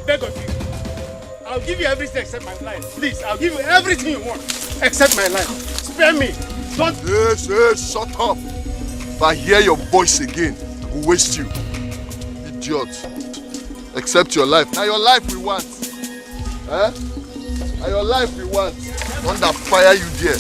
beg of you. I'll give you everything except my life. Please, I'll give you everything you want except my life. Spare me. Don't. Yes, shut up. If I hear your voice again, I will waste you. Idiot. Accept your life. Now your life we want. Eh? Now your life we want. Don't that fire you there.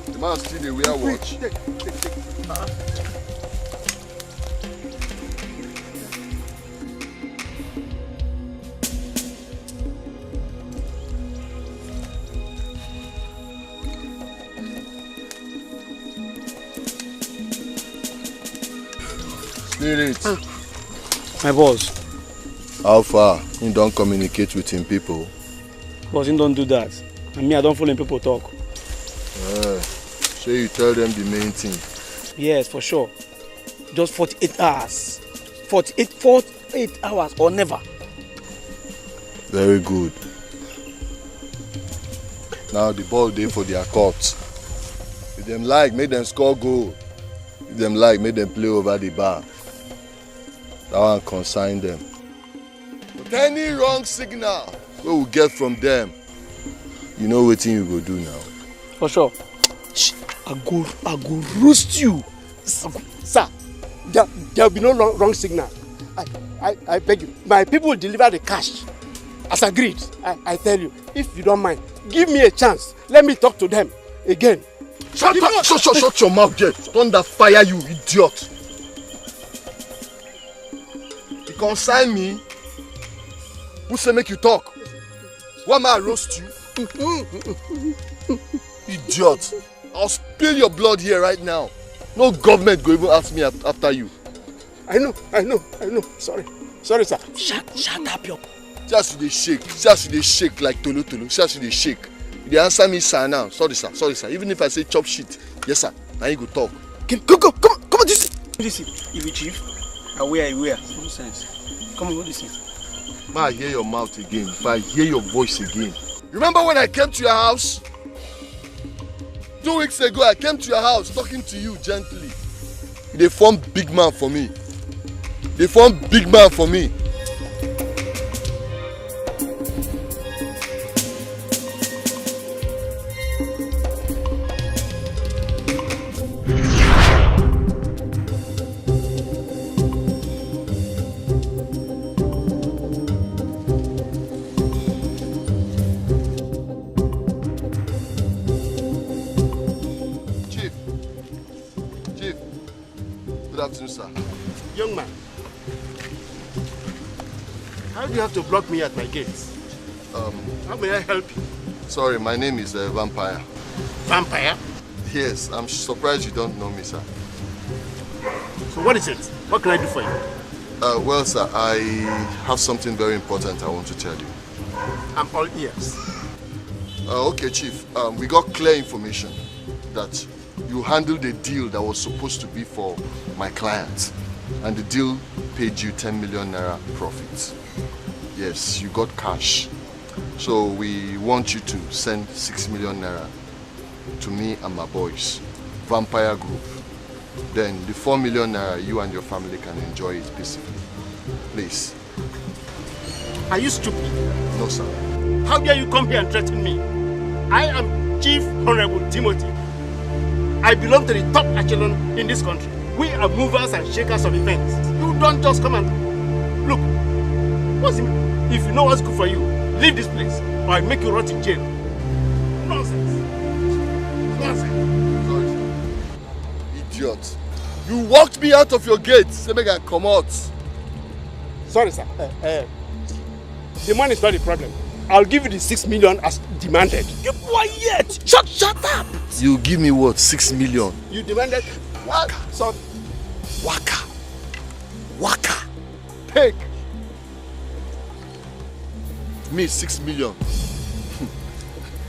The man still dey wear watch. Take. Spirit. My boss. How far? You don't communicate with him people? Boss, you don't do that. And me, I don't follow him people talk. So you tell them the main thing? Yes, for sure. Just 48 hours. 48 hours or never. Very good. Now the ball day for their court. If them like, make them score goal. If them like, make them play over the bar. That one consign them. But any wrong signal we will get from them, you know what thing you go do now. For sure. I go roast you. Sir, there will be no wrong signal. I beg you. My people will deliver the cash. As agreed, I tell you, if you don't mind, give me a chance. Let me talk to them again. Shut your mouth, Jet. Thunder fire you, idiot. You consign me. Who say make you talk? Why am I roast you? Idiot. I'll spill your blood here right now. No government go even ask me after you. I know. Sorry, sir. Shut up, yo. Just they shake like tolo. Just they shake. They answer me, sir, now. Sorry, sir. Even if I say chop shit, yes, sir. Now you go talk. Come on, this is. If you chief, I wear. Nonsense. Come on, what is it? I hear your mouth again. If I hear your voice again. Remember when I came to your house? 2 weeks ago, I came to your house talking to you gently. They formed big man for me. Sir. Young man, how do you have to block me at my gates? How may I help you? Sorry, my name is Vampire. Vampire? Yes, I'm surprised you don't know me, sir. So what is it? What can I do for you? Well, sir, I have something very important I want to tell you. I'm all ears. Okay, Chief. We got clear information that you handled the deal that was supposed to be for my client, and the deal paid you 10 million naira profit. Yes, you got cash. So we want you to send 6 million naira to me and my boys, Vampire Group. Then the 4 million naira you and your family can enjoy it peacefully. Please. Are you stupid? No, sir. How dare you come here and threaten me? I am Chief Honorable Timothy. I belong to the top echelon in this country. We are movers and shakers of events. You don't just come and... Look, if you know what's good for you, leave this place or I make you rot in jail. Nonsense. Sorry. Idiot. You walked me out of your gate. Say make I come out. Sorry, sir. The money is not the problem. I'll give you the 6 million as demanded. Keep quiet! Shut up! You give me what? 6 million? You demanded... Waka. Sorry. Waka. Take. Me 6 million.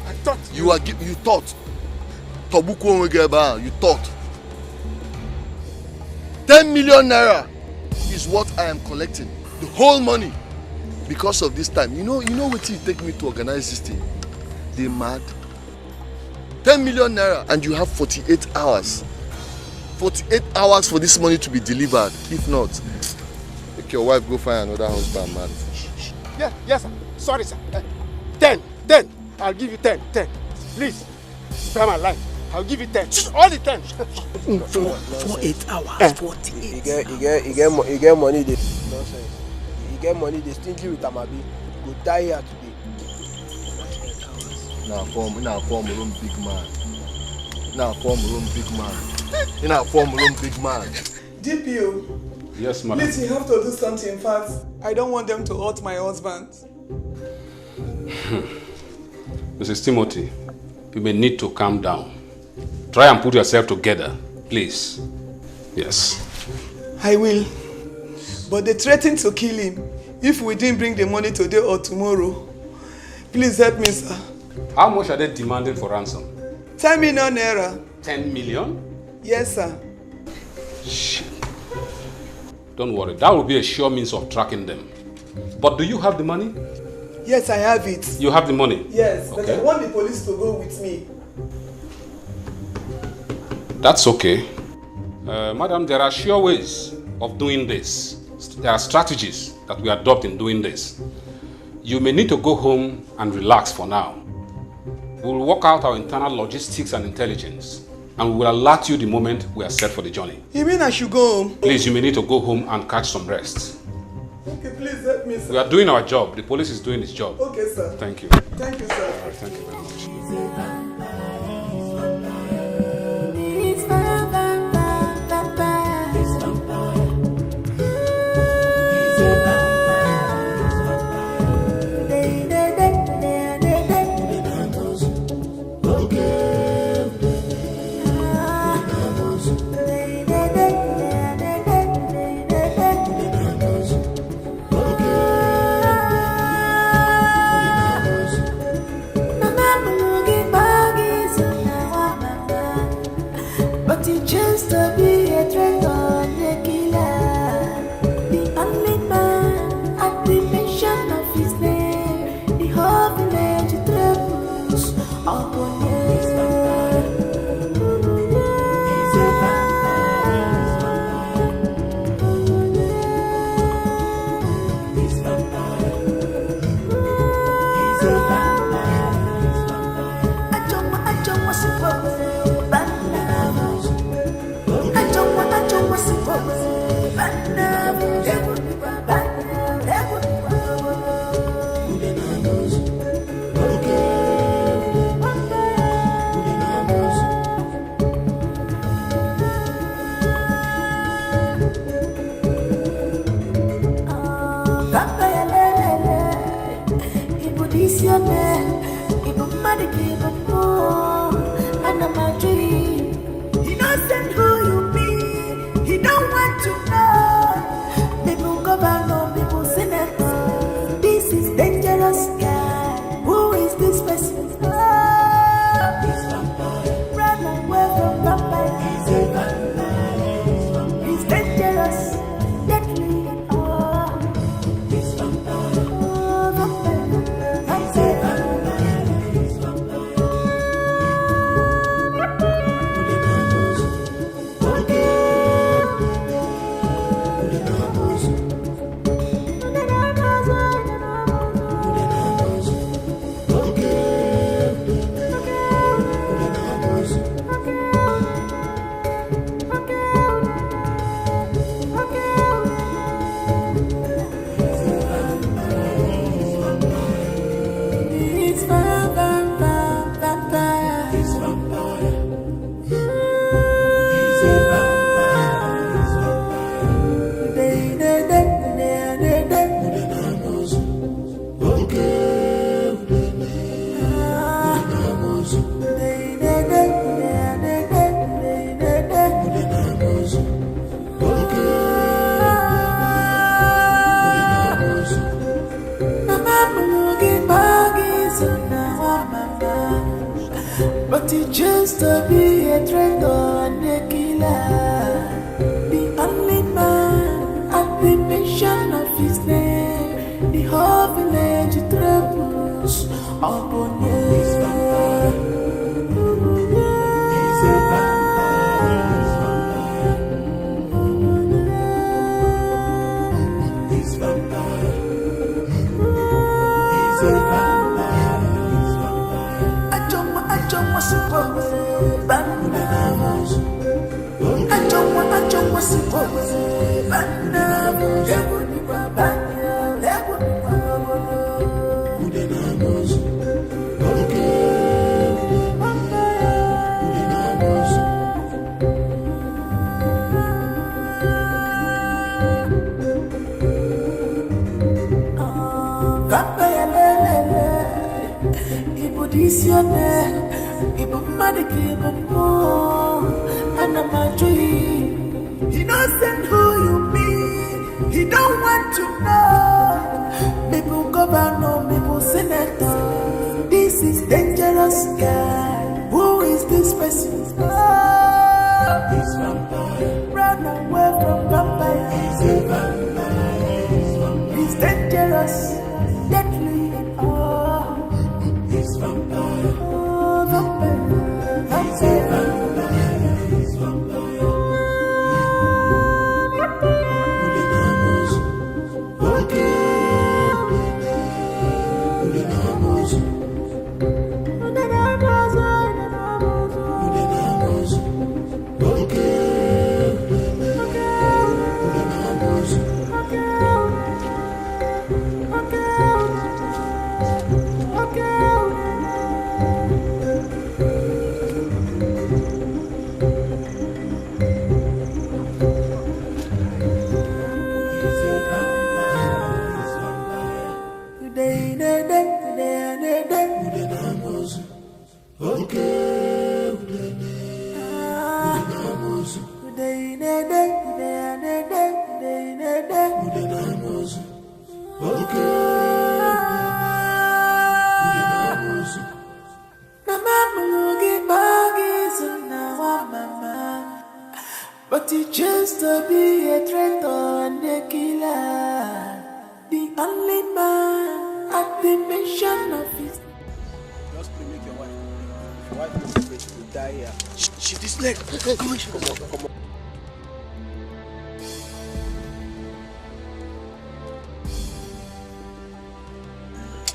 I thought... You thought. Tobuku Onwegeba, you thought. 10 million naira is what I am collecting. The whole money. Because of this time. You know what it take me to organize this thing? They mad. 10 million naira and you have 48 hours. 48 hours for this money to be delivered. If not, make your wife go find another husband, man. Yeah, yes, sir. Sorry, sir. 10. I'll give you 10. Please, spare my life. I'll give you 10. All the 10. For 8 hours, 48. You get money, they nonsense. You get money, they stingy with Amabi. Go die here today. Now form alone big man. Big man. DPO. Yes, madam. Please, you have to do something fast. I don't want them to hurt my husband. Mrs. Timothy, you may need to calm down. Try and put yourself together, please. Yes. I will. But they threatened to kill him if we didn't bring the money today or tomorrow. Please help me, sir. How much are they demanding for ransom? 10 million naira. 10 million? Yes, sir. Shit. Don't worry, that will be a sure means of tracking them. But do you have the money? Yes, I have it. You have the money? Yes, but okay. I want the police to go with me. That's okay. Madam, there are sure ways of doing this. There are strategies that we adopt in doing this. You may need to go home and relax for now. We will work out our internal logistics and intelligence, and we will alert you the moment we are set for the journey. You mean I should go home? Please, you may need to go home and catch some rest. Okay, please help me, sir. We are doing our job. The police is doing its job. Okay, sir. Thank you. Thank you, sir. All right, thank you very much. Just to be a threat on the killer, the only man at the mention of his name, the whole village trembles upon his He doesn't who you be. He don't want to know. People governor, people senator. This is dangerous guy. Who is this person? Oh, he's vampire. Run away from vampire. He's a vampire. He's dangerous, deadly. Oh, he's vampire. Oh, vampire. He's a vampire. But he chose to be a traitor and a killer. The only man at the mission of his. Just to make your wife. Your wife will be afraid to die here. Shit, this leg. Come on, Come on.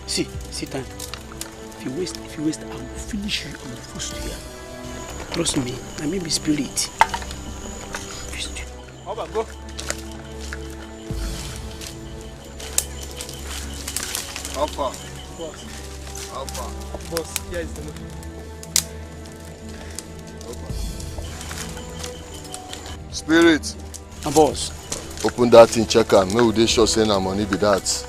See time. If you waste, I will finish you on the first year. Trust me, I may be spirit. Over, go. How far? Boss. How far? Boss, here is the look. Spirit. And boss. Open that thing, check am. Make we dey sure say na money be that.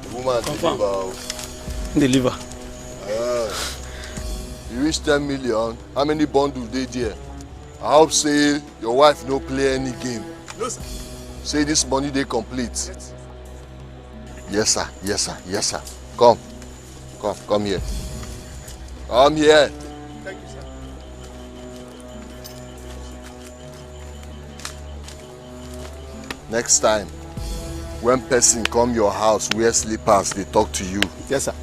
The woman Deliver. You reach 10 million. How many bundles dey there? I hope say your wife no play any game. No, sir. Say this money dey complete. Yes, sir. Yes, sir. Yes, sir. Come here. Come here. Thank you, sir. Next time, when person come your house wear slippers, they talk to you. Yes, sir.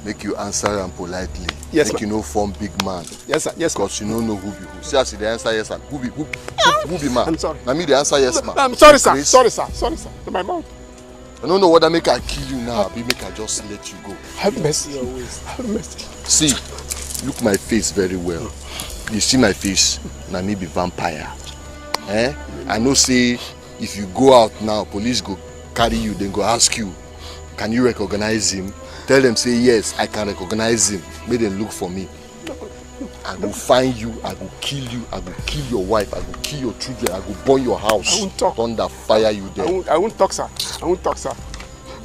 Make you answer am politely. Yes, make you no form big man. Yes, sir. Yes, because you don't know who be who. See as the answer yes, sir. Who be man? I'm sorry. I mean the answer yes, man. I'm sorry, sir. Please. Sorry, sir. Sorry, sir. To my mouth. I don't know whether make I kill you now, or make I just let you go. Have mercy. Have mercy. See, look my face very well. You see my face? Na me be vampire. I know say if you go out now, police go carry you, then go ask you, can you recognize him? Tell them say yes, I can recognize him. Make them look for me. I will find you, I will kill you, I will kill your wife, I will kill your children, I will burn your house. I won't talk. Thunder fire you there. I won't talk, sir. I won't talk, sir.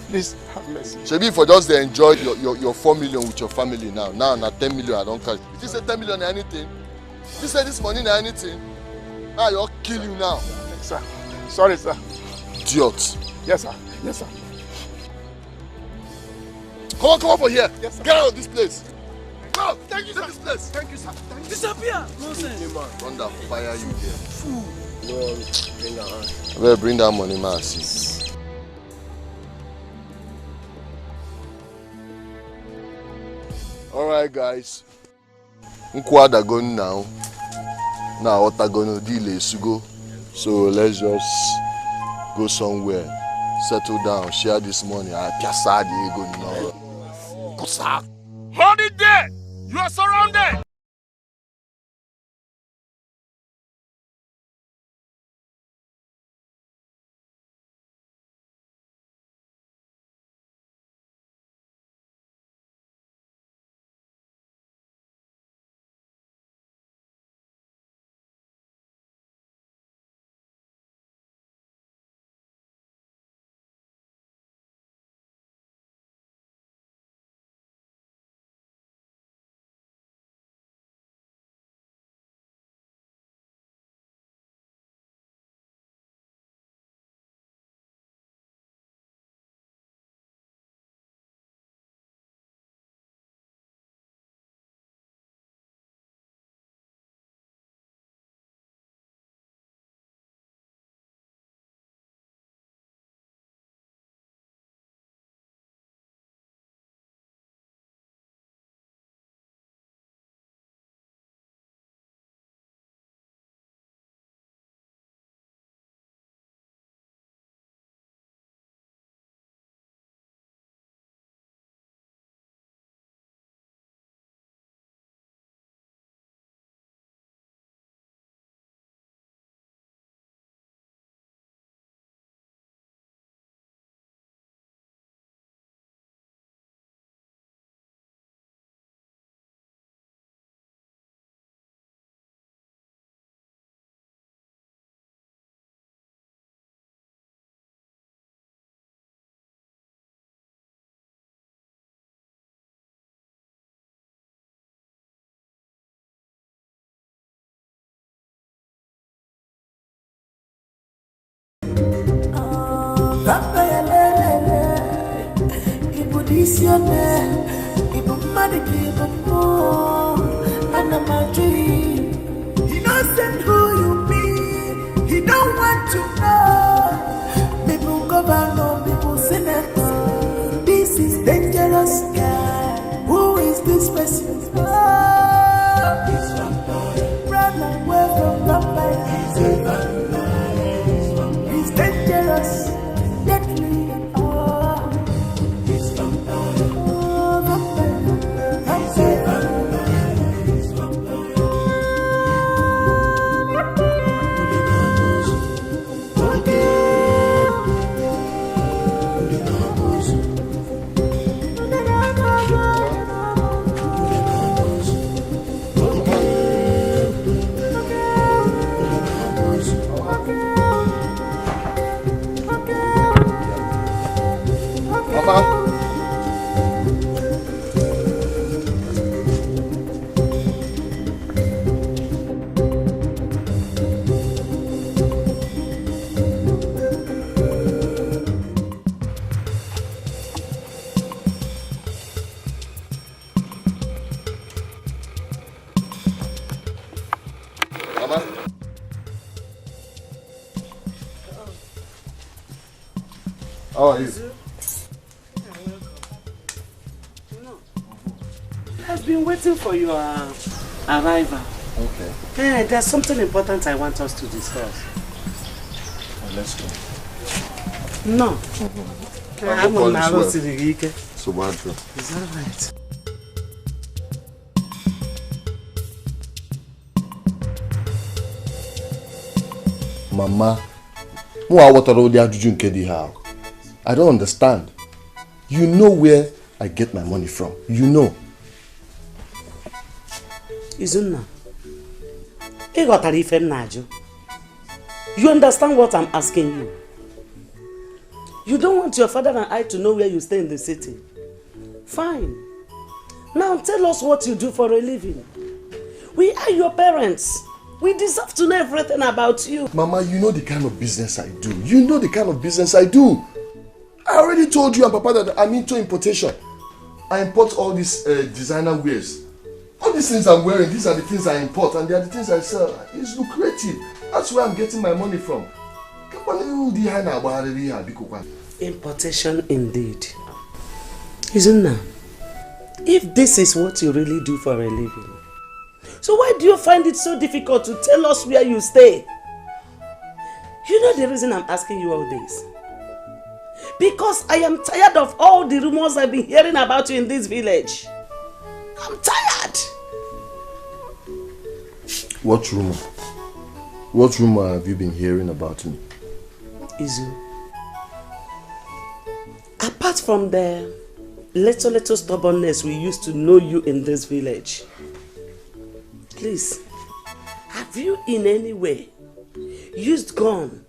Please have mercy. Shebi for just to enjoy your 4 million with your family now. Now na 10 million I don't catch. If you say 10 million or anything, if you say this money or anything, I'll kill you now. Sir. Sorry, sir. Idiot. Yes, sir. Yes, sir. Come on for here. Yes, sir. Get out of this place. Go. Thank you, sir. This place. Thank you, sir. Thank you. Disappear. Nonsense. Thunder fire you there. No, bring her hand. Well, bring that money, man. See. Alright, guys. Nkwadagon now. Now, Otagono deal is to go. So let's just go somewhere, settle down, share this money. I piasa the ego now. Hold it there! You are surrounded! He doesn't who you be. He don't want to know. People govern, people senate. This is dangerous guy. Who is this person? Oh, he's vampire. Run away from vampire. He's a vampire. He's dangerous, deadly. Oh, he's vampire. Oh, vampire. He's a vampire. He's vampire. How are you? I've been waiting for your arrival. Okay. Hey, there's something important I want us to discuss. Let's go. No. I'm on Naro Sirigike. So bad. Is that right? Mama, what are all the ajujun kedi how? I don't understand. You know where I get my money from. You know. Izunna, you understand what I'm asking you? You don't want your father and I to know where you stay in the city. Fine. Now tell us what you do for a living. We are your parents. We deserve to know everything about you. Mama, you know the kind of business I do. You know the kind of business I do. I already told you and Papa that I'm into importation. I import all these designer wares. All these things I'm wearing, these are the things I import and they are the things I sell. It's lucrative. That's where I'm getting my money from. Importation indeed. Isn't that? If this is what you really do for a living, so why do you find it so difficult to tell us where you stay? You know the reason I'm asking you all this? Because I am tired of all the rumors I've been hearing about you in this village. I'm tired. What rumor? What rumor have you been hearing about me? Izu, apart from the little stubbornness we used to know you in this village, please, have you in any way used gun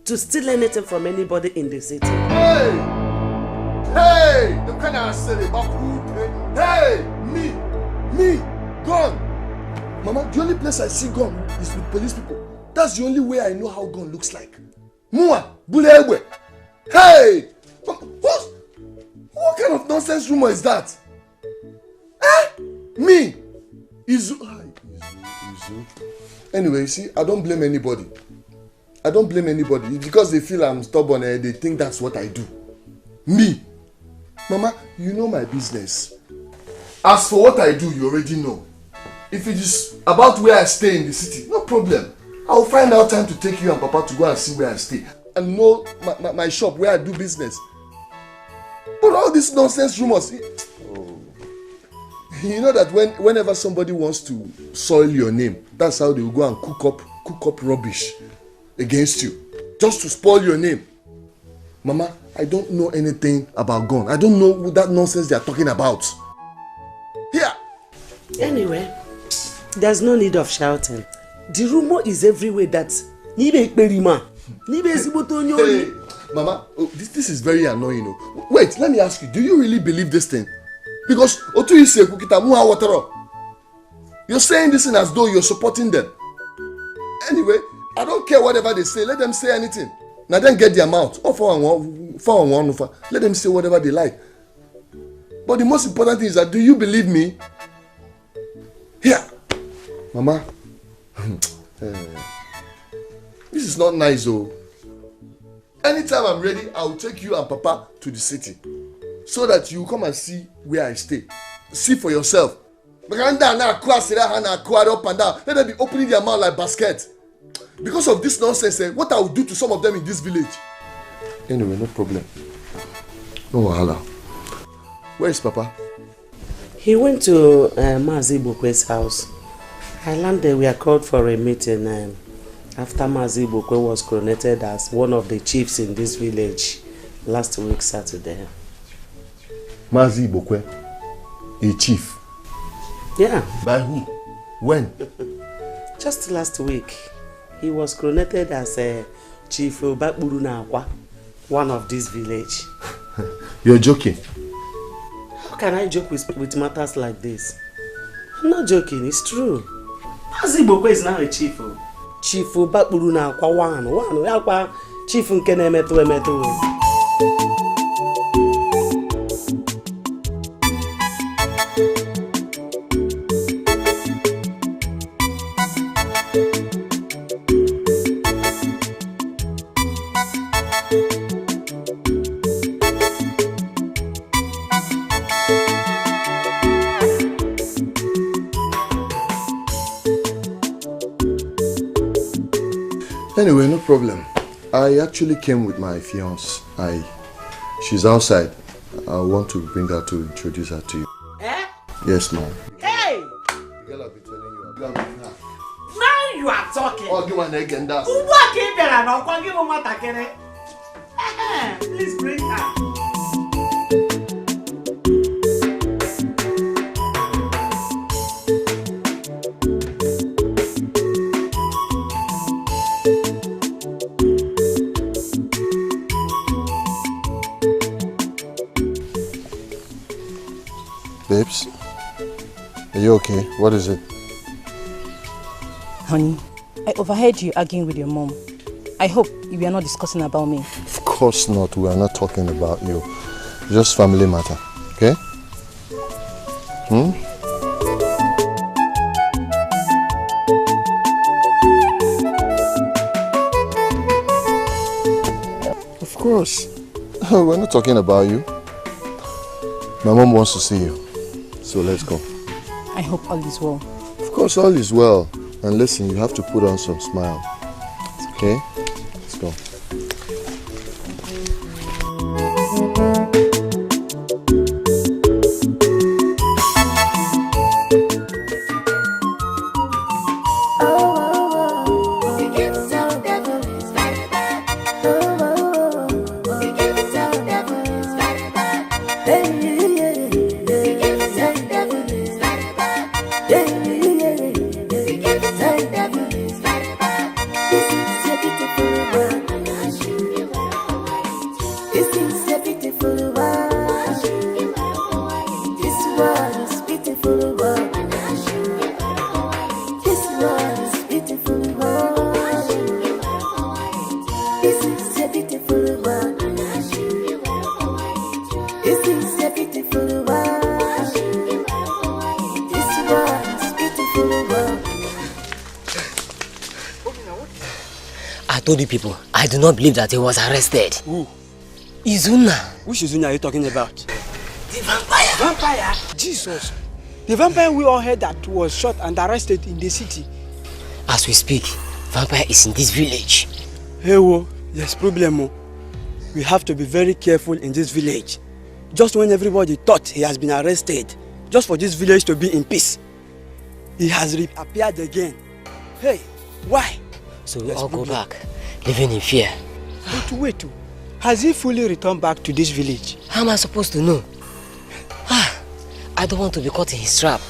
to steal anything from anybody in the city? Hey! Hey! The kind of silly hey! Me! Gun! Mama, the only place I see gun is with police people. That's the only way I know how gun looks like. Mua! Bulewe! Hey! What kind of nonsense rumor is that? Eh? Me! Izu. Anyway, you see, I don't blame anybody. I don't blame anybody. It's because they feel I'm stubborn and they think that's what I do. Me! Mama, you know my business. As for what I do, you already know. If it is about where I stay in the city, no problem. I'll find out time to take you and Papa to go and see where I stay. And know my shop where I do business. But all these nonsense rumors, you know that whenever somebody wants to soil your name, that's how they will go and cook up rubbish against you, just to spoil your name. Mama, I don't know anything about gun. I don't know that nonsense they are talking about. Here. Anyway, there's no need of shouting. The rumor is everywhere that Nnebe Perima. Hey, Mama, this is very annoying. Wait, let me ask you, do you really believe this thing? Because you're saying this thing as though you're supporting them. Anyway, I don't care whatever they say. Let them say anything. Now then get their mouth. Let them say whatever they like. But the most important thing is that, do you believe me? Here. Mama. This is not nice, though. Anytime I'm ready, I'll take you and Papa to the city. So that you come and see where I stay. See for yourself. Let them be opening their mouth like basket. Because of this nonsense, what I will do to some of them in this village. Anyway, no problem. No wahala. Where is Papa? He went to Mazi Bokwe's house. I landed, we are called for a meeting after Mazi Bokwe was coronated as one of the chiefs in this village last week Saturday. Mazi Bokwe? A chief? Yeah. By who? When? Just last week. He was coronated as a chief Bakburu Nakwa, one of this village. You're joking? How can I joke with matters like this? I'm not joking, it's true. Mazi Bokwe is now a chief. Chief Bakburu Nakwa one. Chief Nkene Emeto. Anyway, no problem. I actually came with my fiance. She's outside. I want to bring her to introduce her to you. Eh? Yes, ma'am. Hey! The girl I've been telling you about. Now you are talking. Oh, give her an egg and that. Please bring her. Babes, are you okay? What is it? Honey, I overheard you arguing with your mom. I hope you are not discussing about me. Of course not. We are not talking about you. Just family matter, okay? Of course. We're not talking about you. My mom wants to see you. So let's go. I hope all is well. Of course, all is well. And listen, you have to put on some smile. Okay? Let's go. I told you people, I do not believe that he was arrested. Who? Izuna. Which Izuna are you talking about? The vampire. Vampire? Jesus. The vampire we all heard that was shot and arrested in the city. As we speak, vampire is in this village. Hey, there's problem. We have to be very careful in this village. Just when everybody thought he has been arrested, just for this village to be in peace, he has reappeared again. Hey, why? So we all go back, living in fear. But wait, has he fully returned back to this village? How am I supposed to know? I don't want to be caught in his trap.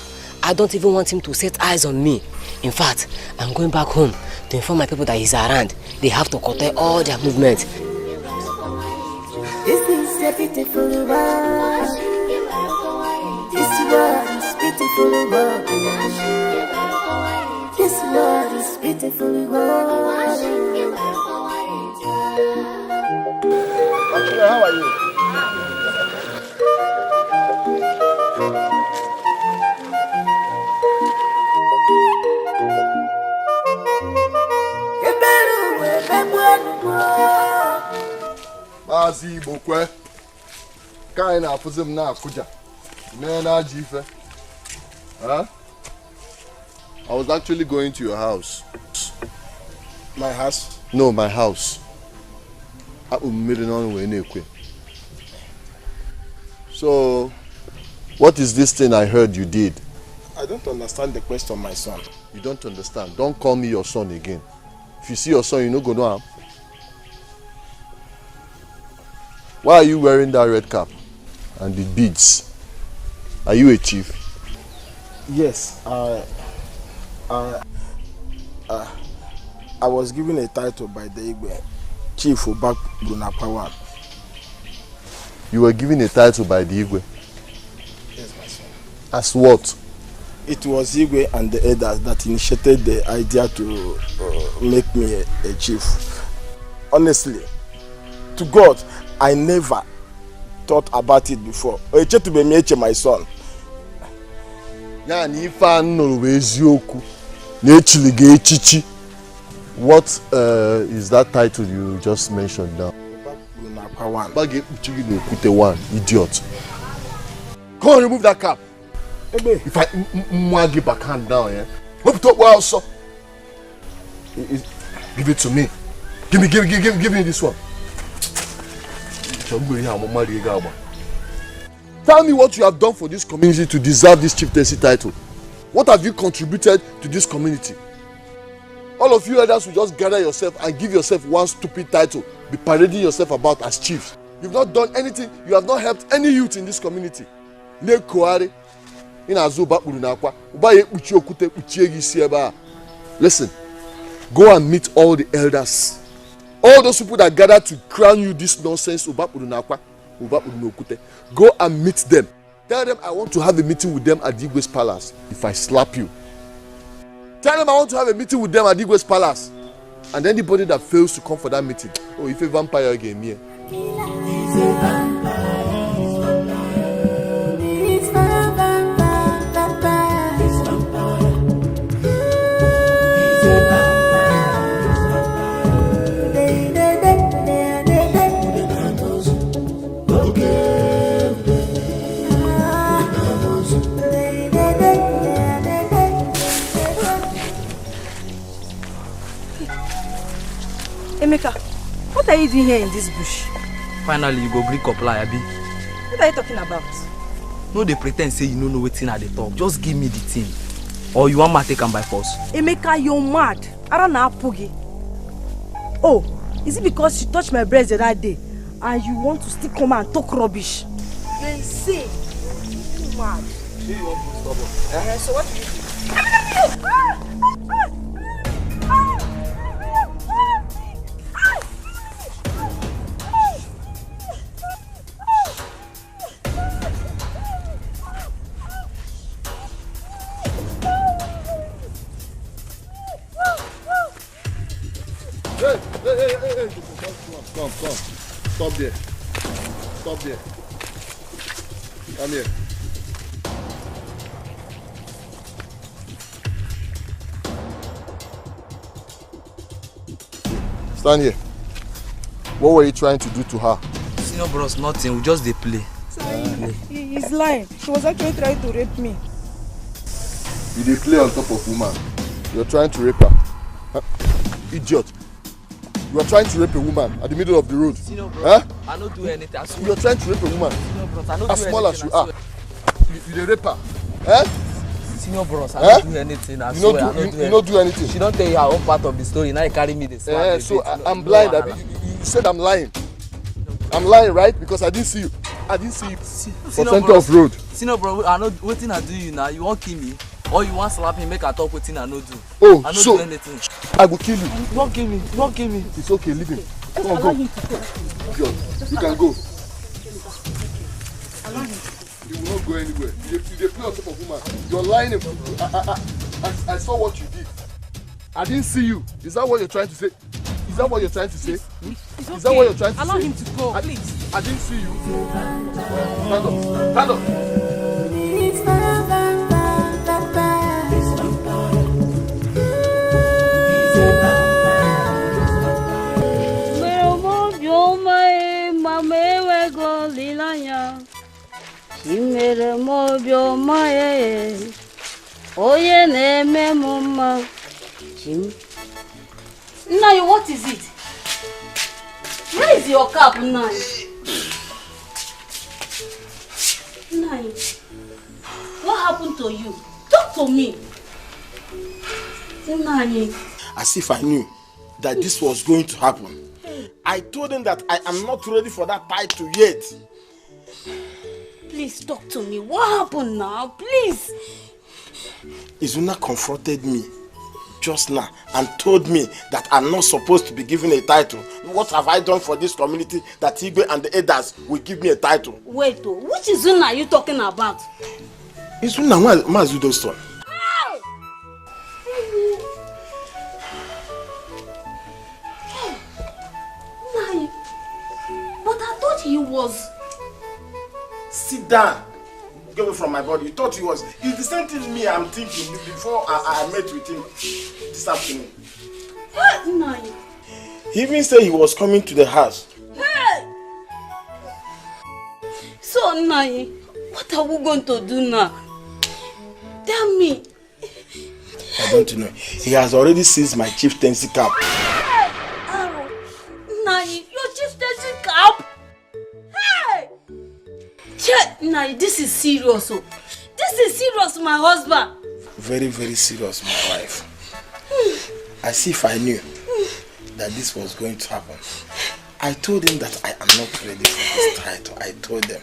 I don't even want him to set eyes on me. In fact, I'm going back home to inform my people that he's around. They have to curtail all their movements. This is a beautiful world. This world is beautiful world. This world is beautiful world. Okija, how are you? Mazi Bokwe. Kaina afuzim na akuja. Nena jife. Huh? I was actually going to your house. My house? No, my house. So, what is this thing I heard you did? I don't understand the question, my son. You don't understand. Don't call me your son again. If you see your son, you know go know him. Why are you wearing that red cap and the beads? Are you a chief? Yes, I was given a title by the Igwe, Chief Obak Brunapawan. You were given a title by the Igwe? Yes, my son. As what? It was Igwe and the elders that initiated the idea to make me a chief. Honestly, to God, I never thought about it before. My son. What is that title you just mentioned now? One idiot. Go and remove that cap. If I give back hand down, yeah. Give it to me. Give me this one. Tell me what you have done for this community to deserve this chieftaincy title. What have you contributed to this community? All of you others will just gather yourself and give yourself one stupid title, be parading yourself about as chief. You've not done anything, you have not helped any youth in this community. Listen, go and meet all the elders. All those people that gathered to crown you this nonsense, go and meet them. Tell them I want to have a meeting with them at Igwe's palace. If I slap you, tell them I want to have a meeting with them at Igwe's palace. And anybody that fails to come for that meeting, oh, if a vampire again here. Emeka, what are you doing here in this bush? Finally, you go gree comply, abi. What are you talking about? No, they pretend say you don't know wetin I dey talk. Just give me the thing. Or you want me to take am by force? Emeka, you're mad. I don't know Pugi. Oh, is it because you touched my breast the other day and you want to still come and talk rubbish? You're insane. You're mad. You want to stop? So what do you do? Hey, come. Stop there. Come here. Stand here. What were you trying to do to her? Senior bros, nothing. We just dey play. He's lying. She was actually trying to rape me. You dey play on top of woman. You're trying to rape her. Huh? Idiot. You are trying to rape a woman at the middle of the road. Senior bros, huh? I don't do anything. You are trying to rape a woman. Senior bros, I don't as do small anything, as you are. You dey rape her. Eh? Senior bros, I don't do anything. I swear, I you don't do anything. She don't tell you her own part of the story. Now you carry me the swag. So I'm blind. You said I'm lying. I'm lying, right? Because I didn't see you. For center of road. Senior bro, I know wetin I do you now. You won't kill me, or you want slap me, make I talk wetin I no do. Oh, I no so do anything. I will kill you. You won't kill me. You won't kill me. It's okay, leave him. Come on, go. You can go. You will not go anywhere. You dey play on top of woman. You're lying. I saw what you did. I didn't see you. Is that what you're trying to say? Is that what you're trying to say? It's okay. Is that what you're trying to say? Allow him to go, please. I didn't see you. Stand up. Nai, what is it? Where is your cap, Nai? Nai, what happened to you? Talk to me. Nai. As if I knew that this was going to happen. I told him that I am not ready for that title yet. Please talk to me. What happened now? Please. Izuna confronted me just now and told me that I'm not supposed to be given a title. What have I done for this community that Igwe and the elders will give me a title? Wait, which Izuna are you talking about? Izuna Mazudo's son. Nai, but I thought he was... Sit down. Get away from my body. You thought he was... It's the same thing me I'm thinking before I met with him this afternoon. What, Nai? He even said he was coming to the house. Hey! So, Nai, what are we going to do now? Tell me. I don't know. He has already seized my chieftaincy cap. Hey! Oh, Nai, your chieftaincy cap? Hey! Check, Nai, this is serious. Oh. This is serious, my husband. Very, very serious, my wife. As if I knew that this was going to happen. I told him that I am not ready for this title. I told them.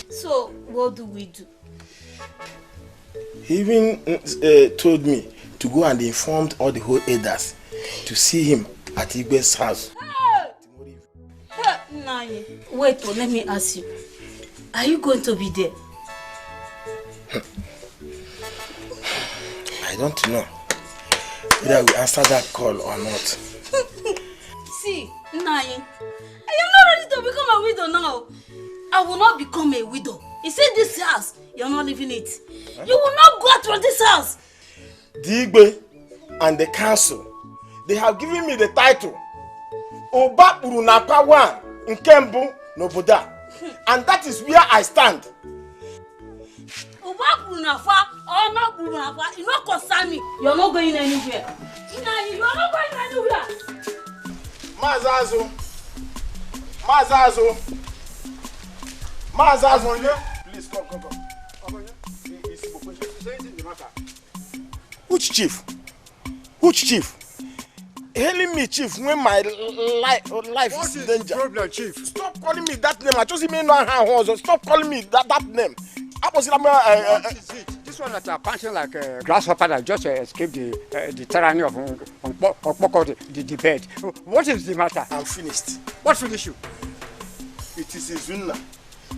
So, what do we do? He even told me to go and inform all the whole elders to see him at Igwe's house. Hey, Nai, wait, let me ask you. Are you going to be there? I don't know whether we answer that call or not. See, Nai, I am not ready to become a widow now. I will not become a widow. You see this house, you're not living it. You will not go out from this house. The Igwe and the council, they have given me the title Oba Urunapa 1 Nkembu Noboda. And that is where I stand. Oba Urunafa or not Urunafa, you not concern me. You're not going anywhere. Chinenye, you are not going anywhere. Mazazo. Please come. Which chief? Hailing me, chief, when my life is in danger. What is the problem, chief? Stop calling me that name. I just mean no how. Stop calling me that name. What is it? This one that are punching like a grasshopper that just escaped the tyranny of the bed. What is the matter? I'm finished. What finished you? It is Izunna.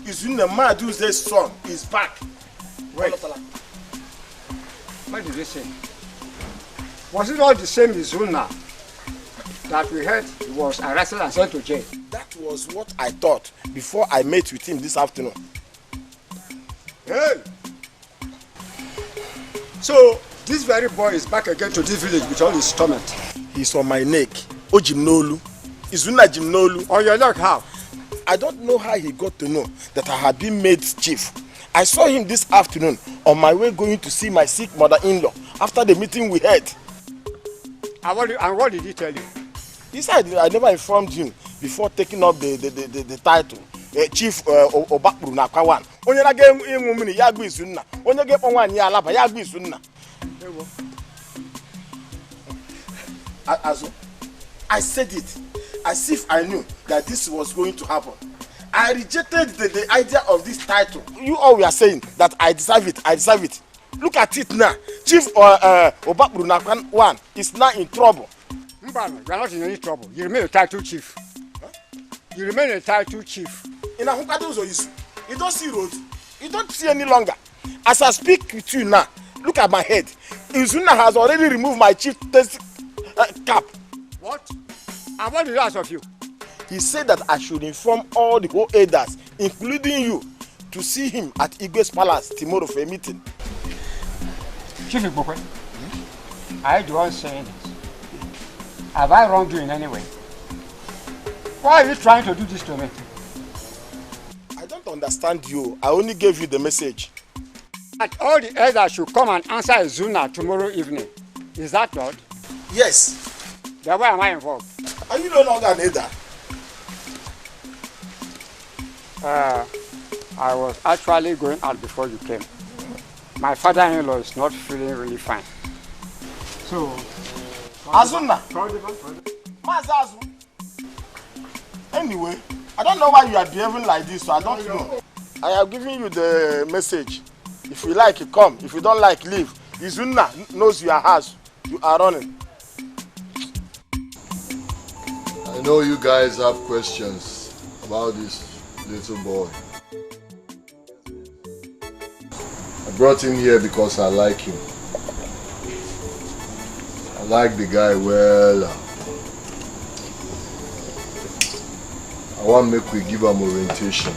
Izunna Madu's son is back. Wait. What did they say? Was it all the same Izunna that we heard he was arrested and sent to jail? That was what I thought before I met with him this afternoon. Hey! So, this very boy is back again to this village with all his torment. He's on my neck. Oh, Jimnolu. Izunna Jimnolu. On your neck, how? I don't know how he got to know that I had been made chief. I saw him this afternoon on my way going to see my sick mother-in-law after the meeting we had. And what did he tell you? He said I never informed him before taking up the title. Chief Obakuru na Kawan. Onye na game mini ya gbu Izunna. Onye ge pon wan ya alaba ya gbu Izunna. I said it as if I knew that this was going to happen. I rejected the idea of this title. You all were saying that I deserve it. Look at it now. Chief Obakuru na Kawan is now in trouble. Mbano, you are not in any trouble. You remain a title chief. Huh? You remain a title chief. In Ahukadozo, you don't see road. You don't see any longer. As I speak with you now, look at my head. Izunna has already removed my chieftaincy cap. What? And what did he ask of you? He said that I should inform all the whole elders, including you, to see him at Igwe's palace tomorrow for a meeting. Chief Ibokwe, I do not say this. Have I wronged you in any way? Why are you trying to do this to me? I don't understand you. I only gave you the message. That all the elders should come and answer Izunna tomorrow evening. Is that right? Yes. Then why am I involved? Are you no longer an elder? I was actually going out before you came. My father-in-law is not feeling really fine. So, Azunna. Mazazu. Anyway, I don't know why you are behaving like this, so I don't know. I have given you the message. If you like, you come. If you don't like, leave. Izunna knows your house. You are running. I know you guys have questions about this little boy. I brought him here because I like him. I like the guy well. I want to make we give him orientation.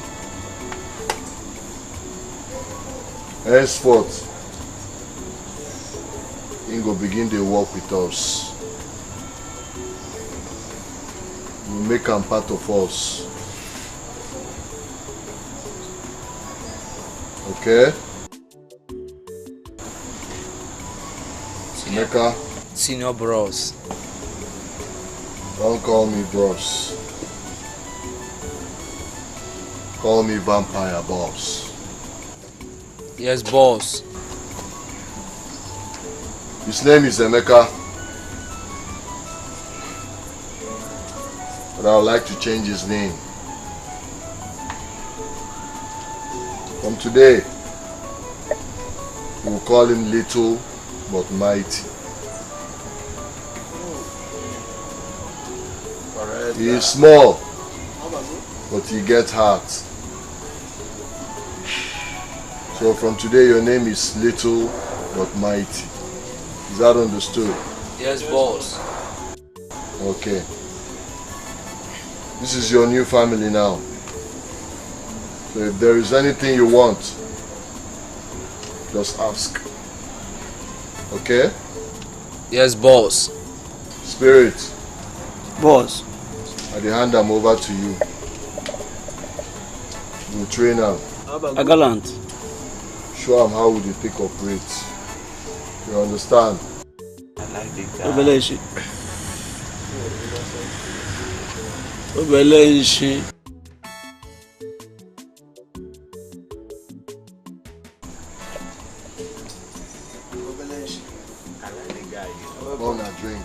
Henceforth, he go begin to work with us. We make him part of us. Okay? Amaka? Senior bros. Don't call me bros. Call me vampire boss. Yes, boss. His name is Amaka. But I would like to change his name. From today, we'll call him Little but Mighty. He is small, but he gets heart. So from today, your name is Little but Mighty. Is that understood? Yes, boss. Okay. This is your new family now. So if there is anything you want, just ask. Okay? Yes, boss. Spirit. Boss. I hand them over to you. You train them. A gallant. Show them how would you take operate. You understand? Obeleshi. Obeleshi. Oh, now drink.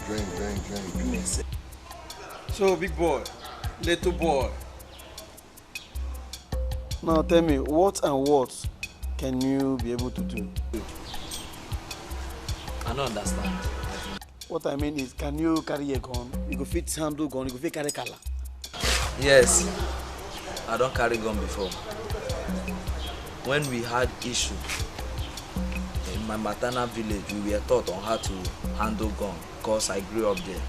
So, big boy, little boy. Now tell me, what and what can you be able to do? I don't understand. What I mean is, can you carry a gun? You go fit handle gun, you go fit carry color. Yes, I don't carry gun before. When we had issue in my maternal village, we were taught on how to handle gun because I grew up there.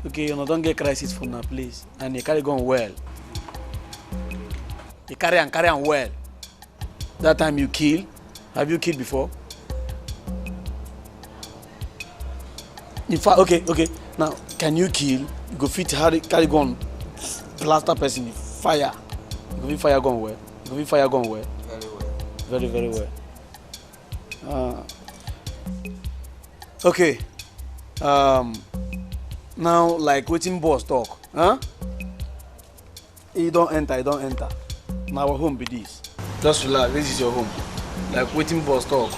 Okay, you know, don't get crisis from that place, and you carry gun well. You carry on well. That time you kill. Have you killed before? In fact, okay. Now, can you kill? You go fit carry gun, plaster person, fire. You go fit fire gun well. Very well. Very, very well. Okay. Now, like waiting boss talk, huh? You don't enter. Now our home be this. Just relax. This is your home. Like waiting boss talk.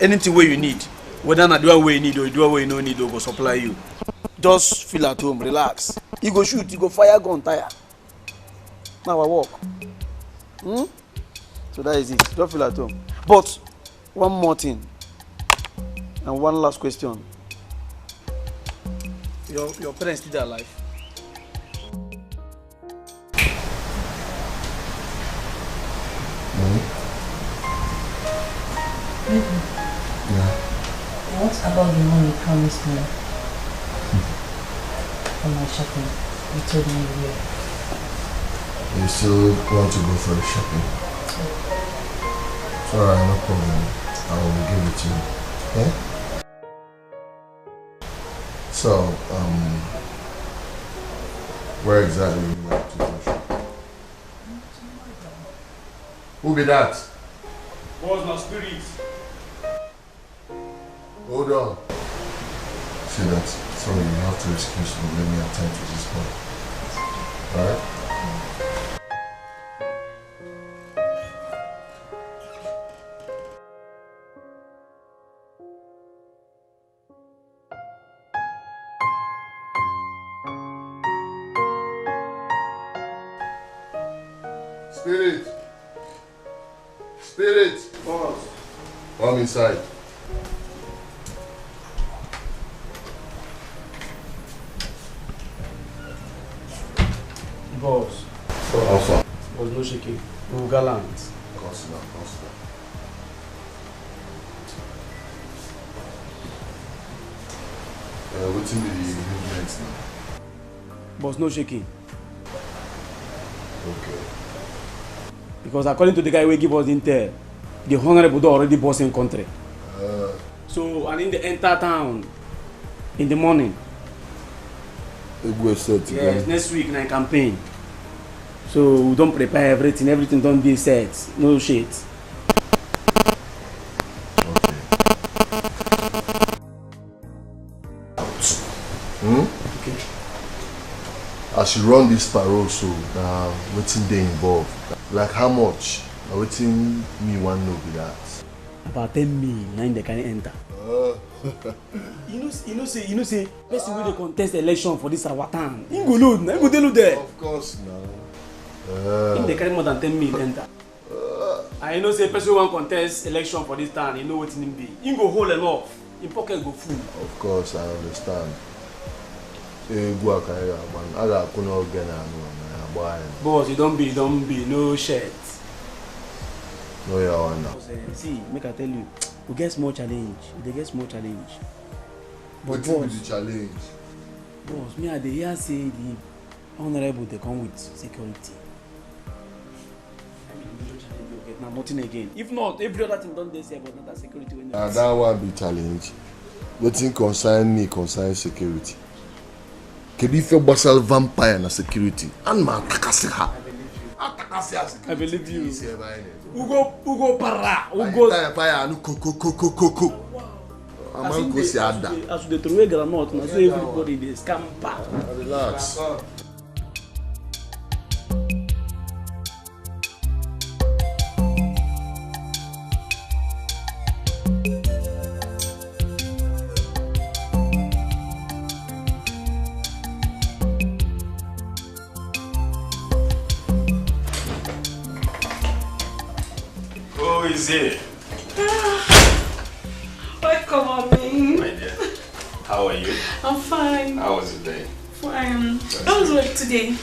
Anything where you need, whether not do where you need or do where you no need, go supply you. Just feel at home, relax. You go shoot, you go fire gun tire. Now I walk. So that is it. Just feel at home. But one more thing, and one last question. Your parents still alive? Yeah. What about the money you promised me for my shopping? You told me where. You still want to go for the shopping? It's alright, no problem. I will give it to you. Okay? So, where exactly would you like to go shopping? Who be that? Boss, my spirit. Hold on. See that? Sorry, you have to excuse me. Let me attend to this one. Alright? Spirit! Boss. Come inside. Boss. Alpha. Was no shaking. We gallant. Consider. What's in the movements now? Boss, no shaking. Okay. Because according to the guy who give us intel, the honorable do already bossing country. So, and in the enter town in the morning. Yes, next week na campaign. So we don't prepare everything don't be set. No shit. Okay. As you run this parole, so what's they involved? Like how much? Waiting me one know be that. About 10 million, now they can enter. You know say, person will contest election for this our town. You go load, you go load there. Of course, now. If they carry more than 10 million enter. I know say person will contest election for this town. You know what it be. You go hold enough. Your pocket go full. Of course, I understand. Boss, you don't be no shirt. No, you are now. See, make I tell you, we get small challenge. They get small challenge. But what is the challenge? Boss, me I dey hear say the honorable they come with security. Now nothing again. If not, every other thing don't they say about that security when that one be challenge. Wetin concern me concern security. Can you feel basal vampire na security? And man, takasiha. I believe you. Ugo para. Ugo. As they throw a granite, now say everybody they scamper. Relax. Who is here? Welcome, mommy. My dear, how are you? I'm fine. How was the day? Fine. How was work today?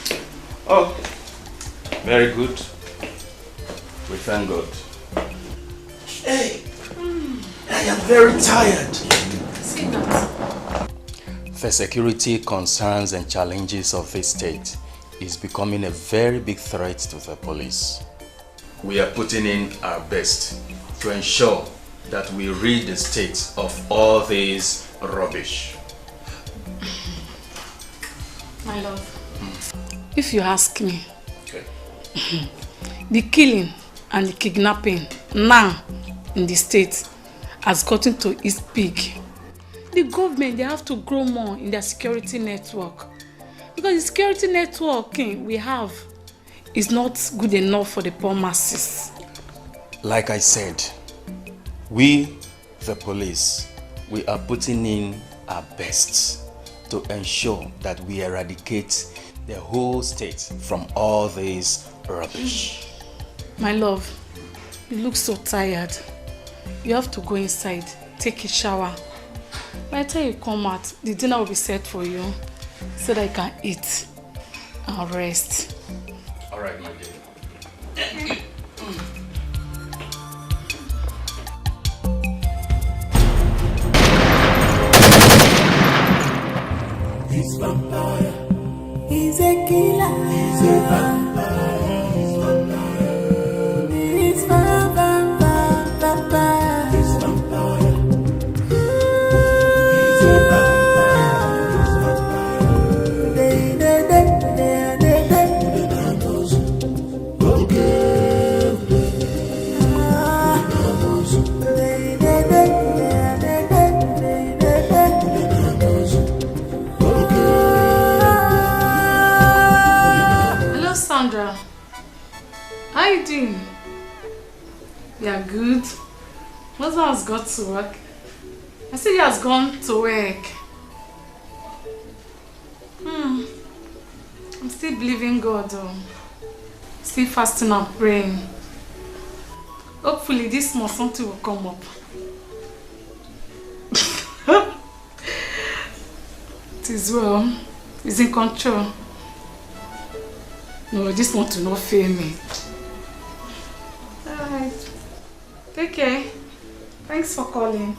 Oh, very good. We thank God. Hey, I am very tired. See that? The security concerns and challenges of this state is becoming a very big threat to the police. We are putting in our best to ensure that we rid the state of all this rubbish. My love, if you ask me, okay. The killing and the kidnapping now in the state has gotten to its peak. The government, they have to grow more in their security network. Because the security networking we have is not good enough for the poor masses. Like I said, we, the police, we are putting in our best to ensure that we eradicate the whole state from all this rubbish. My love, you look so tired. You have to go inside, take a shower. By the time you come out, the dinner will be set for you so that you can eat and rest. All right, my dear. He's vampire. He's a killer. He's a vampire. He's vampire. He's vampire. He's vampire. He's a vampire. He's vampire. Hello, Sandra. How you doing? Yeah, good. Husband has got to work. I said he has gone to work. I'm still believing God though. Still fasting and praying. Hopefully this month something will come up. It is well. He's in control. No, this one to not fail me. Alright. Take care. Thanks for calling.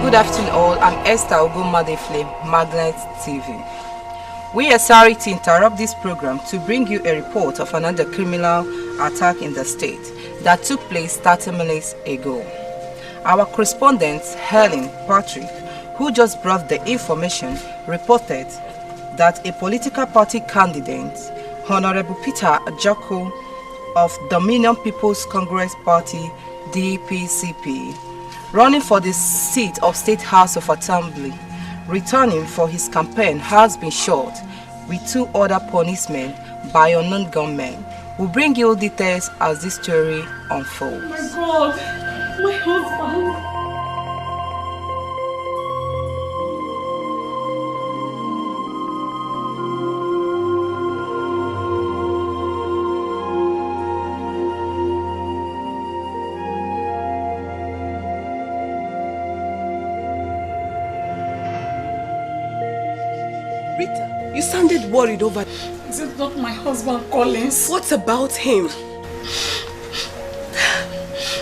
Good afternoon all, I'm Esther Ogunmadefle, Magnet TV. We are sorry to interrupt this program to bring you a report of another criminal attack in the state that took place 30 minutes ago. Our correspondent, Helen Patrick, who just brought the information, reported that a political party candidate, Honorable Peter Ajako of Dominion People's Congress Party, DPCP, running for the seat of State House of Assembly, returning for his campaign, has been shot with 2 other policemen by unknown gunmen. We'll bring you details as this story unfolds. Oh my God, my husband. Rita, you sounded worried over... Is it not my husband, Collins? What about him?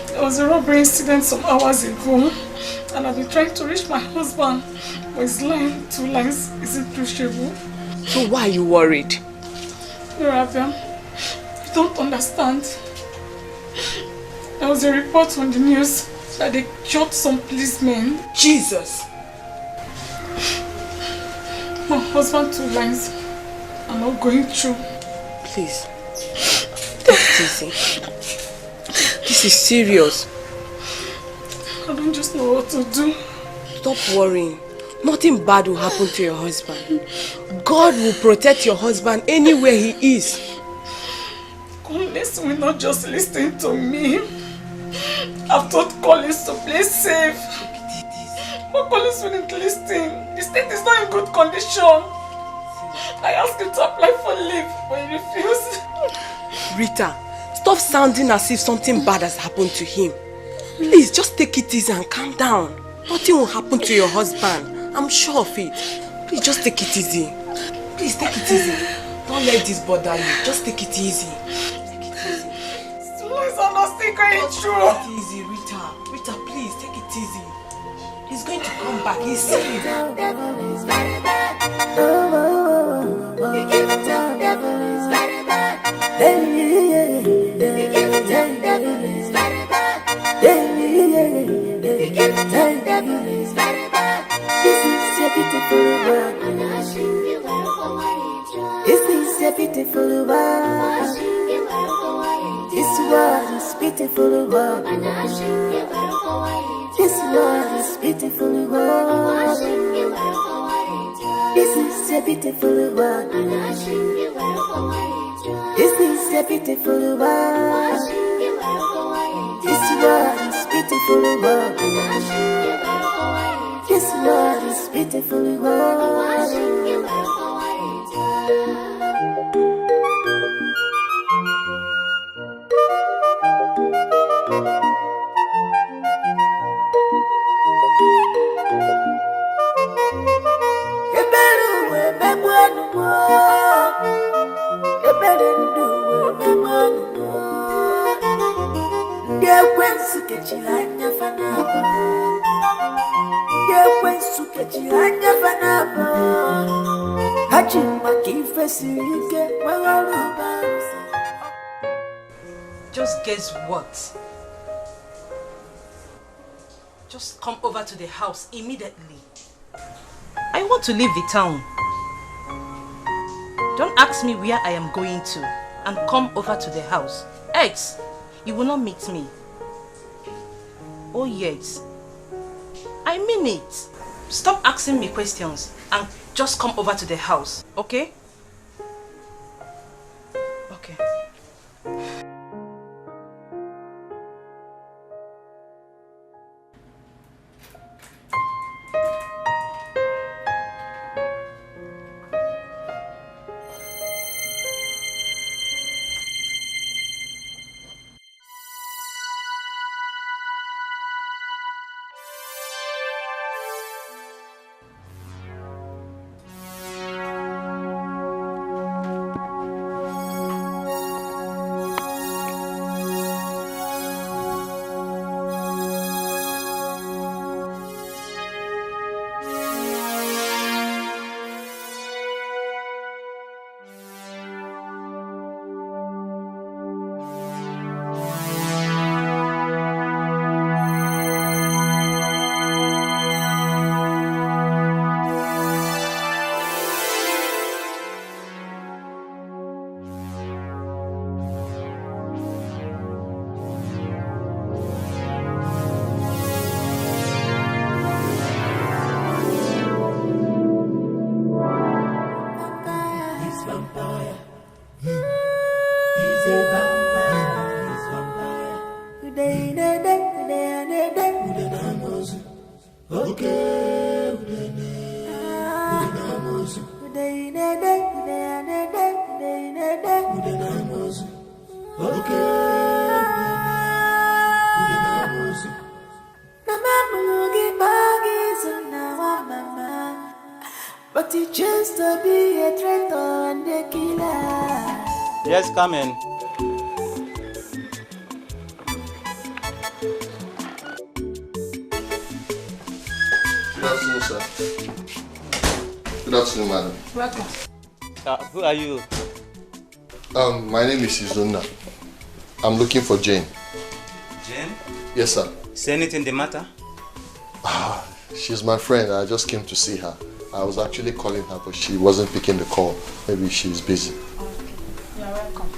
There was a robbery incident some hours ago, and I've been trying to reach my husband, but his line, 2 lines, isn't reachable. So why are you worried? No, Rabia, you don't understand. There was a report on the news that they shot some policemen. Jesus! My husband's 2 lines are not going through. Please, take it easy. This is serious. I don't just know what to do. Stop worrying. Nothing bad will happen to your husband. God will protect your husband anywhere he is. Collins will not just listen to me. I've told Collins to play safe. But Collins wouldn't listen. The state is not in good condition. I asked him to apply for leave, but he refused. Rita, stop sounding as if something bad has happened to him. Please, just take it easy and calm down. Nothing will happen to your husband. I'm sure of it. Please, just take it easy. Please, take it easy. Don't let this bother you. Just take it easy. Take it easy. Please, I'm not still going through. Take it easy, Rita. Rita, please, take it easy. He's going to come back. He's safe. This is a beautiful world. This is a beautiful world. This world is beautiful world. This world is beautiful world. This is a beautiful world. This is a beautiful world. This world is beautiful world. This world is beautiful world. Just guess what? Just come over to the house immediately. I want to leave the town. Don't ask me where I am going to, and come over to the house. Else, you will not meet me. Oh yes, I mean it. Stop asking me questions and just come over to the house, okay? Okay. But he chose to be a traitor and a killer. Yes, come in. Good afternoon, sir. Good afternoon, madam. Welcome. Who are you? My name is Izuna. I'm looking for Jane. Jane? Yes, sir. Is anything the matter? She's my friend. I just came to see her. I was actually calling her, but she wasn't picking the call. Maybe she was busy. Okay. You're welcome.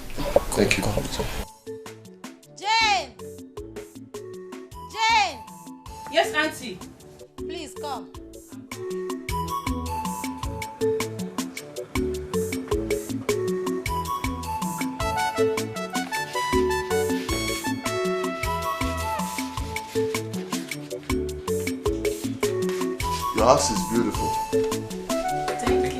Thank you. Jane! Jane! Yes, Auntie. Please come. Your house is beautiful. Thank you.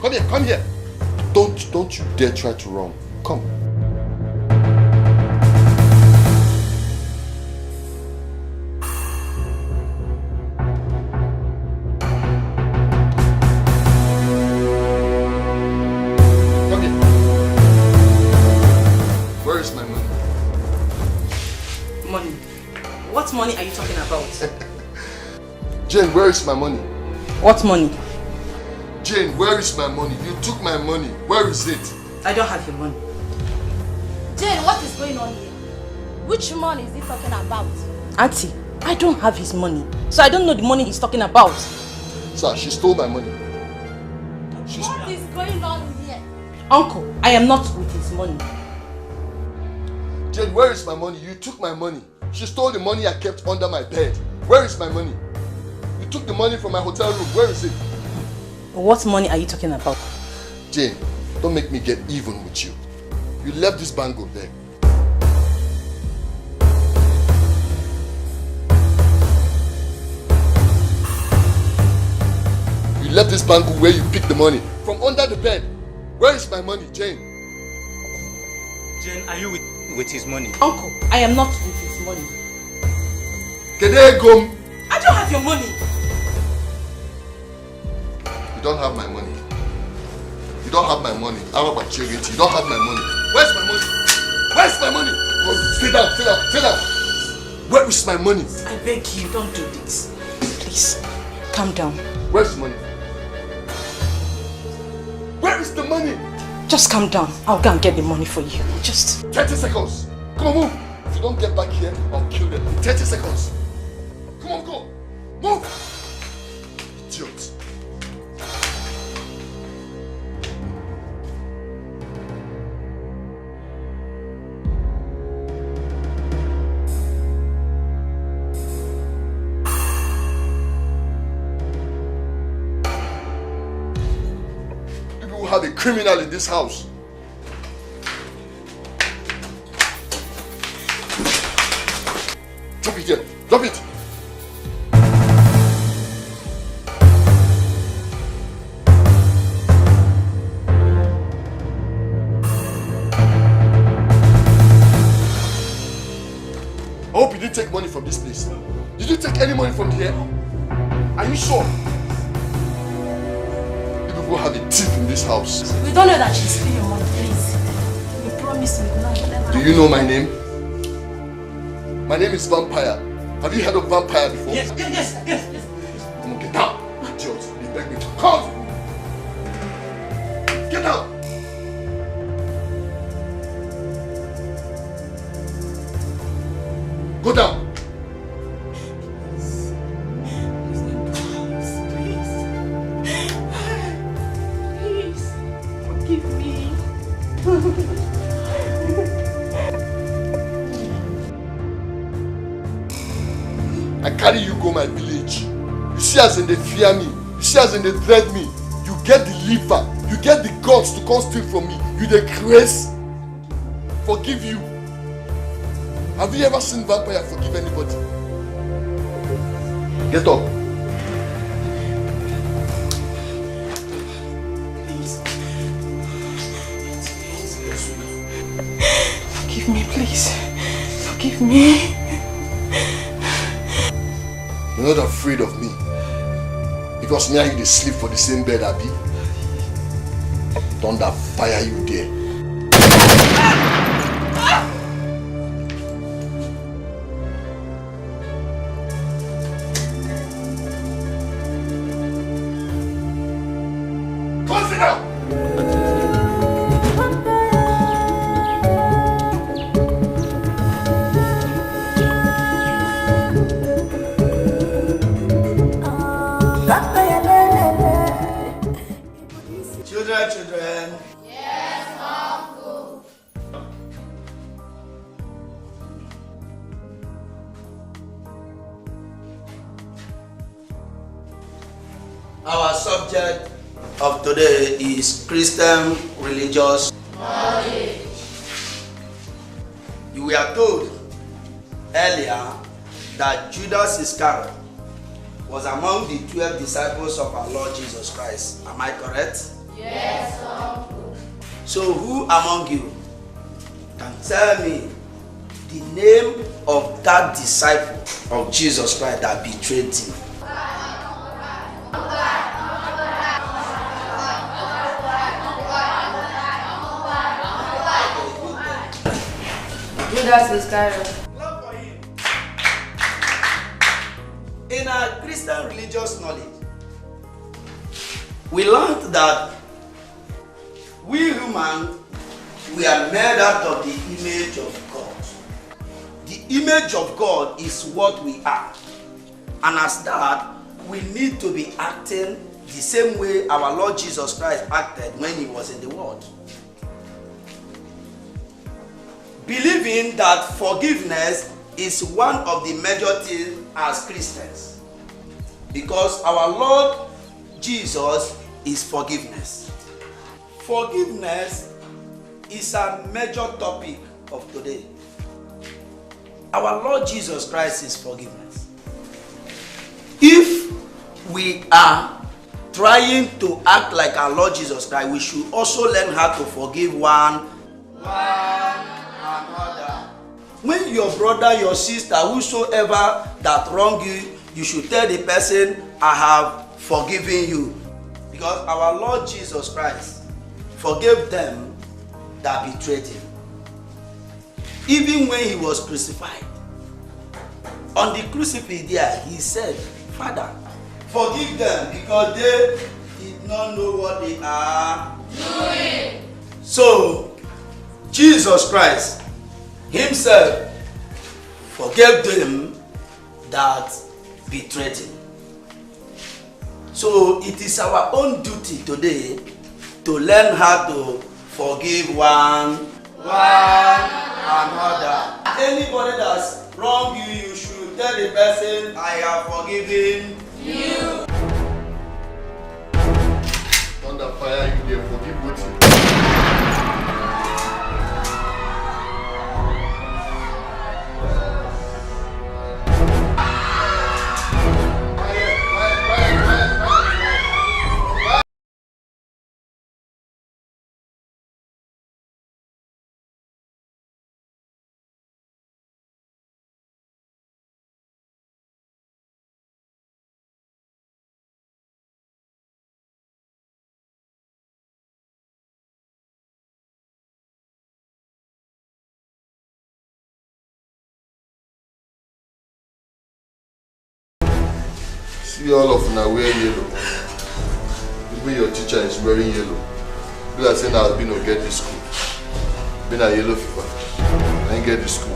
Hey, come here. Don't you dare try to run. Come. Come here. Where is my money? Money? What money are you talking about? Jane, where is my money? What money? Jane, where is my money? You took my money. Where is it? I don't have your money. Jane, what is going on here? Which money is he talking about? Auntie, I don't have his money. So I don't know the money he's talking about. Sir, she stole my money. What is going on here? Uncle, I am not with his money. Jane, where is my money? You took my money. She stole the money I kept under my bed. Where is my money? You took the money from my hotel room. Where is it? What money are you talking about? Jane, don't make me get even with you. You left this bangle there. You left this bangle where you picked the money. From under the bed. Where is my money, Jane? Jane, are you with his money? Uncle, I am not with his money. Kedegom! I don't have your money. You don't have my money. You don't have my money. I'm about charity. You don't have my money. Where's my money? Where's my money? Oh, sit down, sit down, sit down. Where is my money? I beg you, don't do this. Please, calm down. Where's the money? Where is the money? Just calm down. I'll go and get the money for you. Just 30 seconds. Come on, move. If you don't get back here, I'll kill them. 30 seconds. Come on, go. Move. Idiot. People have a criminal in this house. Drop it here. Drop it. I hope you didn't take money from this place. Did you take any money from here? Are you sure? You people have a thief in this house. We don't know that she's stealing your money, please. We promise we will not let her. Do you know my name? My name is Vampire. Have you heard of Vampire before? Yes. Come on, get down. Idiot. You beg me to come. Get down. Go down. Please, forgive me. I carry you go my village. You see as in they fear me. You see as in they dread me. You get the liver. You get the guts to come steal from me. You the grace. Forgive you. Have you ever seen Vampire forgive anybody? Get up. forgive me, please. Forgive me. You're not afraid of me. Because me and you they sleep for the same bed, Abi. Thunder fire you there. Consider! Our subject of today is Christian religious knowledge. You were told earlier that Judas Iscariot was among the 12 disciples of our Lord Jesus Christ. Am I correct? Yes, Uncle. So who among you can tell me the name of that disciple of Jesus Christ that betrayed him? Judas Iscariot. In our Christian religious knowledge, we learned that we humans, we are made out of the image of God. The image of God is what we are. And as that, we need to be acting the same way our Lord Jesus Christ acted when he was in the world. Believing that forgiveness is one of the major things as Christians. Because our Lord Jesus is forgiveness. Forgiveness is a major topic of today. Our Lord Jesus Christ is forgiveness. If we are trying to act like our Lord Jesus Christ, we should also learn how to forgive one another. When your brother, your sister, whosoever that wrong you, you should tell the person, I have forgiven you. Because our Lord Jesus Christ forgave them that betrayed him. Even when he was crucified, on the crucifix there, he said, Father, forgive them because they did not know what they are doing. So, Jesus Christ himself forgave them that betrayed him. So it is our own duty today to learn how to forgive one another. Anybody that's wronged you, you should tell the person, I have forgiven you. Under fire, you dey forgive what you. See all of now wear yellow. Even your teacher is wearing yellow. You are saying I've been to get this school. Been a yellow fever. I ain't get this school.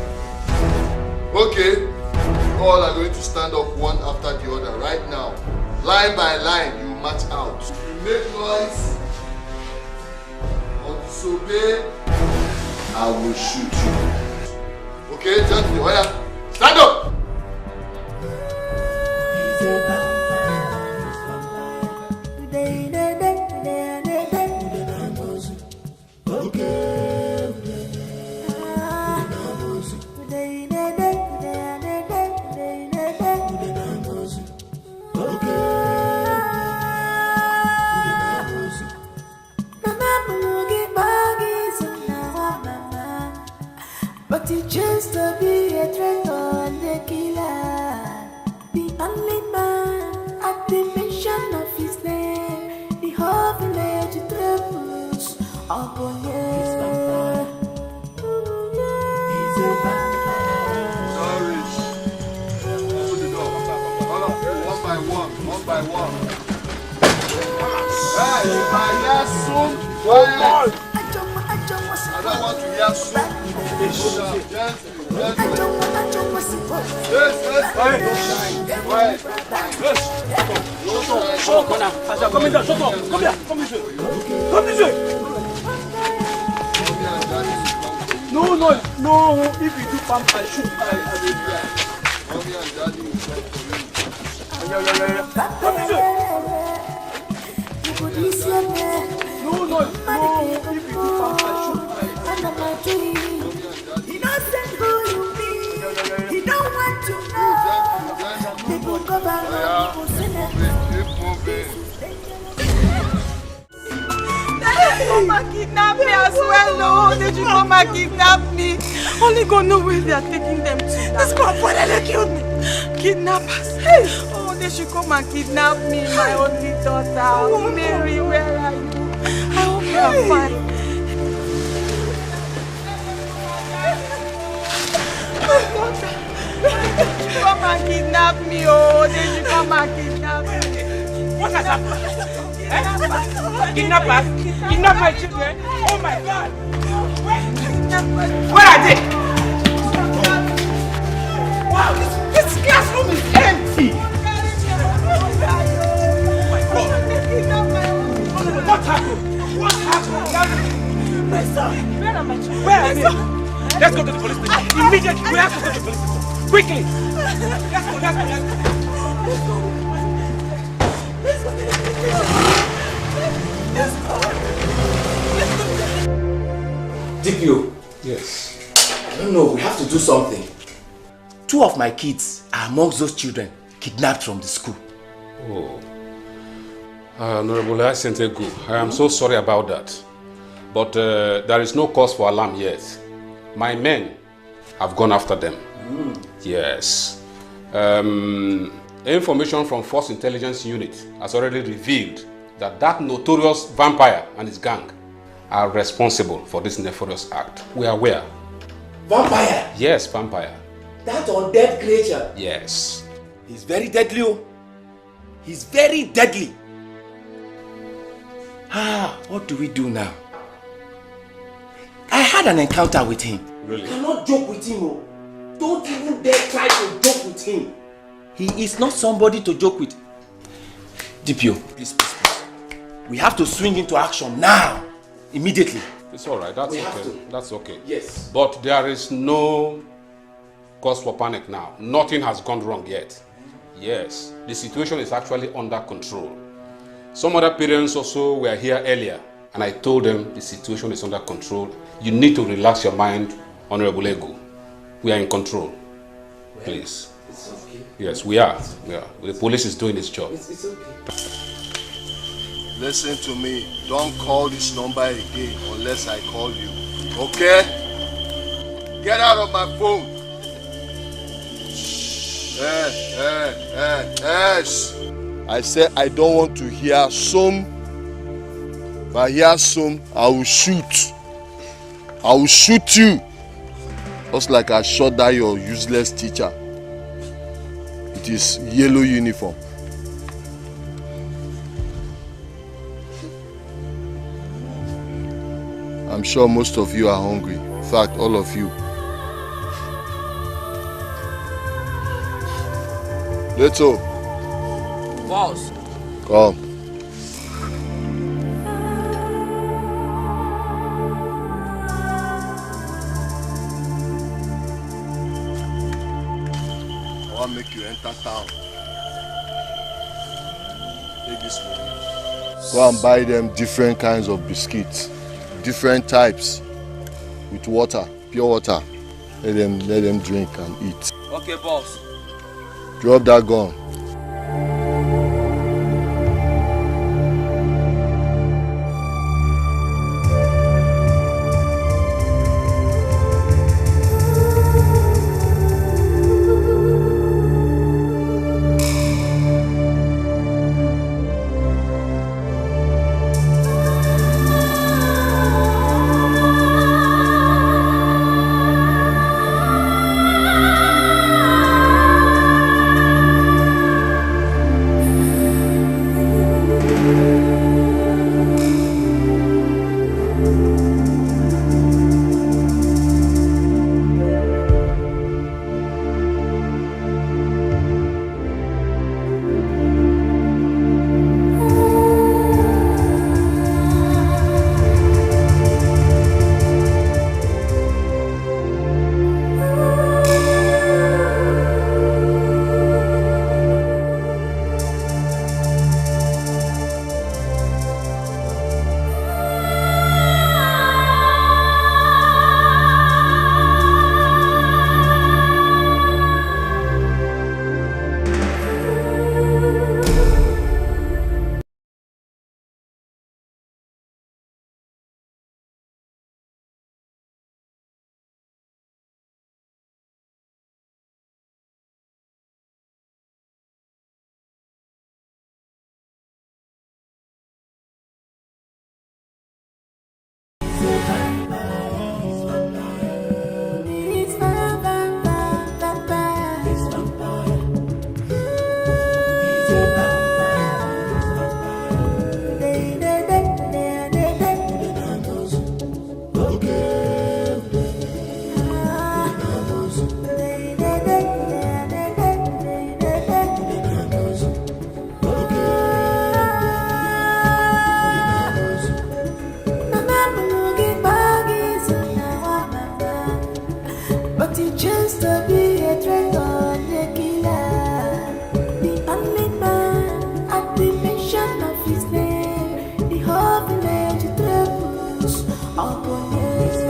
Okay. You all are going to stand up one after the other right now. Line by line, you match out. You make noise or disobey, I will shoot you. Okay, gently. Oh yeah. Stand up! But he just to be a traitor and a killer. The only man at the mention of his name, the whole village trembles upon him. Sorry. Open the door. One by one. Hey, if I hear soon, quiet. I don't want to hear soon. Shut up, come here. Come this way. No, if you do pump, I shoot. Come this way. No. If you do something, I should. He doesn't who you be. He don't want to know. People go back home. They come and kidnap me as well, no. They should come and kidnap me. Only God knows where they are taking them to. This poor boy, they killed me. Kidnappers. Oh, they should come and kidnap me, my only daughter. Oh, Mary, where are you? I hope you are fine. My daughter. They should come and kidnap me, oh. They should come and kidnap me. What has happened? Kidnappers? Kidnap my children? Oh my God! Where are they? Wow, this classroom is empty! What happened? What happened? My son! Where are my children? Where are they? Let's go to the police station. Immediately, we have to go to the police station. Quickly! Let's go. DPO. Yes. I don't know, we have to do something. 2 of my kids are amongst those children kidnapped from the school. Oh. Honorable Chieftaincy, I am so sorry about that. But there is no cause for alarm yet. My men have gone after them. Yes. Information from Force Intelligence Unit has already revealed that notorious vampire and his gang are responsible for this nefarious act. We are aware. Vampire? Yes, vampire. That undead creature? Yes. He's very deadly. Oh. He's very deadly. What do we do now? I had an encounter with him. Really? You cannot joke with him. Oh. Don't even dare try to joke with him. He is not somebody to joke with. DPO, please. We have to swing into action now. Immediately. It's all right. That's okay. That's okay. Yes. But there is no cause for panic now. Nothing has gone wrong yet. Yes. The situation is actually under control. Some other parents also were here earlier, and I told them the situation is under control. You need to relax your mind, Honorable Ego. We are in control. Please. It's okay. Yes, we are. The police is doing its job. It's okay. Listen to me. Don't call this number again unless I call you. Okay? Get out of my phone. Yes. I said I don't want to hear some. If I hear some, I will shoot. I will shoot you. Just like I shot that your useless teacher. It is yellow uniform. I'm sure most of you are hungry. In fact, all of you. Little. Boss. Come. I want to make you enter town. Take this money. Go and buy them different kinds of biscuits. Different types with water, pure water. Let them drink and eat. Okay, boss. Drop that gun. chance to be a threat or a killer. The only man at the mention of his name, the whole village trembles upon his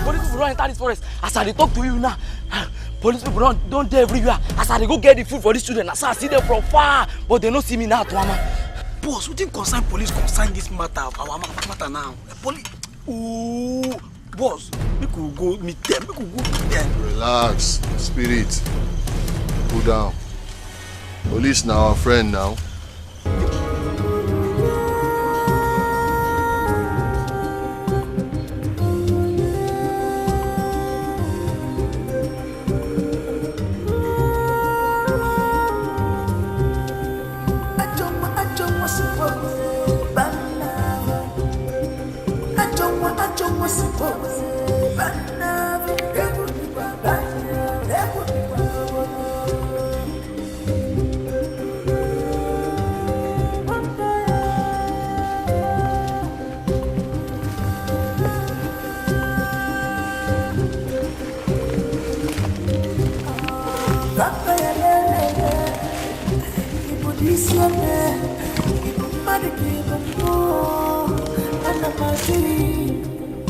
Police people run enter this forest. As I dey talk to you now, police people don't dey everywhere. As I dey go get the food for these children, as I see them from far, but they no see me now, Tuama. Boss, we didn't concern police concern this matter of our matter now. Police. Ooh, boss, we could go meet them. We could go meet them. Relax, spirit. Cool down. Police now, our friend now.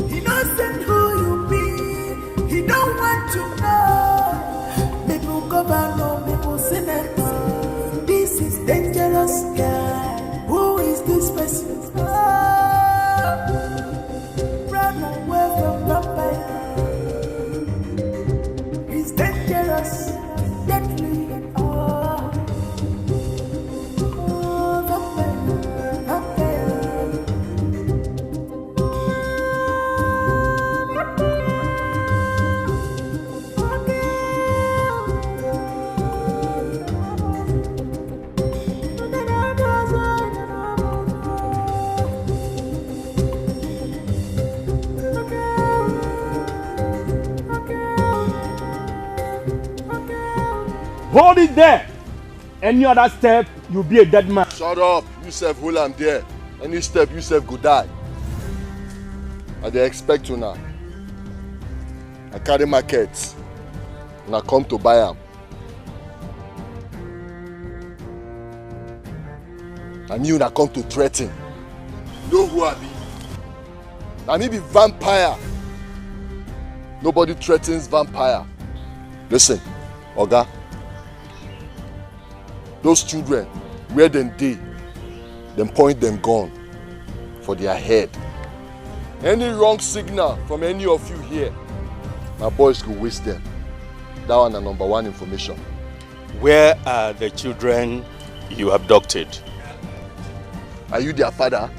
He doesn't who you be. He don't want to know. People cover no people sinners. This is dangerous guy. Who is this person? Run away from vampire. He's dangerous, deadly. Hold it there. Any other step, you'll be a dead man. Shut up. You self hold am there. Any step, you self go die. I dey expect you now. I carry market. And I come to buy am. And you na come to threaten. You know who I be? I may be vampire. Nobody threatens vampire. Listen, Oga. Those children, where them point them gun for their head. Any wrong signal from any of you here, my boys could waste them. That one is number one information. Where are the children you abducted? Are you their father?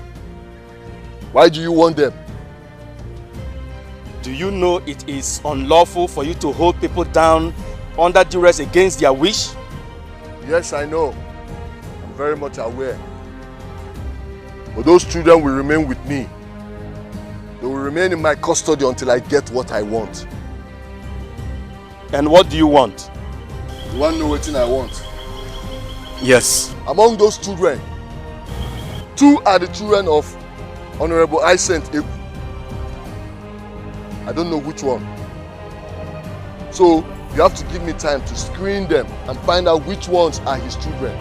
Why do you want them? Do you know it is unlawful for you to hold people down under duress against their wish? Yes, I know. I'm very much aware. But those children will remain with me. They will remain in my custody until I get what I want. And what do you want? You want to know what I want? Yes. Among those children, 2 are the children of Honorable Hyacinth Nnebe. I don't know which one. So, you have to give me time to screen them and find out which ones are his children.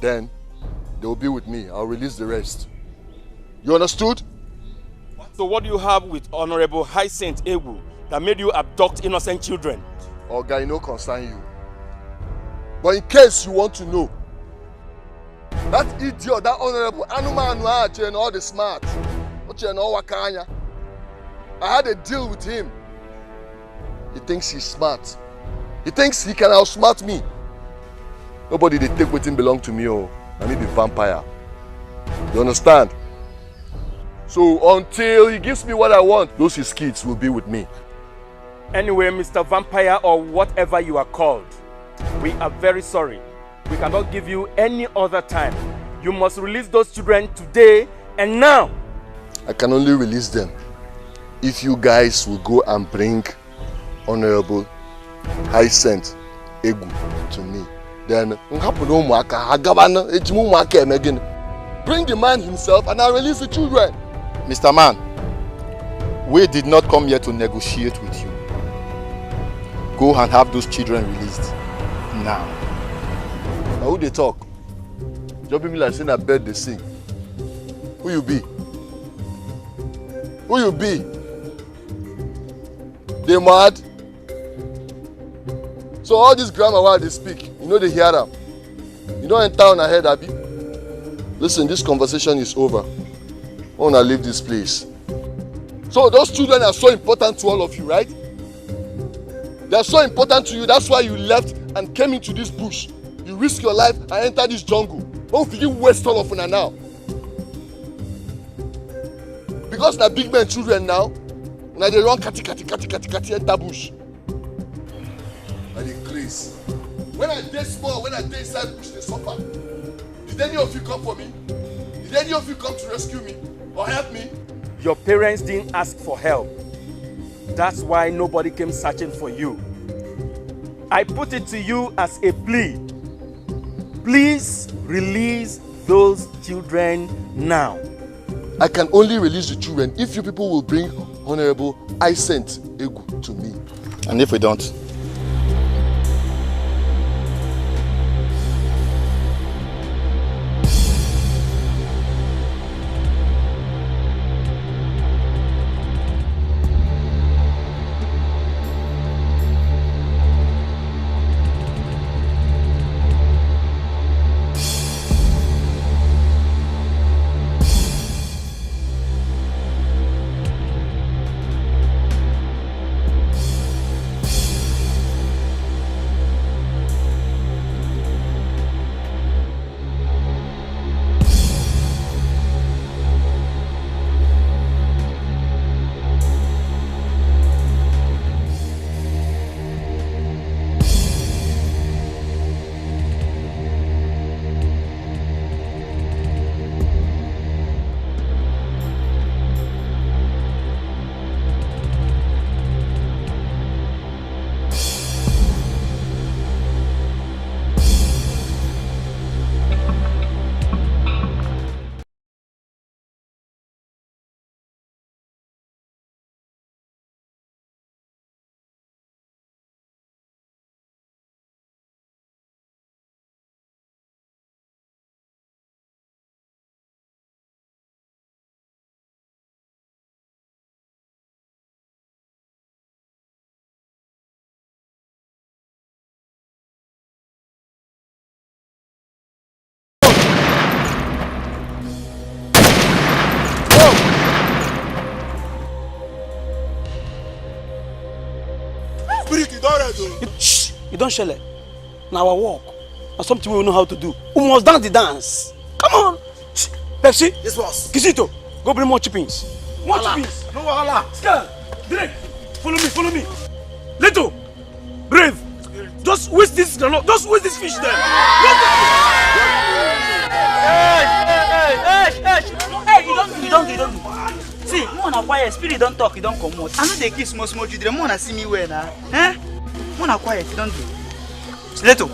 Then, they will be with me. I'll release the rest. You understood? So what do you have with Honorable Hyacinth Nnebe that made you abduct innocent children? Oh, guy, no concern you. But in case you want to know, that idiot, that Honorable Anuma and all the smart, I had a deal with him. He thinks he's smart. He thinks he can outsmart me. Nobody they take what him belong to me, oh. I may be vampire. You understand? So until he gives me what I want, those his kids will be with me. Anyway, Mr. Vampire or whatever you are called, we are very sorry. We cannot give you any other time. You must release those children today and now. I can only release them if you guys will go and bring Honorable I sent Egu to me. Then bring the man himself and I'll release the children. Mr. Man, we did not come here to negotiate with you. Go and have those children released now. Now who they talk? Jumping me like saying a bird they sing. Who you be? Who you be? They mad? So all this grammar while they speak, you know they hear them. You don't enter on ahead, Abby. Listen, this conversation is over. I wanna leave this place. So those children are so important to all of you, right? They are so important to you. That's why you left and came into this bush. You risk your life and enter this jungle. Don't forget waste all of them now. Because they're big men children now they run kati enter bush. And they craze. When I dey small, when I dey inside bush, they suffer. Did any of you come for me? Did any of you come to rescue me or help me? Your parents didn't ask for help. That's why nobody came searching for you. I put it to you as a plea. Please release those children now. I can only release the children if you people will bring Honorable I sent Egu to me. And if we don't? You don't shell it. Now our walk. Now something we know how to do. We must dance the dance. Come on. Pepsi. This was. Kisito. Go bring more chippings. More chippings. No wahala. Scan. Drake. Follow me. Little. Brave. Just whisk this granite. Just whisk this fish there. Hey, you don't. See, more na quiet. Spirit don't talk, you don't come out. I know they kiss small children. More na see me well now. Eh? More na quiet, you don't do. Little.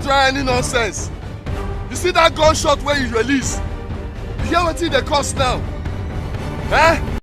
try any nonsense. You see that gunshot where you release? You hear what they cost now? Eh?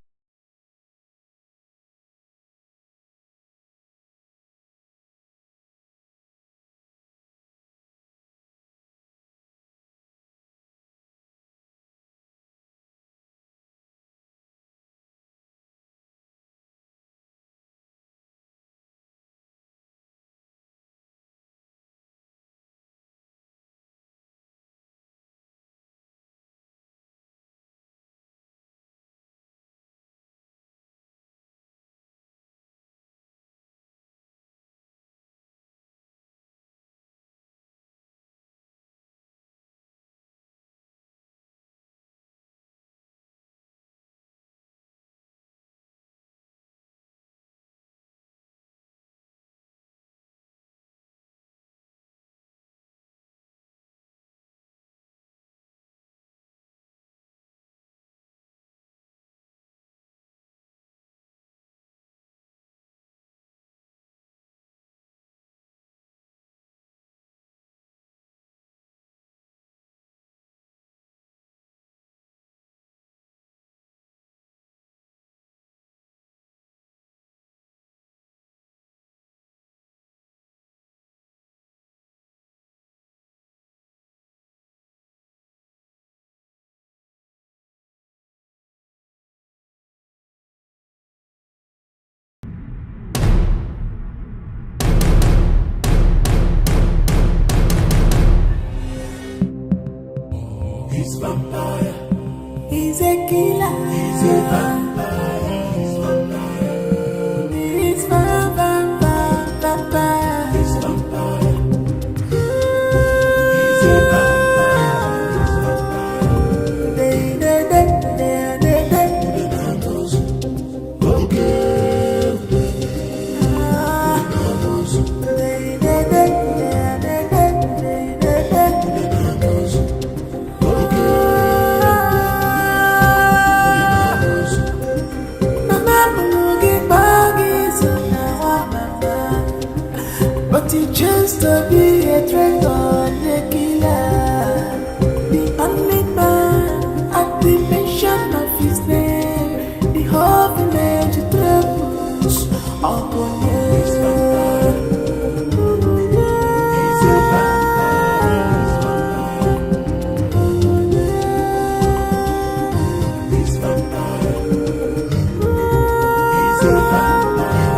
He's vampire. He's a killer. He's a vampire. He's vampire. He's vampire. He's vampire. He's a vampire. But he chose to be a traitor, a killer. The only man at the mention of his name, the whole village trembles upon his vampire. He's a vampire. He's vampire. He's a vampire.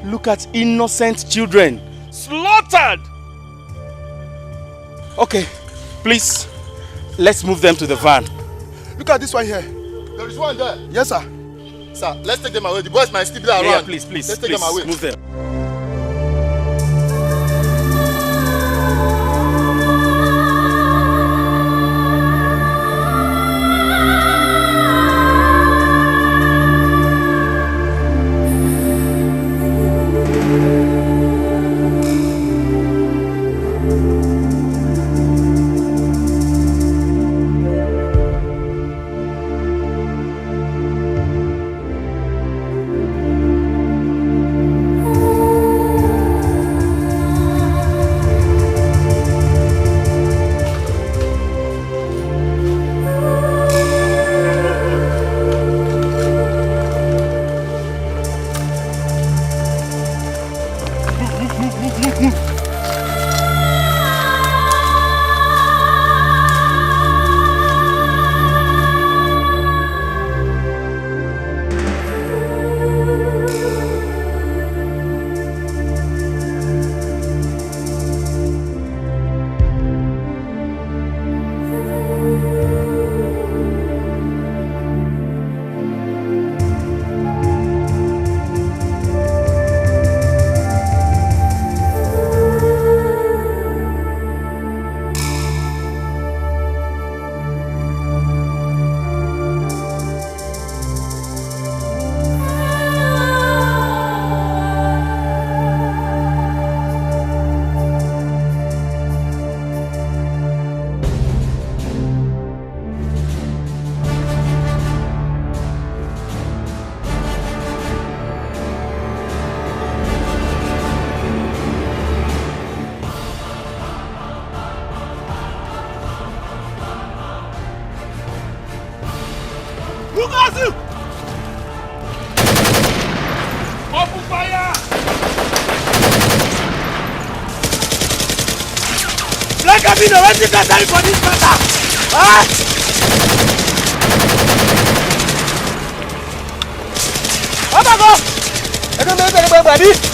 Look at innocent children slaughtered. Okay, please, let's move them to the van. Look at this one here. There is one there. Yes, sir. Sir, let's take them away. The boys might still be around. Yeah, please, let's take them away. Move them. What is that time for this matter? Huh? Amaka! I don't know if anybody.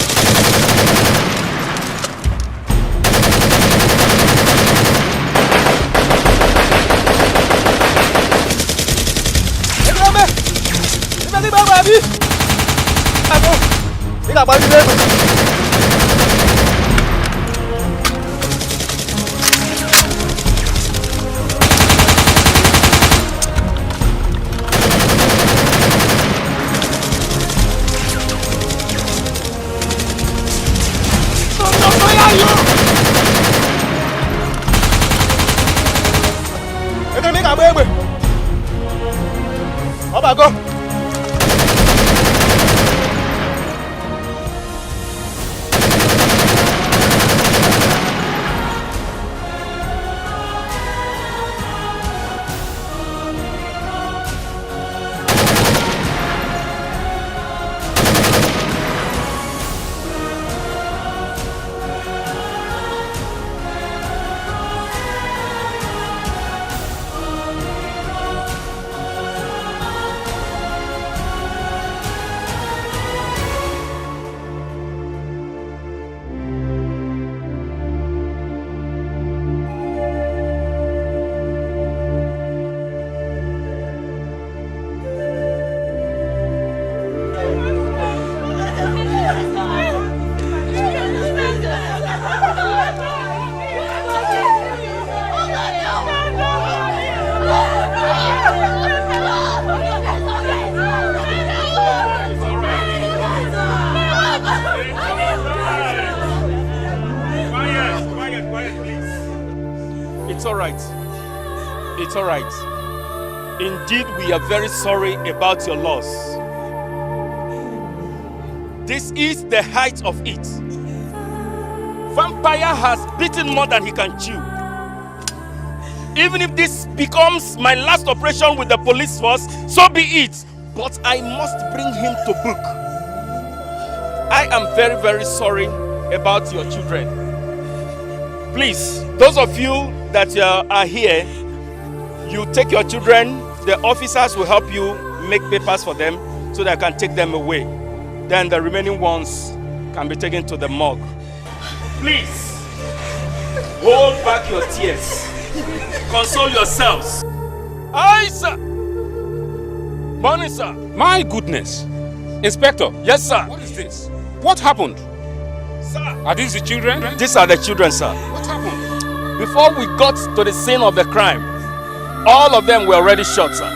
It's all right. Indeed, we are very sorry about your loss. This is the height of it. Vampire has bitten more than he can chew. Even if this becomes my last operation with the police force, so be it. But I must bring him to book. I am very, very sorry about your children. Please, those of you that are here, you take your children, the officers will help you make papers for them so that I can take them away. Then the remaining ones, can be taken to the morgue. Please, hold back your tears. Console yourselves. Aye, sir. Morning, sir. My goodness. Inspector. Yes, sir. What is this? What happened? Sir. Are these the children? These are the children, sir. What happened? Before we got to the scene of the crime, all of them were already shot, sir.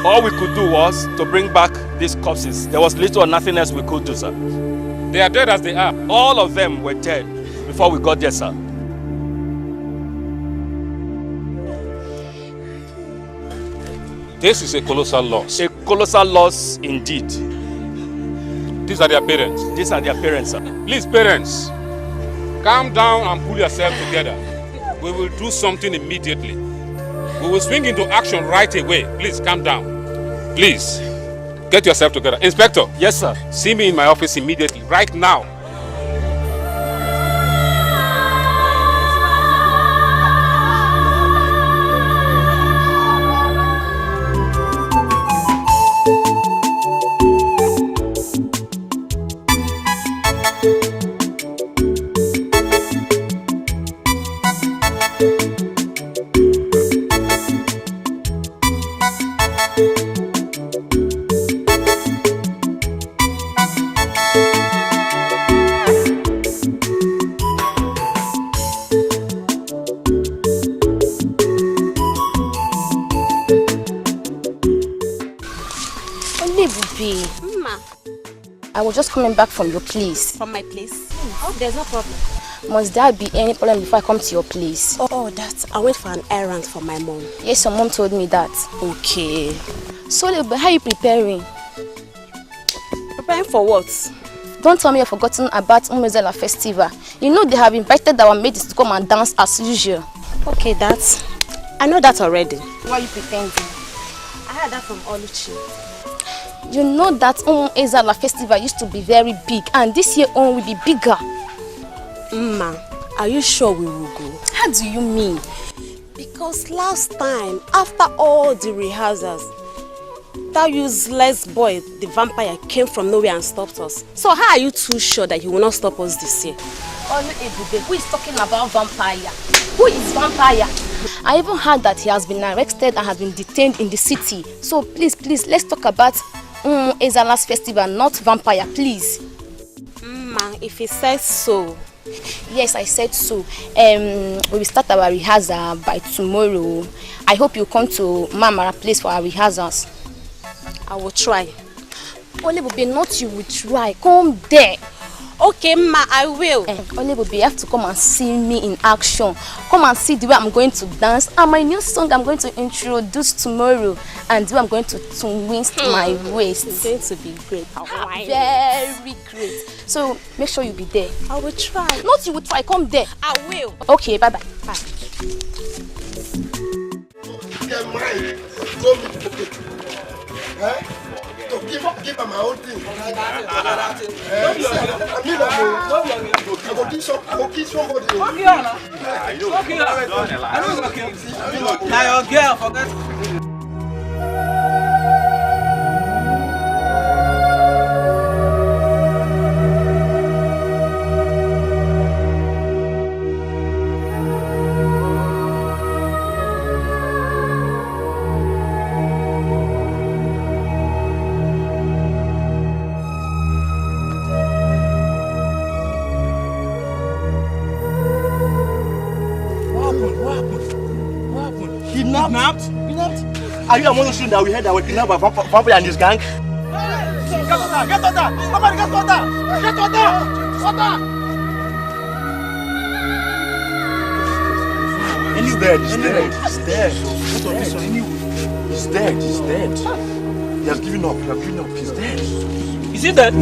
All we could do was to bring back these corpses. There was little or nothing else we could do, sir. They are dead as they are. All of them were dead before we got there, sir. This is a colossal loss. A colossal loss indeed. These are their parents. These are their parents, sir. Please, parents, calm down and pull yourself together. We will do something immediately. We will swing into action right away. Please, calm down. Please, get yourself together. Inspector. Yes, sir. See me in my office immediately, right now. I was just coming back from your place. From my place? Oh, there's no problem. Must there be any problem before I come to your place? Oh, I went for an errand for my mom. Yes, your mom told me that. Okay. So, how are you preparing? Preparing for what? Don't tell me you've forgotten about Umezela festival. You know they have invited our mates to come and dance as usual. Okay, I know that already. Why are you pretending? I heard that from Oluchi. You know that Umezela festival used to be very big, and this year will be bigger. Are you sure we will go? How do you mean? Because last time, after all the rehearsals, that useless boy, the vampire, came from nowhere and stopped us. So how are you too sure that he will not stop us this year? Who is talking about vampire? Who is vampire? I even heard that he has been arrested and has been detained in the city. So please, let's talk about Ezala's festival, not vampire, please. If he says so. Yes, I said so. We will start our rehearsal by tomorrow. I hope you come to Mamara place for our rehearsals. I will try. Olebobe, not you will try. Come there. Okay, I will. Olebobe, you have to come and see me in action. Come and see the way I'm going to dance. And my new song I'm going to introduce tomorrow. And the way I'm going to twist my waist. It's going to be great. Very great. So make sure you be there. I will try. Not you will try. Come there. I will. Okay, bye-bye. Bye. To give her my own thing. I will kiss somebody. Now your girl, forget. Kidnapped? Are you among those students that we heard that were kidnapped by vampire and his gang? Get water! Get water! Somebody get water! Get water! Water! He's dead. He's dead. He's dead. What of this one anyway? He's dead. He's dead. He has given up. He has given up. He's dead. Is he dead?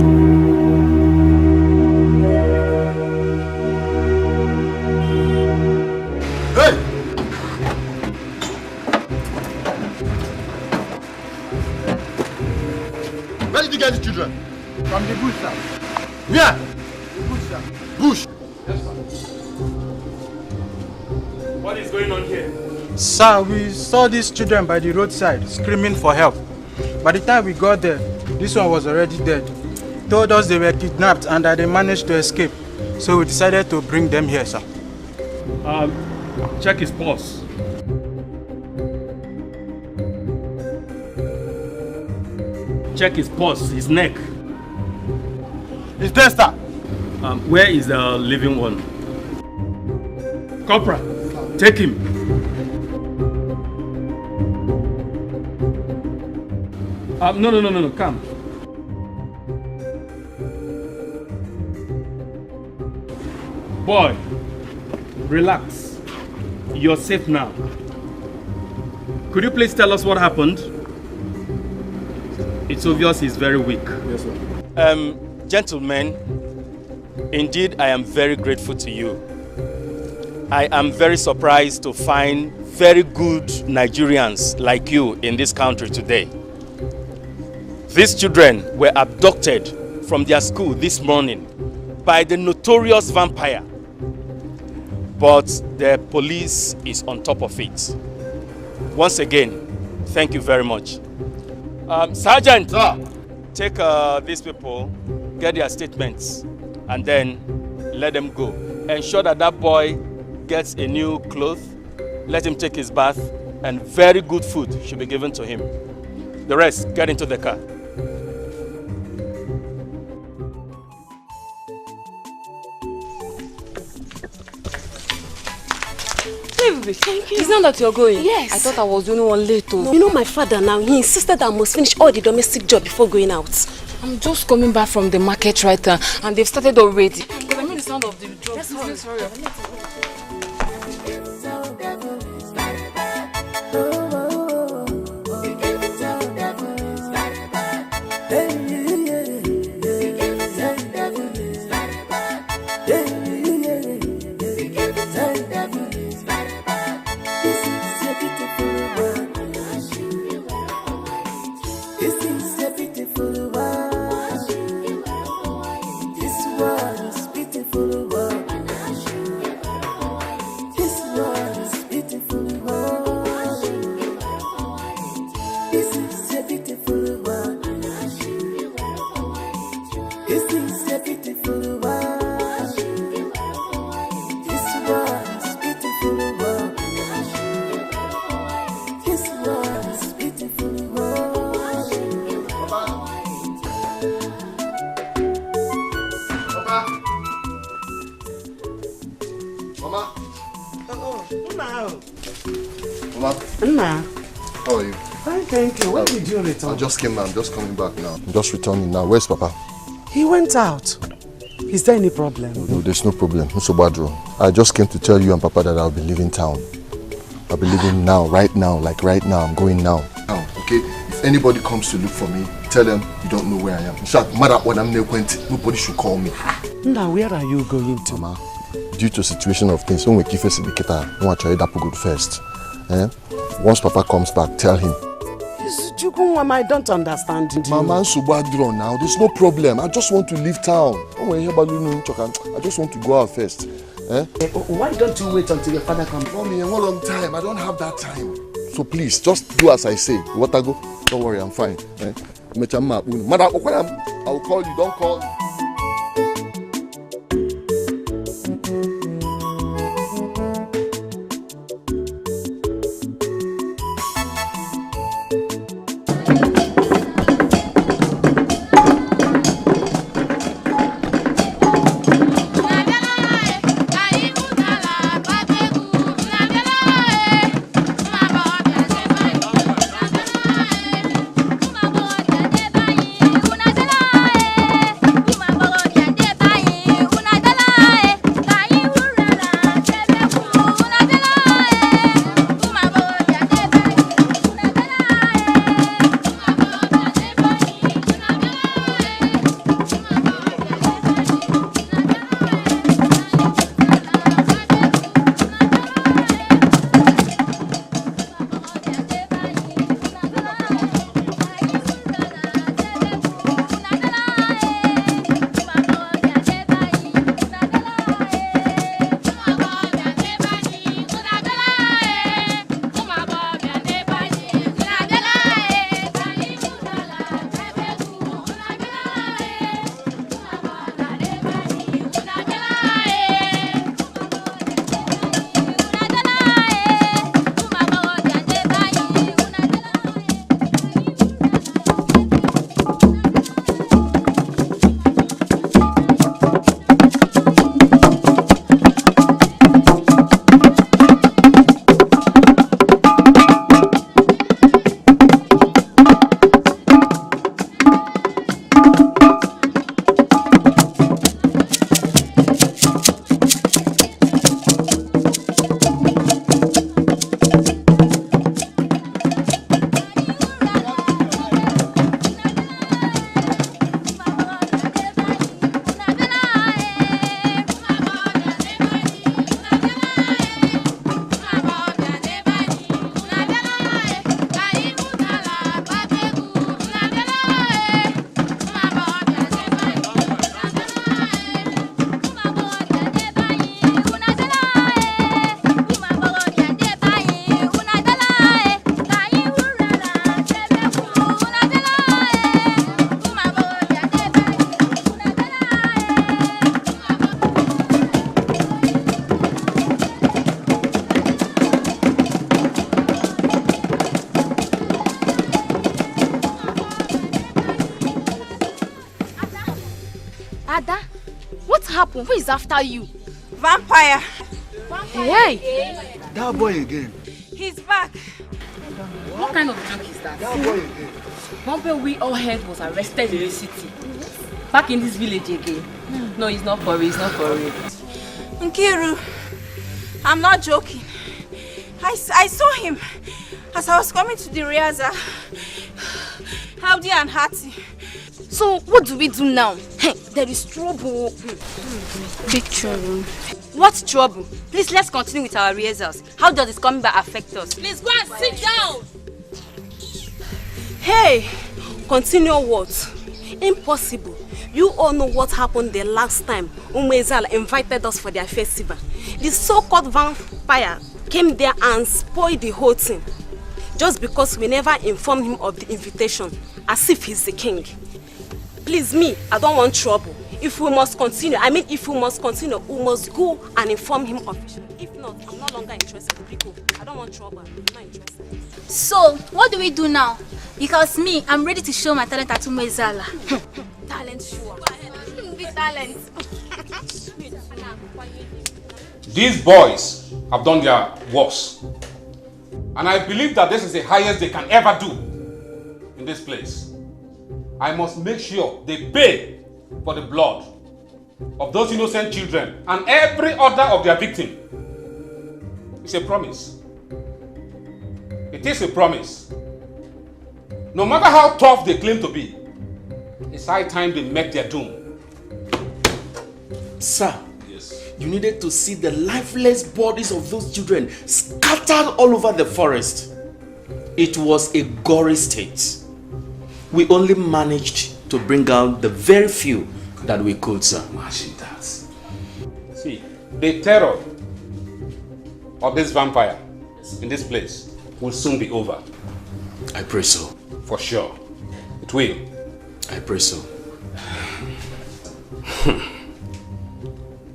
Hey! Where did you get the children? From the bush, sir. Where? Bush, sir. Bush. Yes, sir. What is going on here? Sir, we saw these children by the roadside screaming for help. By the time we got there, this one was already dead. told us they were kidnapped and that they managed to escape. So we decided to bring them here, sir. Check his pulse. Check his pulse, his neck. It's there, sir. Where is the living one? Corporal, take him. No, come. Boy, relax. You're safe now. Could you please tell us what happened? It's obvious he's very weak. Yes, sir. Gentlemen, indeed I am very grateful to you. I am very surprised to find very good Nigerians like you in this country today. These children were abducted from their school this morning by the notorious vampire. But the police is on top of it. Once again, thank you very much. Sergeant, take these people, get their statements, and then let them go. Ensure that that boy gets a new cloth, let him take his bath, and very good food should be given to him. The rest, get into the car. Thank you. It's not that you're going? Yes. I thought I was the only one late. No. You know my father now, he insisted I must finish all the domestic job before going out. I'm just coming back from the market right now and they've started already. Because I mean the sound of the job. Let's hurry up. How are you? Fine, thank you. When did you return? I just came now. I'm just coming back now. I'm just returning now. Where's Papa? He went out. Is there any problem? No, there's no problem. Mr. Badro, I just came to tell you and Papa that I'll be leaving town. I'll be leaving now, right now, like right now. I'm going now. Now, okay? If anybody comes to look for me, tell them you don't know where I am. In fact, matter what I'm nobody should call me. Now, where are you going to? Mama, due to a situation of things, when we keep facing the kita, I want to try that good first. Once Papa comes back, tell him. I don't understand you. Mama, Subadro now. There's no problem. I just want to leave town. I just want to go out first. Why don't you wait until your father comes? Mommy, a long time. I don't have that time. So please, just do as I say. Watago, don't worry, I'm fine. I'll call you. Don't call me. Ada, what happened? Who is after you? Vampire. Hey! That boy again. He's back. What kind of joke is that? That boy again. One boy we all heard was arrested in the city. Back in this village again. No, it's not for real, it's not for real. Nkiru, I'm not joking. I saw him as I was coming to the rehearsal. Healthy and hearty. So, what do we do now? Hey, there is trouble. Big trouble. What trouble? Please, let's continue with our rehearsals. How does this coming back affect us? Please go and sit down. Hey, continue what? Impossible. You all know what happened the last time Umezala invited us for their festival. The so-called vampire came there and spoiled the whole thing. Just because we never informed him of the invitation, as if he's the king. Please, me, I don't want trouble. If we must continue, we must go and inform him officially. If not, I'm no longer interested. I don't want trouble. I'm not interested. So, what do we do now? Because me, I'm ready to show my talent at Umezala. Talent show. Big talent. These boys have done their worst. And I believe that this is the highest they can ever do in this place. I must make sure they pay for the blood of those innocent children and every other of their victim. It's a promise. It is a promise. No matter how tough they claim to be, it's high time they met their doom. Sir, you needed to see the lifeless bodies of those children scattered all over the forest. It was a gory state. We only managed to bring out the very few that we could, sir. Imagine that. See, the terror of this vampire in this place will soon be over. I pray so. For sure. It will. I pray so.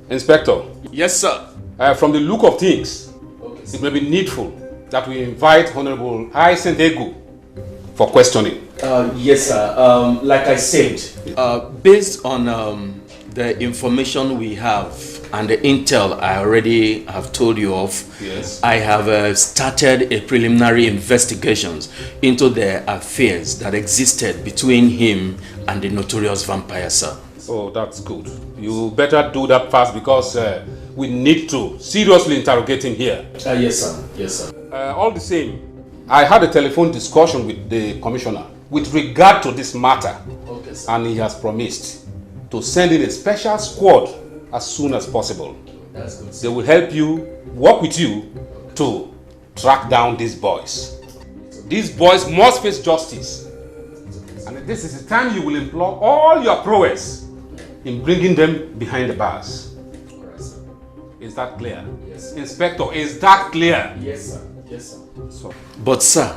Inspector. Yes, sir. From the look of things, it may be needful that we invite Honorable Egu for questioning. Yes, sir. Like I said, based on the information we have and the intel I already have told you of, yes, I have started a preliminary investigations into the affairs that existed between him and the notorious vampire, sir. Oh, that's good. You better do that fast because we need to seriously interrogate him here. Yes, sir. Yes, sir. All the same, I had a telephone discussion with the commissioner with regard to this matter. Okay, sir. And he has promised to send in a special squad as soon as possible. That's good, they will help you, work with you to track down these boys. These boys must face justice. And this is the time you will employ all your prowess in bringing them behind the bars. Is that clear? Yes. Inspector, is that clear? Yes, sir. Yes, sir. But, sir,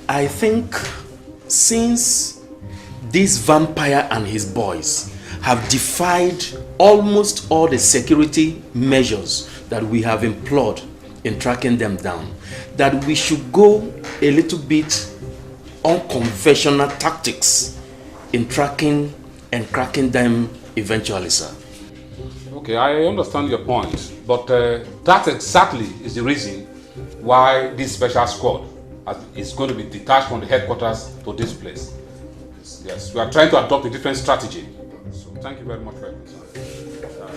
I think since this vampire and his boys have defied almost all the security measures that we have employed in tracking them down, that we should go a little bit unconventional tactics in tracking and cracking them eventually, sir. Okay, I understand your point, but that exactly is the reason why this special squad is going to be detached from the headquarters to this place. Yes, we are trying to adopt a different strategy. So thank you very much for it.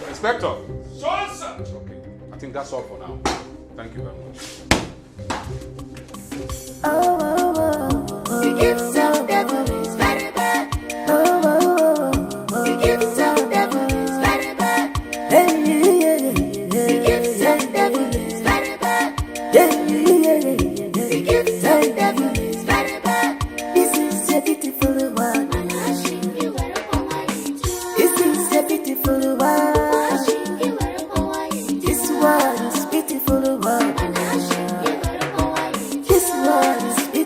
Inspector. Sure, sir. Okay, I think that's all for now. Thank you very much. You give some devil is very bad. You give some devil is very bad. You give some devil is very bad. You give some devil is very bad. This is a beautiful world. This is a beautiful world. This world is beautiful world. This world is beautiful.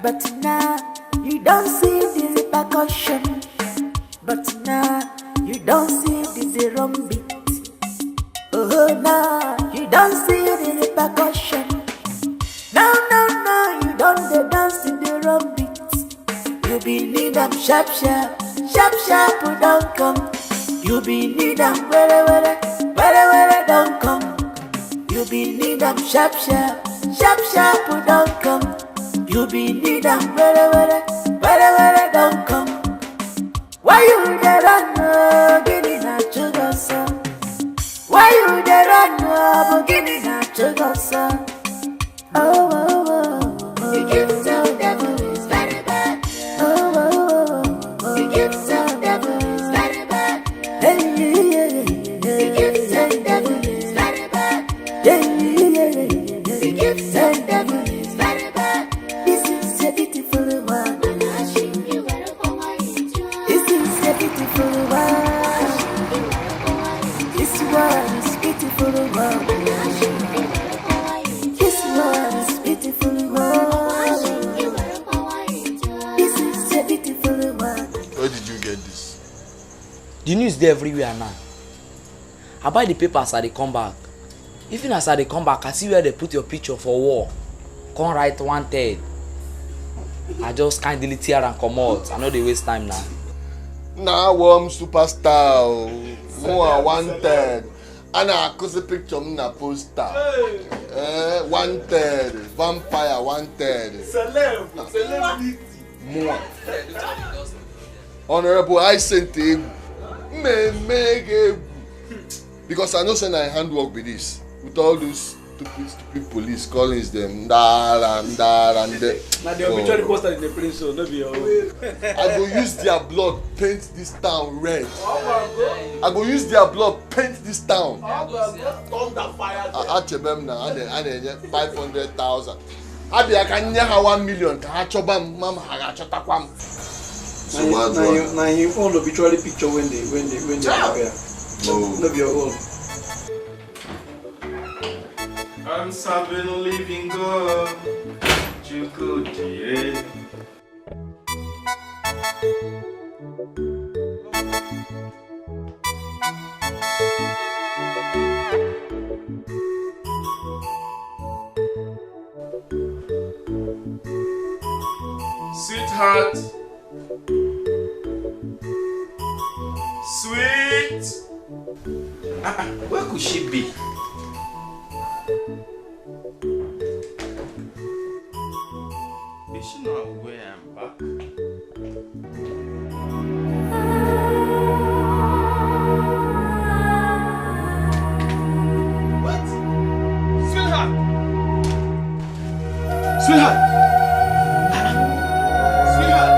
But now you don't see the repercussion. But now you don't see the drum beat. Oh, now you don't see the repercussion. No, you don't dance to the drum beat. You be need them sharp, who don't come. You be need them where, don't come. You be need them sharp, who don't come. You be need them where, don't come. Why you there run, beginning at your son? Why you there run, beginning at your son? You give some devil is very bad. You give some devil is very bad. You give some devil is very bad. You give some devil is very bad. This is a beautiful world. This is a beautiful world. This world is beautiful world. This world is beautiful world. This is a beautiful world. Where did you get this? The news there everywhere now. I buy the papers as they come back. Even as they come back, I see where they put your picture for war. Come write 1/3. I just kindly tear and come out. I know they waste time now. Now I'm superstar. More 1/3. And I cause a picture in a poster. 1/3. Vampire 1/3. Celebrity. More. Honorable, I sent him. Because I know send I handwork with this. With all those stupid police calling them Now the obituary poster in the print, so no be your own. I go use their blood paint this town red. I go use their blood paint this town. Thunder fire. I them now and 500,000. I can near 1 million. So now you own obituary picture when they prepare. No be your own. I'm serving living God. You could hear. Sweetheart. Sweet. Where could she be? Is she not aware I'm back? What? Sweetheart! Sweetheart! Sweetheart!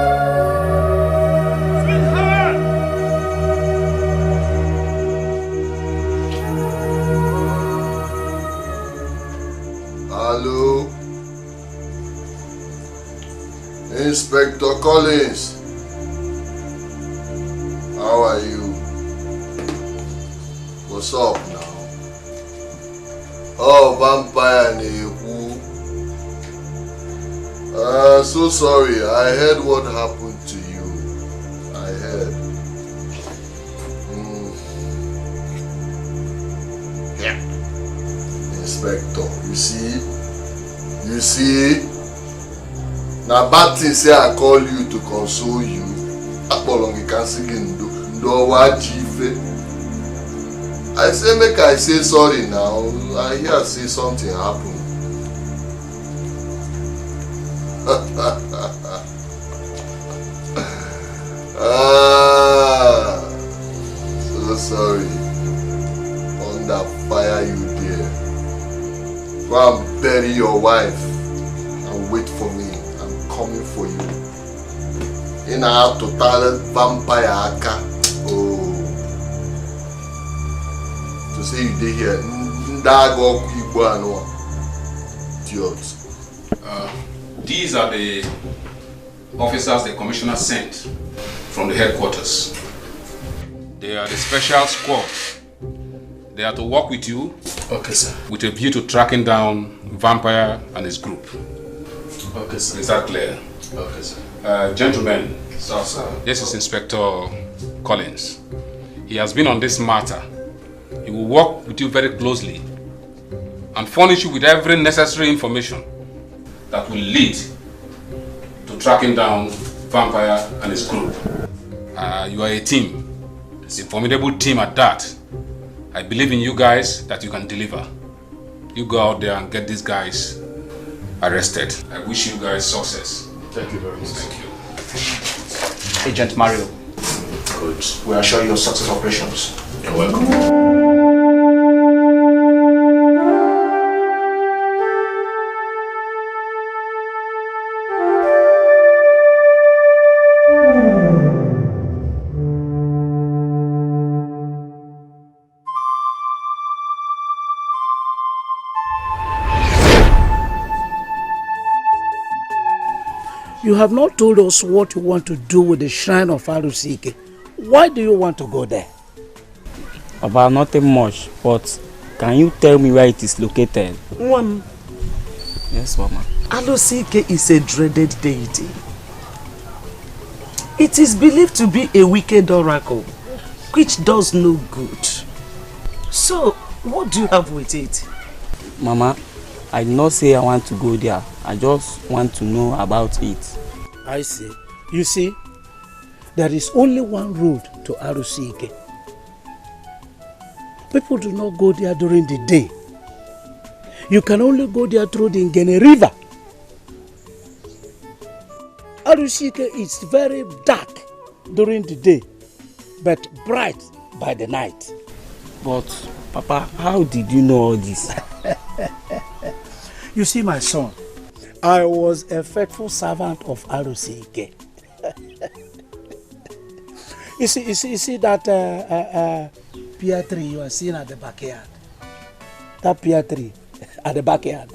Sweetheart! Hello? Inspector Collins, how are you? What's up now? Oh, Vampire Nehu. So sorry, I heard what happened to you. I heard. Yeah. Inspector, you see? Now bad thing say I call you to console you. I say make I say sorry now. I hear say something happen. So sorry. Under fire you there. Go and bury your wife and wait for me. Coming for you in a total vampire aka. Oh, say you dey here. Ndago Igbo and what? Idiot. These are the officers the commissioner sent from the headquarters. They are the special squad. They are to work with you. Okay, sir. With a view to tracking down Vampire and his group. Okay, sir. Is that clear? Okay, sir. Gentlemen, sir. This is Inspector Collins. He has been on this matter. He will work with you very closely and furnish you with every necessary information that will lead to tracking down Vampire and his group. You are a team, a formidable team at that. I believe in you guys that you can deliver. You go out there and get these guys arrested. I wish you guys success. Thank you very much. Thank you. Agent Mario. Good. We assure you of success operations. You're welcome. You have not told us what you want to do with the shrine of Arusike. Why do you want to go there? About nothing much, but can you tell me where it is located? One. Yes, Mama. Arusike is a dreaded deity. It is believed to be a wicked oracle, which does no good. So, what do you have with it? Mama, I did not say I want to go there. I just want to know about it. I see. You see, there is only one road to Arusike. People do not go there during the day. You can only go there through the Ngene River. Arusike is very dark during the day, but bright by the night. But, Papa, how did you know all this? You see, my son, I was a faithful servant of Arusike. You see that pear tree you are seeing at the backyard? That pear tree at the backyard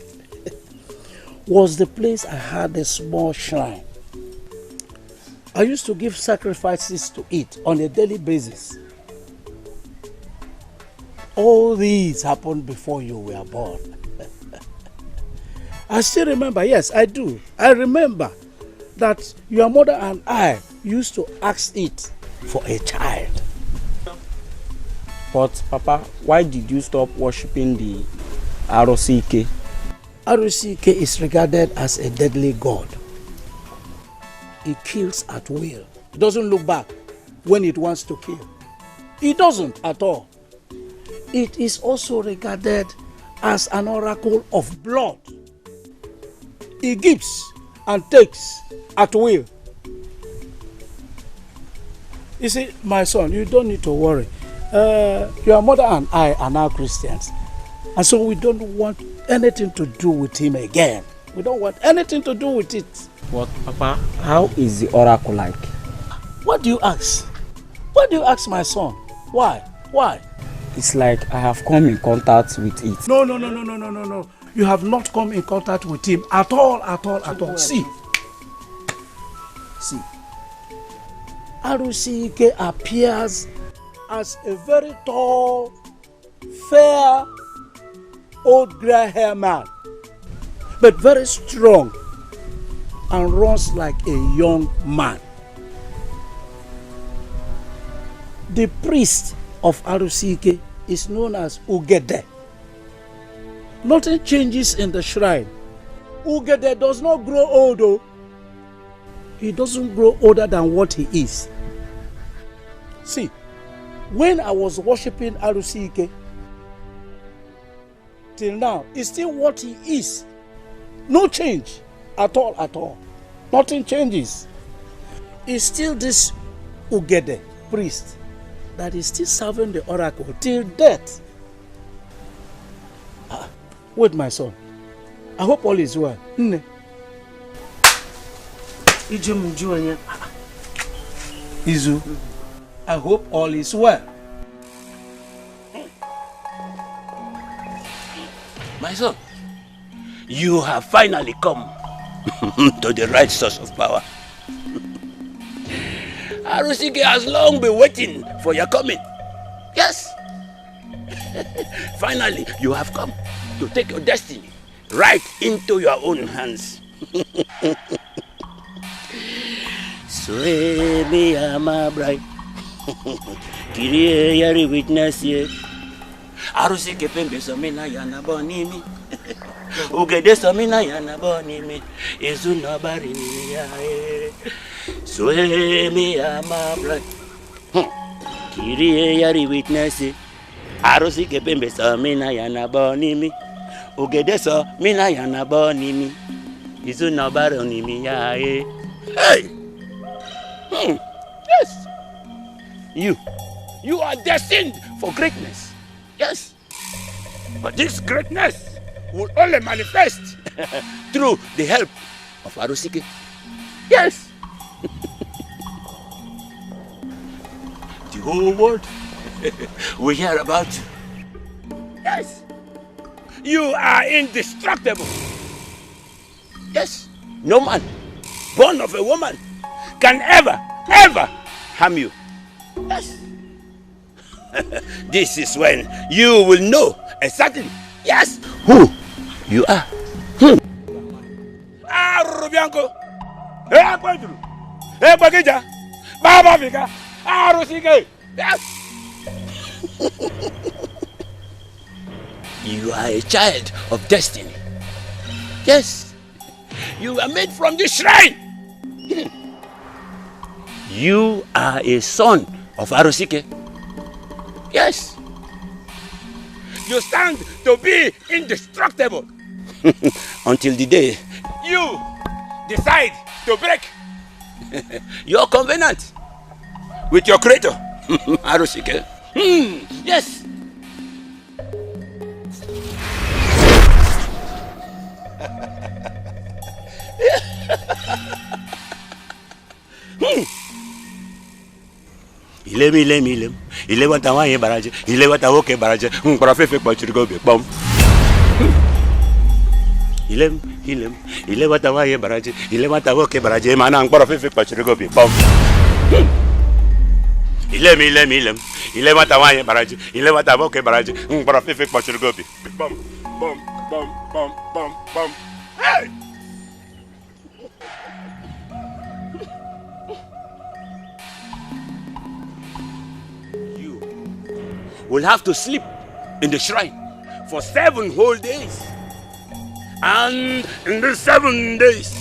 was the place I had a small shrine. I used to give sacrifices to it on a daily basis. All these happened before you were born. I still remember, yes, I do. I remember that your mother and I used to ask it for a child. But, Papa, why did you stop worshipping the Arusike? Arusike is regarded as a deadly god. It kills at will. It doesn't look back when it wants to kill. It doesn't at all. It is also regarded as an oracle of blood. It gives and takes at will. You see, my son, you don't need to worry. Your mother and I are now Christians. And so we don't want anything to do with him again. We don't want anything to do with it. But, Papa, how is the oracle like? What do you ask? What do you ask, my son? Why? Why? It's like I have come in contact with it. No. You have not come in contact with him at all. See. Arusike appears as a very tall, fair, old gray-haired man, but very strong and runs like a young man. The priest of Arusike is known as Ugede. Nothing changes in the shrine. Ugede does not grow old though. He doesn't grow older than what he is. See, when I was worshipping Arusike, till now, it's still what he is. No change at all. Nothing changes. It's still this Ugede priest that is still serving the oracle till death. Wait, my son. I hope all is well. Izu, I hope all is well. My son, you have finally come to the right source of power. Arusike has long been waiting for your coming. Yes. Finally, you have come to take your destiny right into your own hands. Sway me, my bride. Kirie yari witness ye. Arusike pembe somina yana bonimi. Ugede somina yana bonimi. Izuna bari ni ya. Sway me, my bride. Kirie yari witness ye. Arusike pembe somina yana bonimi. Ugede somina yana bonimi. Izuna bari ni ya. Hey. Yes. You are destined for greatness. Yes. But this greatness will only manifest through the help of Arusike. Yes. The whole world will hear about you. Yes. You are indestructible. Yes. No man born of a woman can ever harm you. Yes. This is when you will know exactly, yes, who you are. Rubianko, Pedro, Okija, Baba Vika, Arusike. Yes. You are a child of destiny. Yes. You are made from this shrine. You are a son of Arusike. Yes. You stand to be indestructible until the day you decide to break your covenant with your creator, Arusike. Yes. Ile wata wanye baraje, ile wata woke baraje, profefe kwa chirigo be bom. Ile wata wanye baraje, ile wata woke baraje, mana profefe kwa chirigo be bom. Ile wata wanye baraje, ile wata woke baraje, profefe kwa chirigo be bom, bom, bom, bom, bom, bom. Hey! Will have to sleep in the shrine for 7 whole days. And in the 7 days,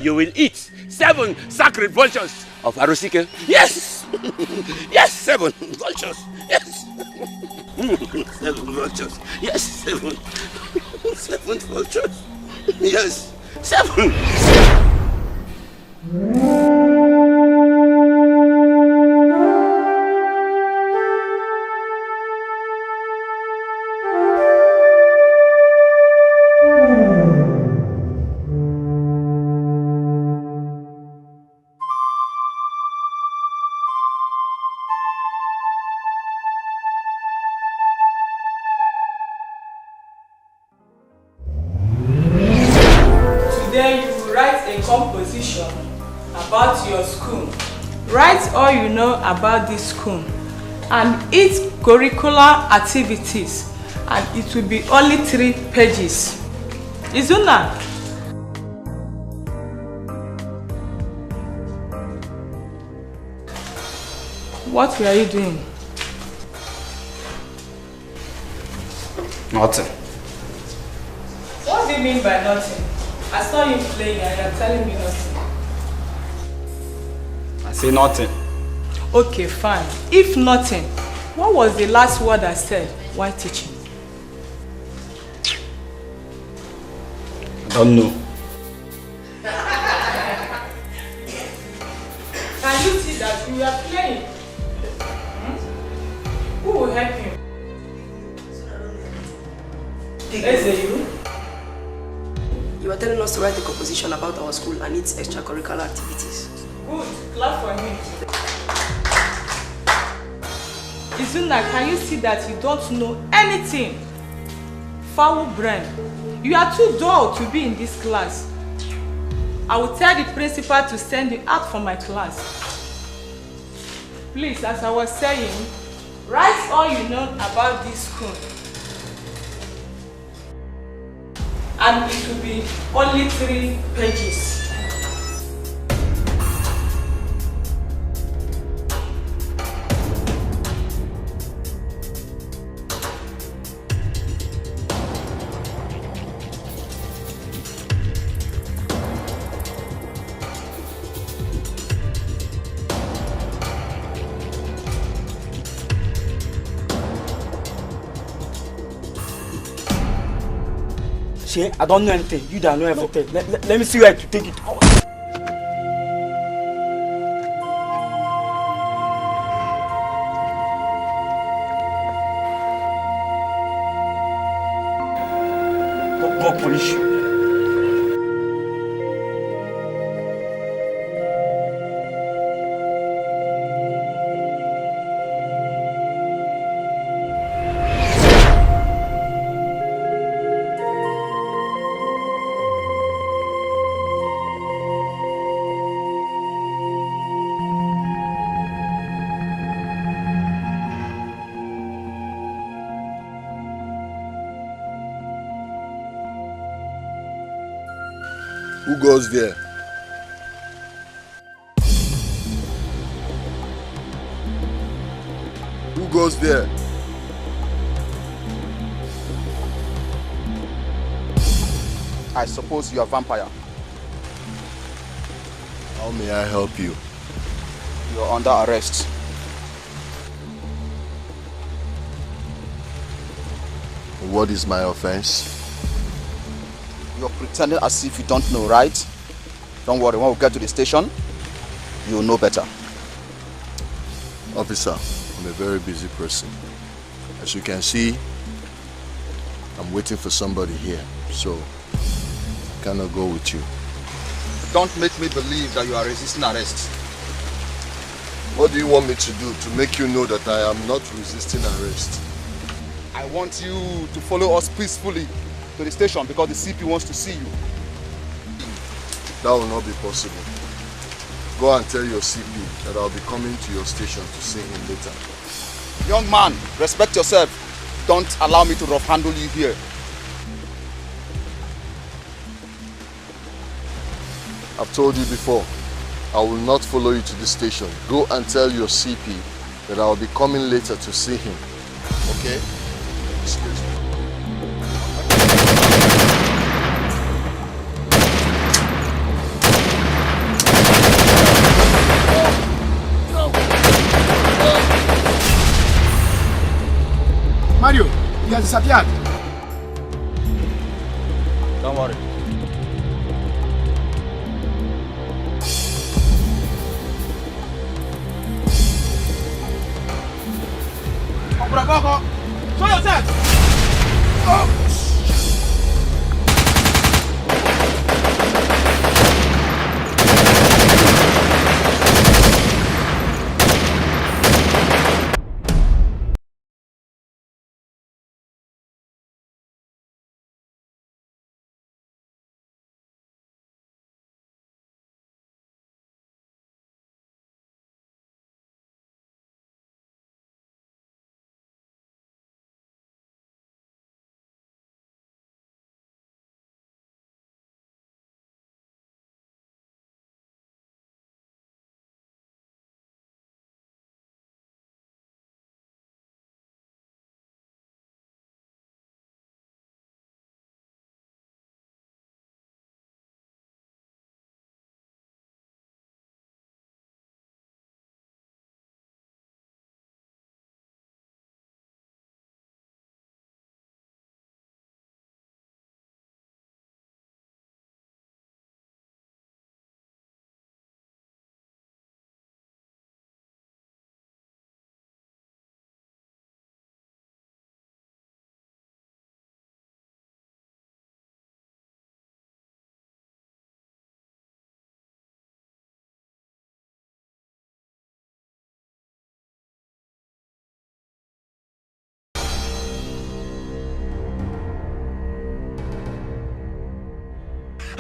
you will eat 7 sacred vultures of Arusike. Yes! Yes, 7 vultures. Yes! 7 vultures. Yes, 7. 7 vultures. Yes, 7. All you know about this school and its curricular activities, and it will be only 3 pages. Izuna, what were you doing? Nothing. What do you mean by nothing? I saw you playing and you're telling me nothing. I say nothing. Okay, fine. If nothing, what was the last word I said while teaching? I don't know. Can you see that you are playing? Who will help you? Is you? You are telling us to write a composition about our school and its extracurricular activities. Good. Clap for him. Izuna, can you see that you don't know anything? foul brain. You are too dull to be in this class. I will tell the principal to send you out from my class. Please, as I was saying, write all you know about this school. And it will be only 3 pages. I don't know anything. You don't know everything. Let me see where to take it. God punish you. Who goes there? Who goes there? I suppose you are a vampire. How may I help you? You are under arrest. What is my offense? You're pretending as if you don't know, right? Don't worry, when we get to the station, you'll know better. Officer, I'm a very busy person. As you can see, I'm waiting for somebody here, so I cannot go with you. Don't make me believe that you are resisting arrest. What do you want me to do to make you know that I am not resisting arrest? I want you to follow us peacefully to the station because the CP wants to see you. That will not be possible. Go and tell your CP that I'll be coming to your station to see him later. Young man, respect yourself. Don't allow me to rough handle you here. I've told you before, I will not follow you to the station. Go and tell your CP that I'll be coming later to see him. Okay? Excuse me. Mario, he has disappeared. Don't worry. Bravo, show yourself. Oh.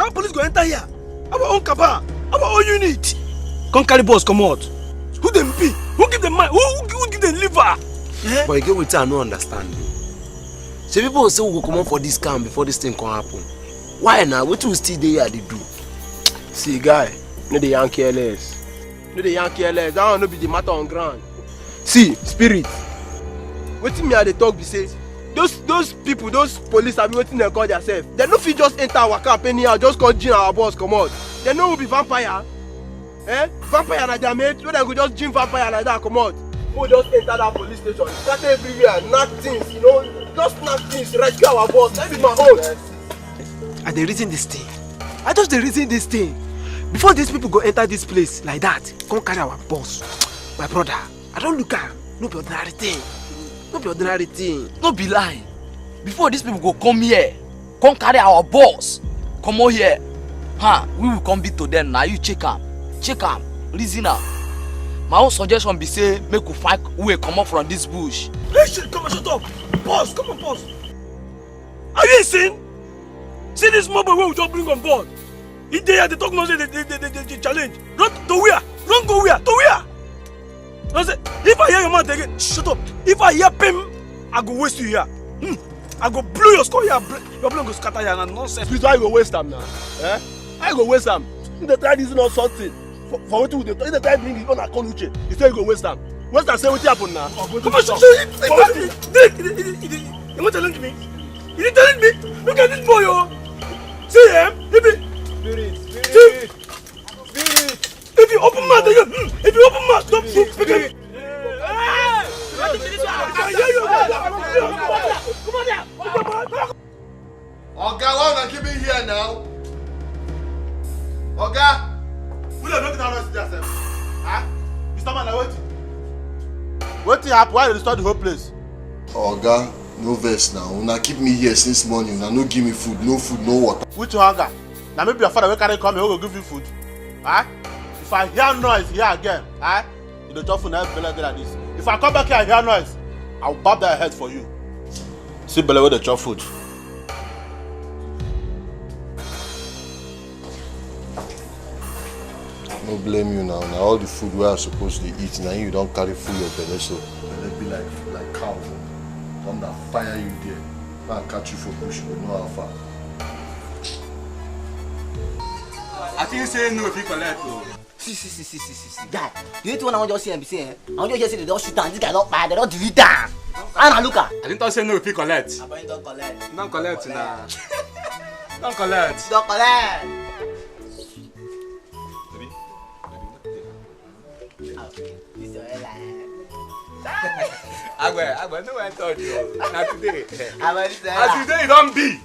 How police go enter here? Our own kaba, our own unit. Come carry boss, come out. Who them be? Who give them mind? Who give them liver? But you get with I no understand. So people say we go come out for this camp before this thing can happen. Why now? What we still there they do? See, guy, no the young careless. No the young careless. That will not be the matter on ground. See, spirit. What me they talk be say? Those people, those police are waiting they call themselves. They no fit just enter our camp anyhow, just call Jean our boss come out. They know we be vampire. Vampire like their mate, so they go just Jean vampire like that come out. We just enter that police station, start everywhere, knock things, you know, just knock things, rescue our boss. That be my own. And they reason this thing. I just they reason this thing. Before these people go enter this place like that, come carry our boss. My brother, I don't look at no be ordinary thing. No be ordinary thing. No be lie. Before these people go come here, come carry our boss, come over here. We will come beat to them. Now you check am, reason am. My own suggestion be say make we find way come up from this bush. Hey, shit, come on, shut up. Boss, come on, boss. Are you insane? See this mobile where we just bring on board. If they are the talk nonsense, they challenge. Run to where? Run go where? To where? I say, if I hear your mouth again, shut up. If I hear him, I go waste you here. I go blow your skull here. Your blood go scatter here and nonsense. This why you go waste them now. I go waste them. If they try this not something. For what you do, if they try bring it on a Konuche, you say you go waste them. Waste them, say what happen now. Come on, shut up. You want to challenge me? You didn't challenge me? Look at this boy, yo. See him? Spirit. If you open mouth, if you open mouth, don't speak. Oga, why not keep it here now? Oga, we don't look at us yourself. Mr. Man, what happened? Why you restore the whole place? Oga, no verse now. Una keep me here since morning. Una no give me food, no water. Which hunger? Now maybe your father will carry come here, who will give you food. If I hear noise here again, you don't talk for never like this. If I come back here and hear noise, I'll bob their head for you. See Bella with the chop food. No blame you now. Now all the food we are supposed to eat, now you don't carry food your belly, so belly be like cow. Come that fire you there. I'll catch you for bush, but no how far. I think say no if you collect. See. Guy, you ain't one I want to see and be saying. I want you just say they don't shoot down. This guy don't buy, they don't delete down. And look at. I didn't say no if you collect. But you don't collect. Don't collect now. Don't collect. Don't collect. This is your airline. Agwe, no one told you. Not today. As today you don't be.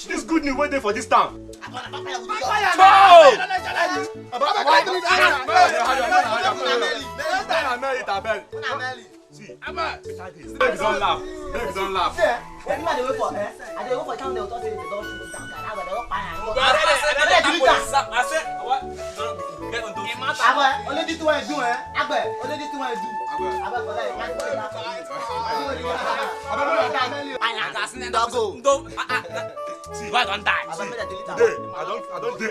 This good news waiting for this town. See, baby don't laugh. What do you wait for? I dey wait for time they will talk say they don't shoot down. They don't fire. I said what? Get on those. Only this one do, only this one do. See, why don't die? Today, I don't do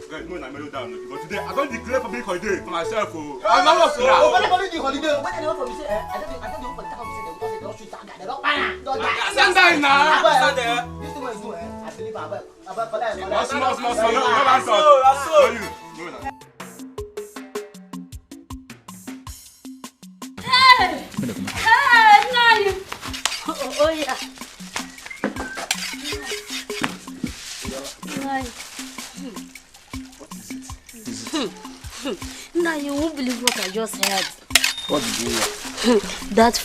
guys, no, I'm down. But today, I don't declare public holiday for myself. I'm not working now. When I go to holiday, when I go for me say, I don't go for town say they don't shoot down. They don't fire. Don't die. Stand there now. Stand there. This one do, I believe about small. No answer. Hey, Nani. Oh yeah. Now you won't believe what I just heard. What did you hear? That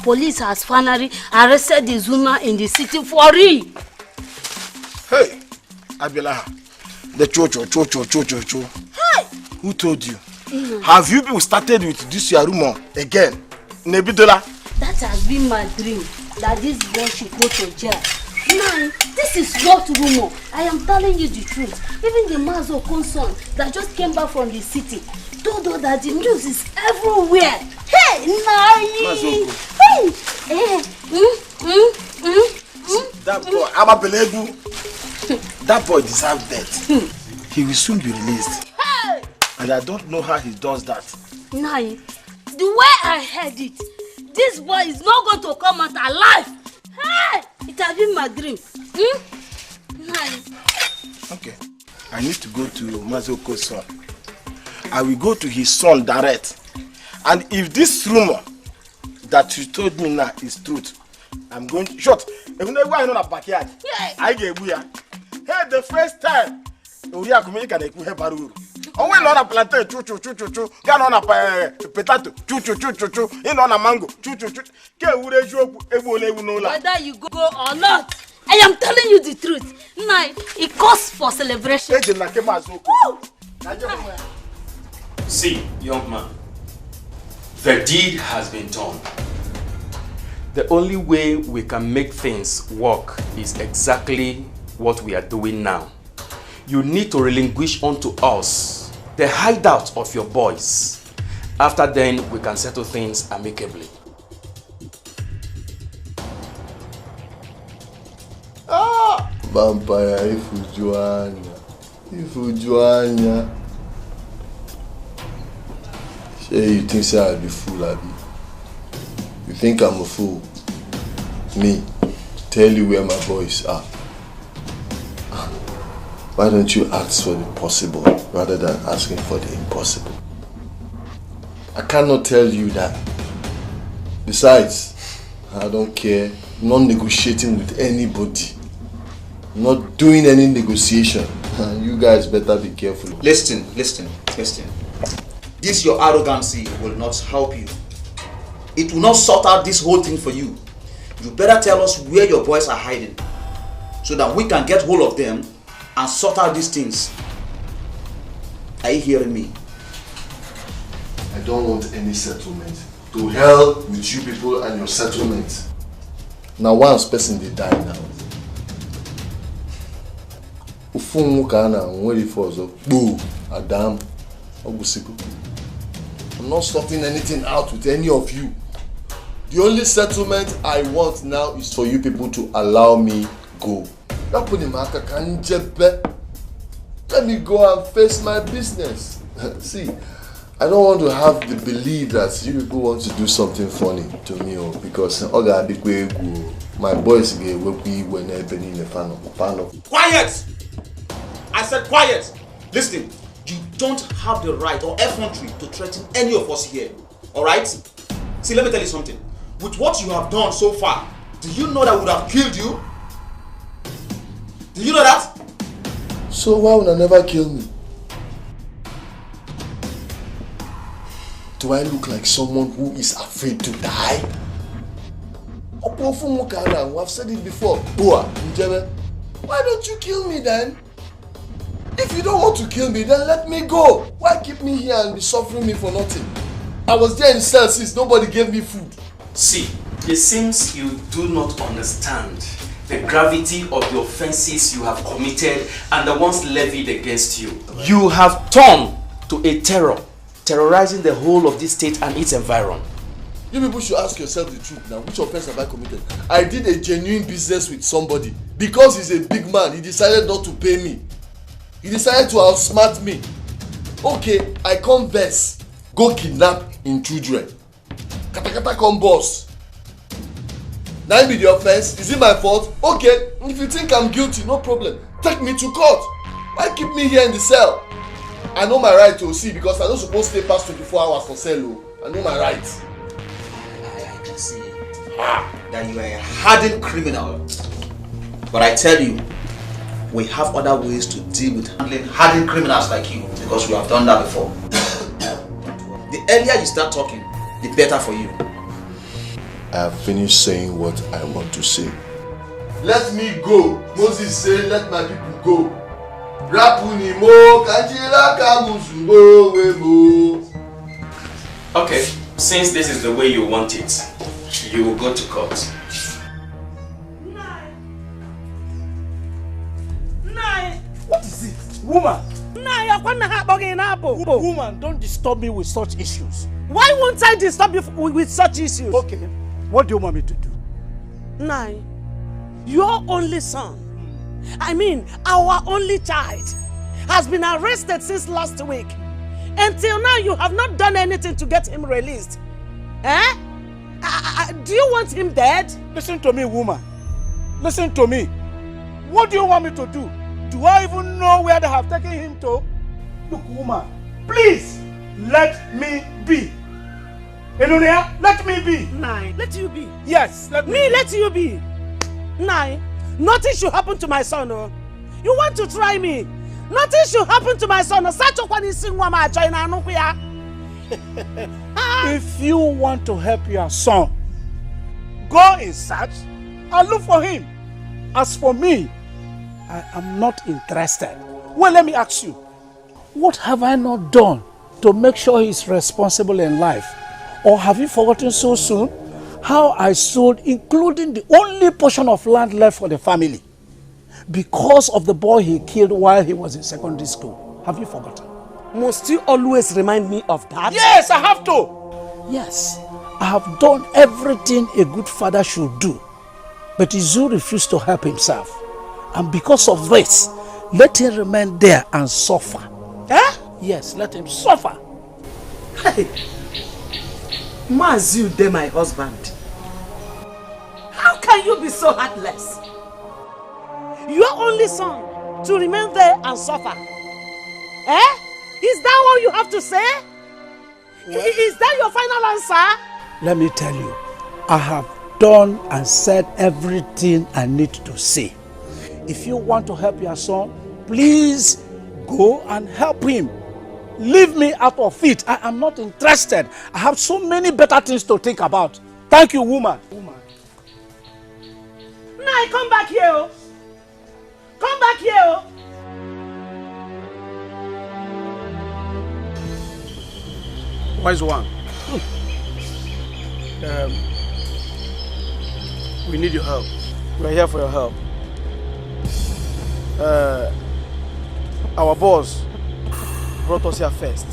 police has finally arrested the Zuma in the city for real. Hey, Abiola, the cho. Hey! Who told you? Have you people started with this your rumor again? Nebidola? That has been my dream, that this boy should go to jail. Man, this is not rumor. I am telling you the truth. Even the Mazoko son that just came back from the city told us that the news is everywhere. Hey, Nai! Hey! That boy, Ababelegu, that boy deserves death. He will soon be released. Hey! And I don't know how he does that. Nai, the way I heard it, this boy is not going to come out alive. Hey! It has been my dream. Nai. Okay. I need to go to Mazoko's son. I will go to his son direct. And if this rumor that you told me now is truth, I'm going to shut. Even though I know that backyard, I get buya. Hey, the first time, we are coming to the baruru. Oh, we know a plantain, choo. Get on a potato, choo. In on a mango, choo. Whether you go or not, I am telling you the truth. Now, it calls for celebration. See, young man, the deed has been done. The only way we can make things work is exactly what we are doing now. You need to relinquish unto us the hideout of your boys. After then, we can settle things amicably. Vampire, if Ujuanya. Say you think say I'll be fool, Abby? You think I'm a fool? Me, tell you where my boys are. Why don't you ask for the possible rather than asking for the impossible? I cannot tell you that. Besides, I don't care. I'm not negotiating with anybody. I'm not doing any negotiation. You guys better be careful. Listen. This your arrogancy will not help you. It will not sort out this whole thing for you. You better tell us where your boys are hiding so that we can get hold of them and sort out these things. Are you hearing me? I don't want any settlement. To hell with you people and your settlement. Now once person they die now. Adam, I'm not sorting anything out with any of you. The only settlement I want now is for you people to allow me go. Let me go and face my business. See, I don't want to have the belief that you people want to do something funny to me because my boys get when in the fan. Quiet! I said quiet! Listen, you don't have the right or effrontery to threaten any of us here. Alright? See, let me tell you something. With what you have done so far, do you know that would have killed you? Do you know that? So why would I never kill me? Do I look like someone who is afraid to die? I've said it before. Why don't you kill me then? If you don't want to kill me, then let me go. Why keep me here and be suffering me for nothing? I was there in cell since nobody gave me food. See, it seems you do not understand the gravity of the offenses you have committed and the ones levied against you. You have turned to a terrorizing the whole of this state and its environment. You people should ask yourself the truth now. Which offense have I committed? I did a genuine business with somebody. Because he's a big man, he decided not to pay me. He decided to outsmart me. Okay, I converse. Go kidnap in children. Kata come boss. Now be the offense. Is it my fault? Okay, if you think I'm guilty, no problem. Take me to court. Why keep me here in the cell? I know my right to see because I'm not supposed to stay past 24 hours for cell. I know my right. I can see that you are a hardened criminal. But I tell you, we have other ways to deal with handling hardened criminals like you because we have done that before. The earlier you start talking, the better for you. I have finished saying what I want to say. Let me go. Moses said, let my people go. Okay, since this is the way you want it, you will go to court. Woman! Woman, don't disturb me with such issues. Why won't I disturb you with such issues? Okay, what do you want me to do? Nai, your only son, I mean our only child, has been arrested since last week. Until now, you have not done anything to get him released. Eh? Do you want him dead? Listen to me, woman. Listen to me. What do you want me to do? Do I even know where they have taken him to? Look, woman, please let me be. Elunia, let me be. Nai, let you be. Yes, let me be. Let you be. Nai, nothing should happen to my son. Oh. You want to try me? Nothing should happen to my son. If you want to help your son, go in search and look for him. As for me, I am not interested. Well, let me ask you, what have I not done to make sure he's responsible in life? Or have you forgotten so soon how I sold, including the only portion of land left for the family, because of the boy he killed while he was in secondary school? Have you forgotten? Must you always remind me of that? Yes, I have to. Yes, I have done everything a good father should do. But Izu refused to help himself. And because of this, let him remain there and suffer. Eh? Yes, let him suffer. Hey, Mazu, de my husband. How can you be so heartless? Your only son to remain there and suffer. Eh? Is that all you have to say? Is that your final answer? Let me tell you, I have done and said everything I need to say. If you want to help your son, please go and help him. Leave me out of it. I am not interested. I have so many better things to think about. Thank you, woman. Nai, come back here. Come back here. Wise one. We need your help. We're here for your help. Our boss brought us here first,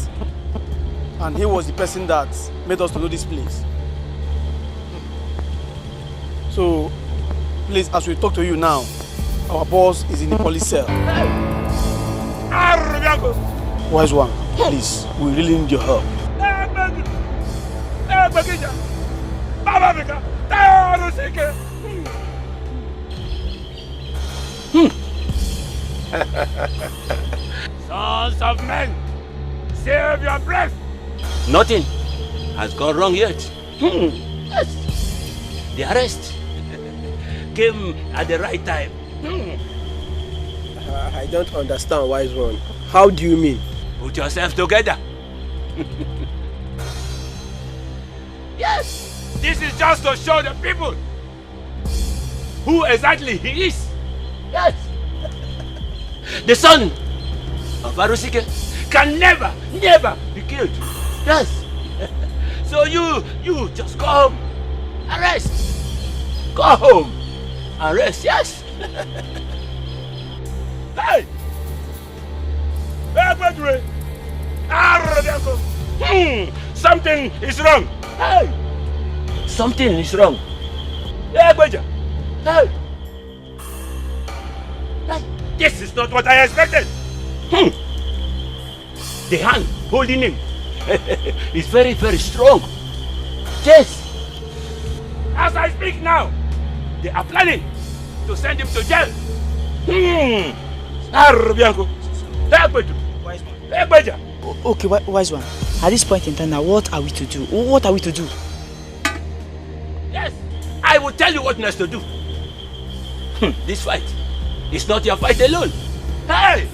and he was the person that made us to know this place. So, please, as we talk to you now, our boss is in the police cell. Wise one, please, we really need your help. Sons of men, save your breath. Nothing has gone wrong yet. Yes. The arrest came at the right time. I don't understand, wise one. How do you mean? Put yourself together. Yes, this is just to show the people who exactly he is. Yes. The son of Arusike can never be killed. Yes. So you just go home and rest. Go home and rest, yes. Hey! Something is wrong. Hey! Something is wrong. Hey! This is not what I expected. The hand holding him is very, very strong. Yes. As I speak now, they are planning to send him to jail. Okay, wise one. At this point in time now, what are we to do? What are we to do? Yes, I will tell you what next to do. This fight is not your fight alone. Hey!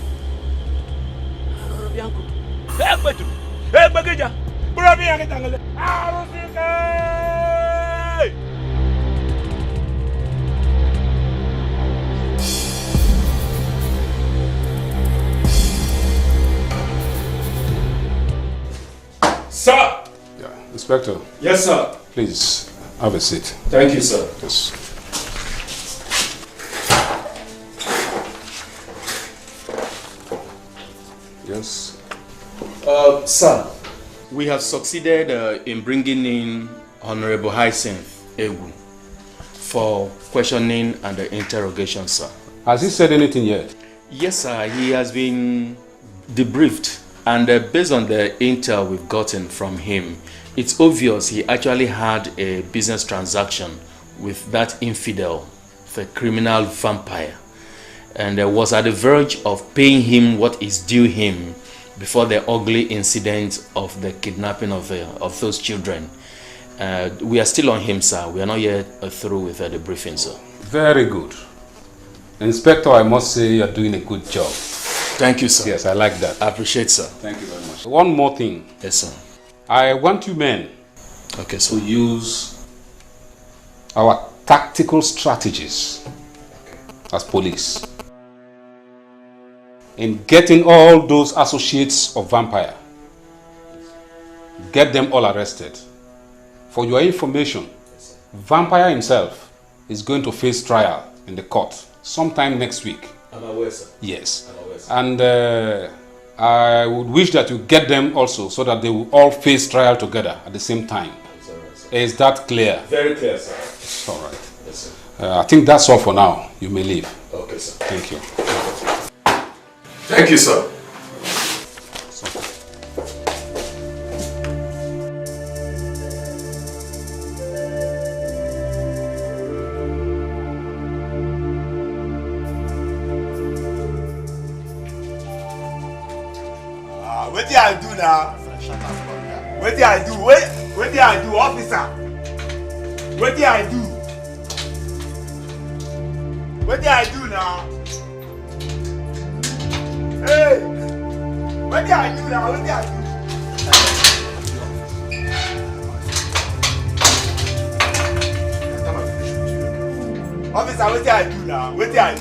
Sir! Yeah, Inspector. Yes, sir. Please, have a seat. Thank you, sir. Yes. Yes. Sir, we have succeeded in bringing in Honorable Hyacinth Egu for questioning and interrogation, sir. Has he said anything yet? Yes, sir. He has been debriefed, and based on the intel we've gotten from him, it's obvious he actually had a business transaction with that infidel, the criminal vampire, and was at the verge of paying him what is due him before the ugly incident of the kidnapping of those children. We are still on him, sir. We are not yet through with the briefing, sir. Very good. Inspector, I must say you're doing a good job. Thank you, sir. Yes, I like that. I appreciate, sir. Thank you very much. One more thing. Yes, sir. I want you men to use our tactical strategies as police in getting all those associates of vampire. Get them all arrested. For your information, vampire himself is going to face trial in the court sometime next week. I'm aware, sir. Yes. I'm aware, sir. And I would wish that you get them also so that they will all face trial together at the same time. Is that clear? Very clear, sir. It's all right. Yes, sir. I think that's all for now. You may leave. Okay, sir. Thank you. Thank you, sir. What did I do now? What did I do? What did I do, officer? What did I do? What did I do now? Hey! What did I do now? What did I do? Officer, what did I do now? What did I do?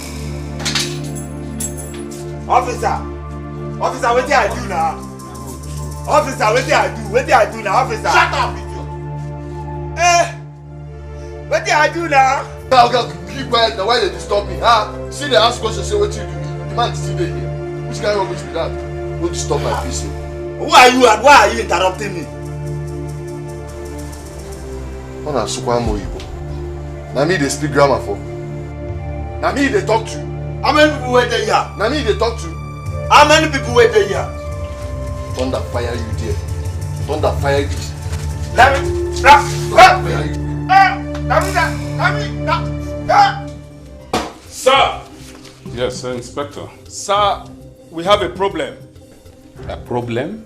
Officer! Officer, what did I do now? Officer, what did I do? What did I do now, officer? Shut up, idiot! What did I do now? Okay, keep quiet now. Why they disturb me? See they ask questions, say what you do. The man is still there here. Which kind of rubbish be that? Don't disturb my peace. Who are you and why are you interrupting me? Ona sukwa moyibo. Na me they speak grammar for. Na me they talk to. How many people were there here? Na me they talk to. How many people were there here? Thunder fire you there. Thunder fire you. Sir! Yes, sir, Inspector. Sir, we have a problem. A problem?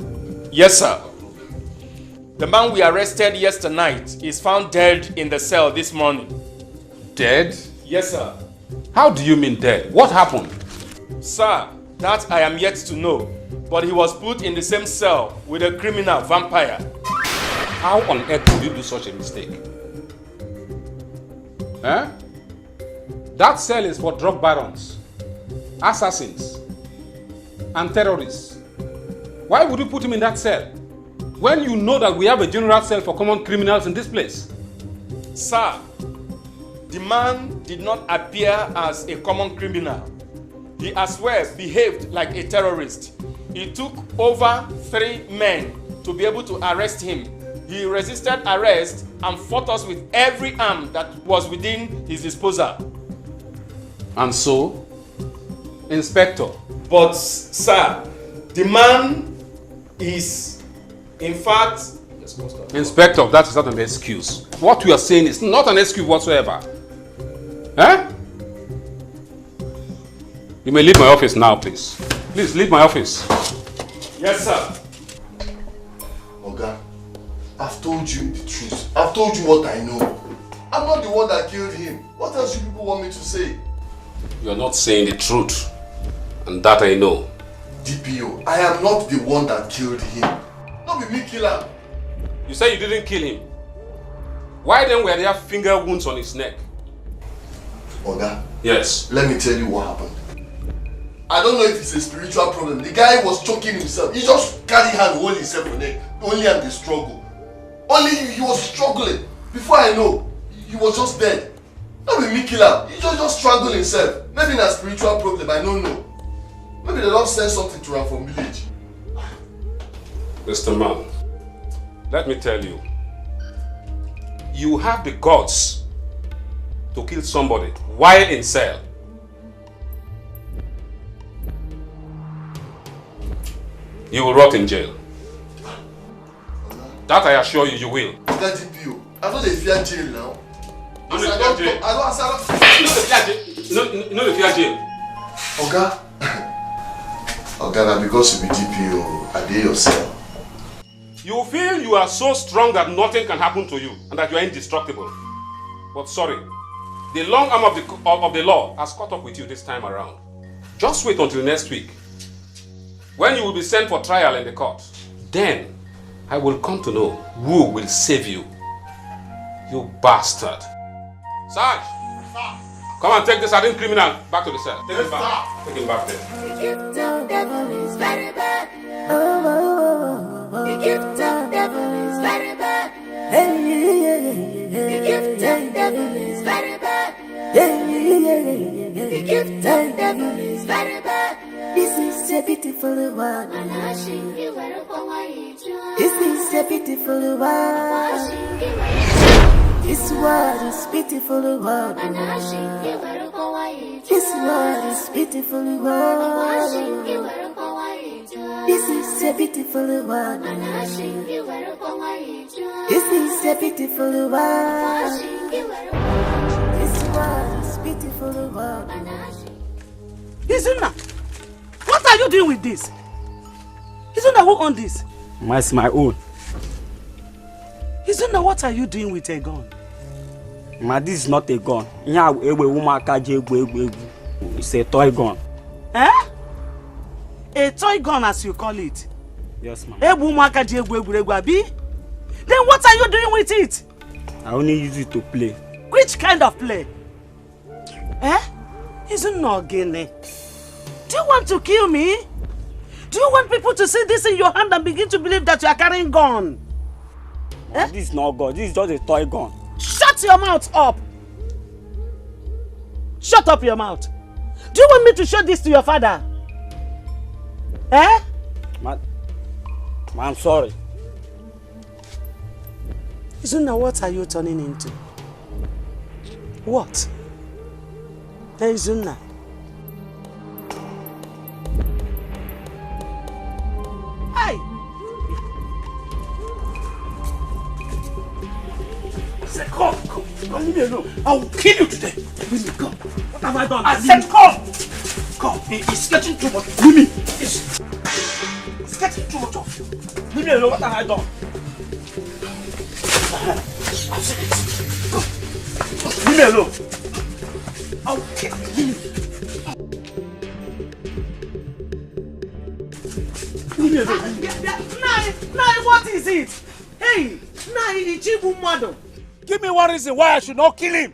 Yes, sir. The man we arrested yesterday night is found dead in the cell this morning. Dead? Yes, sir. How do you mean dead? What happened? Sir, that I am yet to know. But he was put in the same cell with a criminal vampire. How on earth would you do such a mistake? Eh? That cell is for drug barons, assassins, and terrorists. Why would you put him in that cell when you know that we have a general cell for common criminals in this place? Sir, the man did not appear as a common criminal. He as well behaved like a terrorist. It took over 3 men to be able to arrest him. He resisted arrest and fought us with every arm that was within his disposal. And so, Inspector? But, sir, the man is, in fact... Inspector, that is not an excuse. What you are saying is not an excuse whatsoever. Eh? You may leave my office now, please. Please, leave my office. Yes, sir. Oga, I've told you the truth. I've told you what I know. I'm not the one that killed him. What else do you people want me to say? You're not saying the truth. And that I know. DPO, I am not the one that killed him. Not be me kill him. You say you didn't kill him. Why then were there finger wounds on his neck? Oga. Yes. Let me tell you what happened. I don't know if it's a spiritual problem. The guy was choking himself. He just carried hand holding himself on the neck. Only and the struggle. Only he was struggling. Before I know, he was just dead. Not be me kill him. He just strangled himself. Maybe it's a spiritual problem. I don't know. Maybe they don't send something to him from village. Mr. Man, let me tell you, you have the guts to kill somebody while in cell. You will rot in jail. That I assure you, you will. That DPO, I know they fear jail now. You know they fear jail. Oga, Oga, now because you be DPO, I did yourself. You feel you are so strong that nothing can happen to you and that you are indestructible. But sorry, the long arm of the law has caught up with you this time around. Just wait until next week, when you will be sent for trial in the court. Then I will come to know who will save you. You bastard. Sarge, come and take this hardened criminal back to the cell. Take him back. Take him back there. The devil is very bad. The gift of devil is very bad. The gift of devil is very bad. The gift of devil is very bad. This is a beautiful world. This is a beautiful world. This world is beautiful world. This world is beautiful world. This is a beautiful world. This is a beautiful world. This world is beautiful world. Izuna, what are you doing with this? Izuna, who owned this? It's my own. Izuna, what are you doing with a gun? This is not a gun. It's a toy gun. Eh? A toy gun, as you call it? Yes, ma'am. Then what are you doing with it? I only use it to play. Which kind of play? Eh? Izuna, Gene. Do you want to kill me? Do you want people to see this in your hand and begin to believe that you are carrying gun? Eh? This is not gun. This is just a toy gun. Shut your mouth up! Shut up your mouth! Do you want me to show this to your father? Eh? I'm sorry. Izuna, what are you turning into? What? Hey, Izuna. Hey! Say, come, leave me alone. I will kill you today. Leave me, come. What have I done? I said, come. It's getting too much. Leave me. It's getting too much of you. Leave me alone. What have I done? I've said it. Come. Leave me alone. I'll kill you. Leave me alone. Nai, what is it? Hey, Nai, Ichibu Mado. Give me one reason why I should not kill him.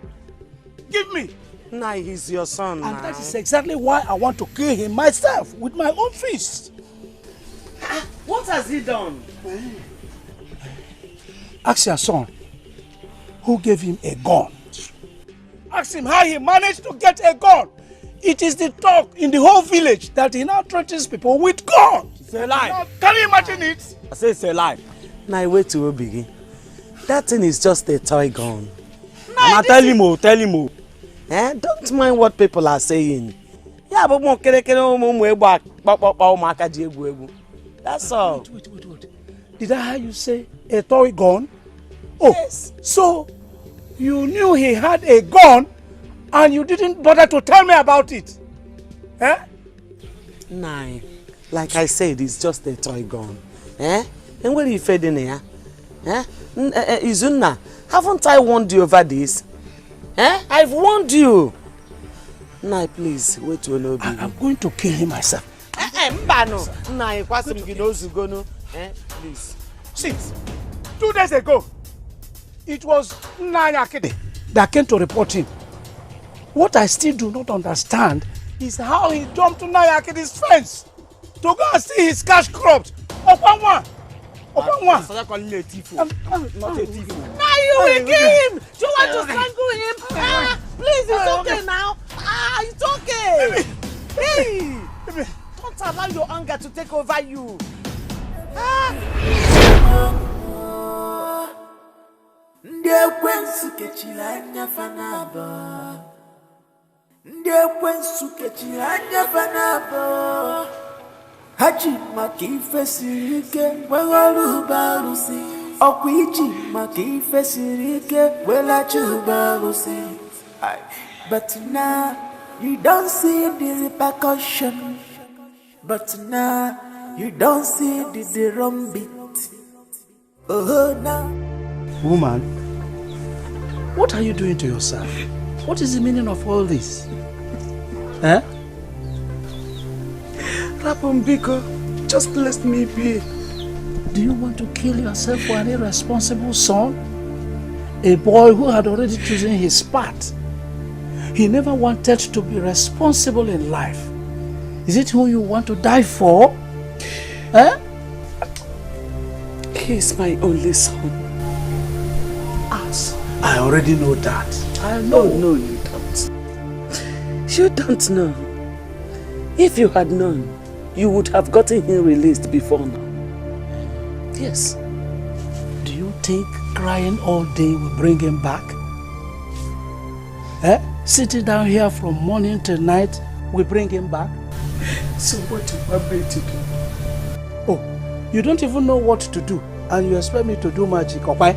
Give me. Nai, he's your son. And that is exactly why I want to kill him myself with my own fist. What has he done? Ask your son who gave him a gun. Ask him how he managed to get a gun. It is the talk in the whole village that he now threatens people with gun. It's a lie. Now, can you imagine it? I say it's a lie. Nai, wait till we begin. That thing is just a toy gun. Mama, tell him. Eh? Don't mind what people are saying. Yeah, but that's all. Wait. Did I hear you say a toy gun? Oh, yes. So you knew he had a gun and you didn't bother to tell me about it? Eh? Nah, like I said, it's just a toy gun. Eh? And where are you fading here? Eh? Izuna, haven't I warned you over this? Eh? I've warned you. Nah, please, wait till no be. I'm going to kill him myself. Please. Since 2 days ago, it was Nanya Nnebe that came to report him. What I still do not understand is how he jumped to Nanya Nnebe's fence to go and see his cash cropped. Upon one. Stop calling me a thief. I'm not a thief. Now you will kill him. Do you want to strangle him? Please, it's okay now. It's okay. Hey, don't allow your anger to take over you. Ndị ekwensu kechiri anya fanaba. Ndị ekwensu kechiri anya fanaba. Ha ji maka ife siri ike weghọrọ ụba arụsị. Ọkwa iji maka ife siri ike welachi ụba arụsị. But now you don't see the repercussion. But now you don't see the drum beat. Oh, now. Woman, what are you doing to yourself? What is the meaning of all this? Eh? Rapumbiko, just let me be. Do you want to kill yourself for an irresponsible son? A boy who had already chosen his path. He never wanted to be responsible in life. Is it who you want to die for? Eh? He is my only son. As I already know that. I know. No, you don't. You don't know. If you had known, you would have gotten him released before now. Yes. Do you think crying all day will bring him back? Eh? Sitting down here from morning till night will bring him back? So what do you want me to do? Oh, you don't even know what to do and you expect me to do magic, okay?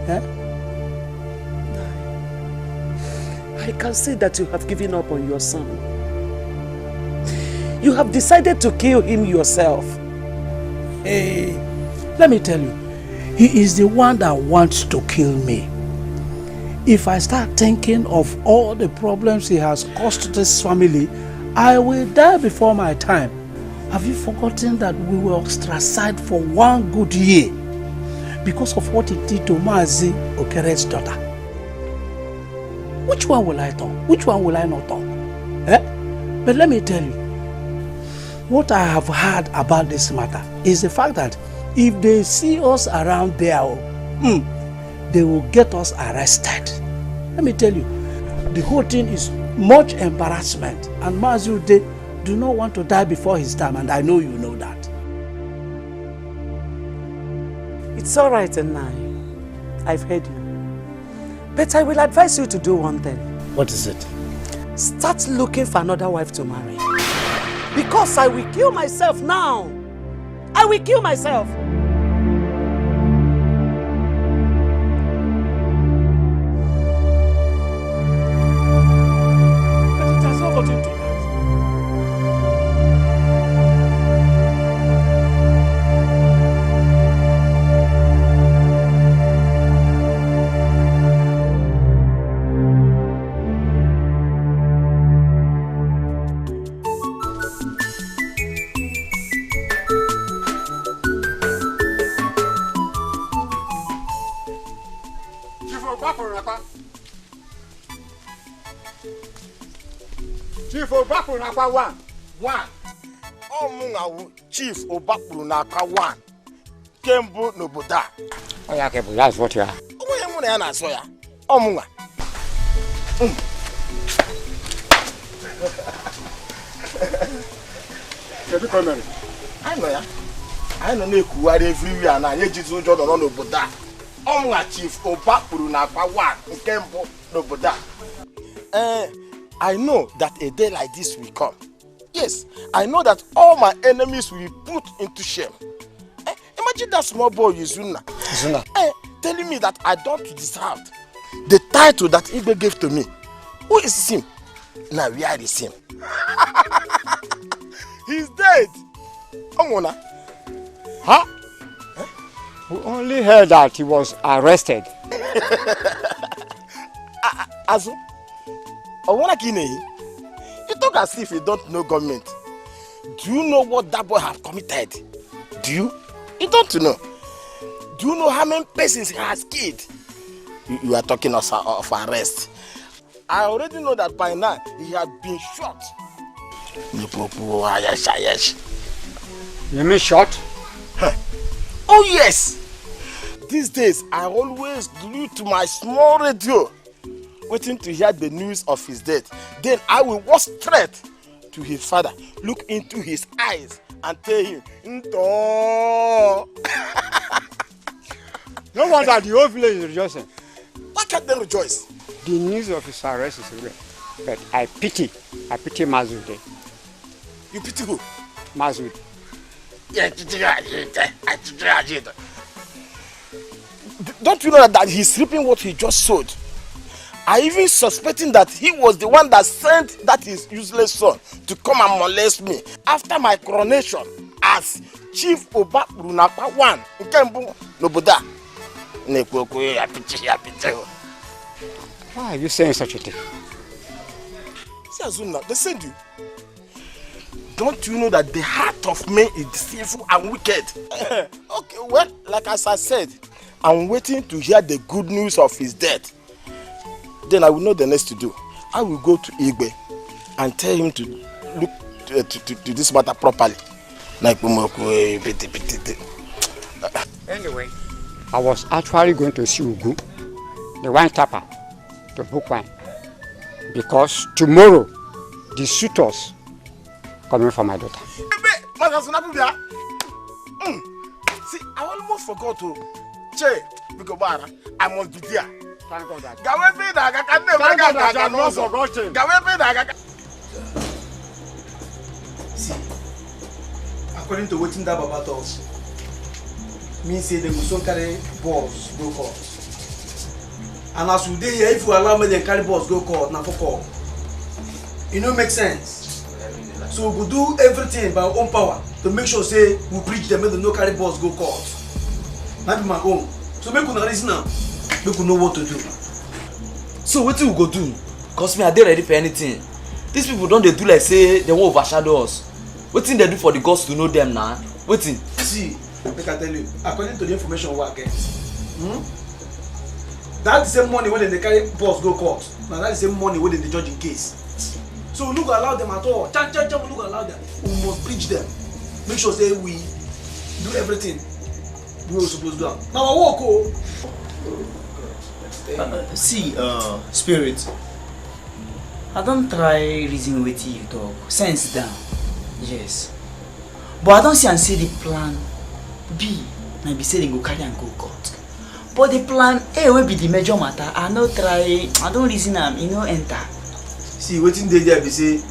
Eh? I can see that you have given up on your son. You have decided to kill him yourself. Hey, let me tell you, he is the one that wants to kill me. If I start thinking of all the problems he has caused this family, I will die before my time. Have you forgotten that we were ostracized for 1 good year because of what he did to Mazi Okere's daughter? Which one will I talk? Which one will I not talk? Eh? But let me tell you, what I have heard about this matter is the fact that if they see us around there, they will get us arrested. Let me tell you, the whole thing is much embarrassment, and Mazude do not want to die before his time, and I know you know that. It's all right, Nnai. I've heard you. But I will advise you to do one thing. What is it? Start looking for another wife to marry. Because I will kill myself now. I will kill myself. But it has not gotten to that. Chief Obakuru n'akwa 1. Ọmụnwa Chief Obakuru n'akwa 1. Kembu n'obodo a. Oya kebu, that's what you are. Onye mụ na ya na-asọ ya. Ọmụnwa. Kedu ka o mere? Anyị nọ ya. Anyị nọ na-ekwugharị everywhere na anyị ejizi ụjọ nọ n'obodo a. Ọmụnwa Chief Obakuru n'akwa 1 nke mbụ n'obodo a. I know that a day like this will come. Yes, I know that all my enemies will be put into shame. Imagine that small boy, Izuna. Telling me that I don't deserve the title that Igbe gave to me. Who is him? Now, where is him? He's dead. Omona. Huh? We only heard that he was arrested. Azu? You talk as if you don't know government. Do you know what that boy have committed? Do you? You don't know. Do you know how many persons he has killed? You are talking of arrest. I already know that by now he had been shot. You mean shot? Huh. Oh yes! These days I always glued to my small radio, waiting to hear the news of his death. Then I will walk straight to his father, look into his eyes, and tell him, Nto. No wonder the whole village is rejoicing. Why can't they rejoice? The news of his arrest is real. But I pity Mazude. You pity who? Mazude. Don't you know that he's reaping what he just sowed? I even suspecting that he was the one that sent that his useless son to come and molest me after my coronation as Chief Oba Brunapa 1 in Kembu Noboda. Why are you saying such a thing? See, Azuna, they send you. Don't you know that the heart of man is deceitful and wicked? Okay, well, like as I said, I'm waiting to hear the good news of his death. Then I will know the next to do. I will go to Igbe and tell him to look to this matter properly. Anyway, I was actually going to see Ugu, the wine tapper, to book wine. Because tomorrow, the suitors coming for my daughter. See, I almost forgot to. Che, I must be there. Thank God that. See, according to what that Baba tells, me say they will soon carry balls go court. And as we dey here, if we allow me to carry balls go court, na for court. It no make sense. So we go do everything by our own power to make sure say we preach them, make them no carry balls go court. That be my own. So make una reason now. Make we know what to do. So what we go do? Cause me I dey ready for anything. These people don't they do like say they won't overshadow us. Wetin they do for the gods to know them now? Wetin? See, make I tell you, according to the information we get, that's the same money when they carry balls go court. Now that's the same money when they judge in case. So we no go allow them at all. We no go allow them. We must preach them. Make sure say we do everything we were supposed to do. Now I walk oh. See, spirit. I don't try reason with you talk. Sense down. Yes. But I don't see and say the plan B. Maybe say they go carry and go court. But the plan A will be the major matter. I don't reason enter. See, waiting there be say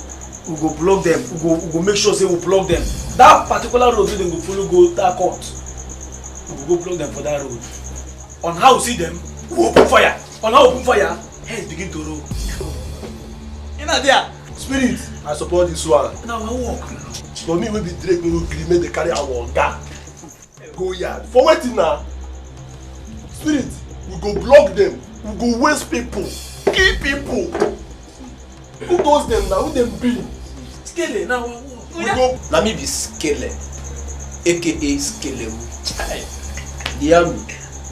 we go block them. We go make sure say we block them. That particular road they go follow go that court. We go block them for that road. On how we see them, we open fire. On how we open fire, heads begin to roll. You know there, spirit. I support this one. Now I walk. For me, we be Drake, we will make the carry our gun. Go yard. For waiting now. Spirit, we go block them. We go waste people. Kill people. Who does them now? Who them be? Skele now. We go. Let me be Skele, aka Skele. The army.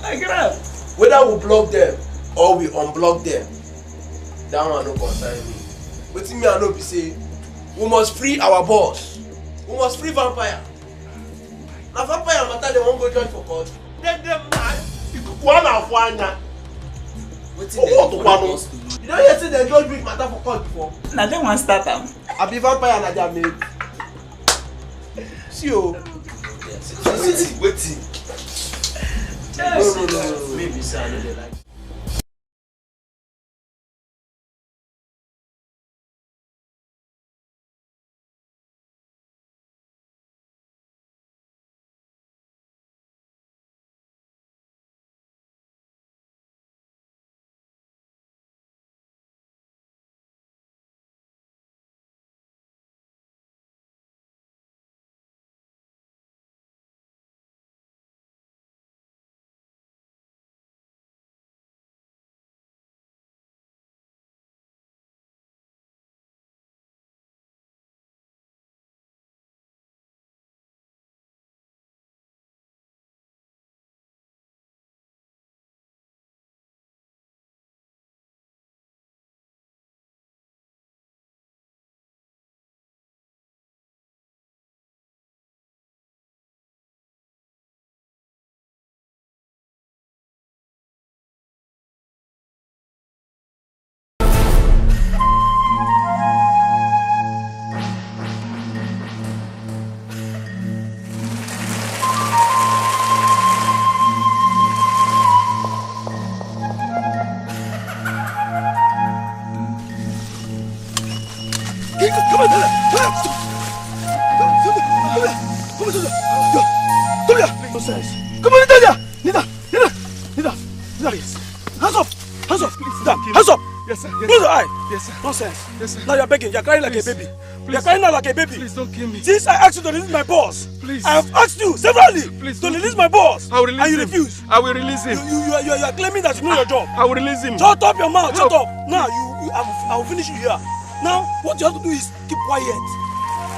Like that. Whether we block them or we unblock them, that one no concern me. Wetin me I know be say we must free our boss. We must free vampire. Na vampire matter they won't go judge for court. Let them mad. One and one. You don't hear say they judge big matter for court before. Now they want start them. I be vampire na their mate. See o. Wetin? No. Maybe say I know they like. Nonsense. Come on, Nida. Please. Hands up. Please. Hands up. Yes, sir. Close your eye. Yes, sir. Nonsense. Yes, sir. Now you're begging. You're crying like a baby. You're crying now like a baby. Please don't kill me. Since I asked you to release my boss, please. I have asked you severally to release my boss. I will release and you him. refuse. I will release him. You are claiming that you know your job. I will release him. Shut up your mouth. Shut up. Now I will finish you here. Now what you have to do is keep quiet.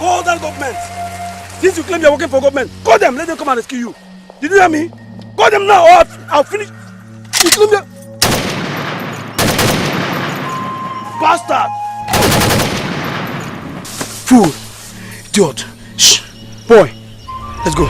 Call that government. Since you claim you're working for government, call them. Let them come and rescue you. Did you hear me? Call them now or I'll finish. You claim them. Bastard! Fool! Idiot! Shh! Boy! Let's go!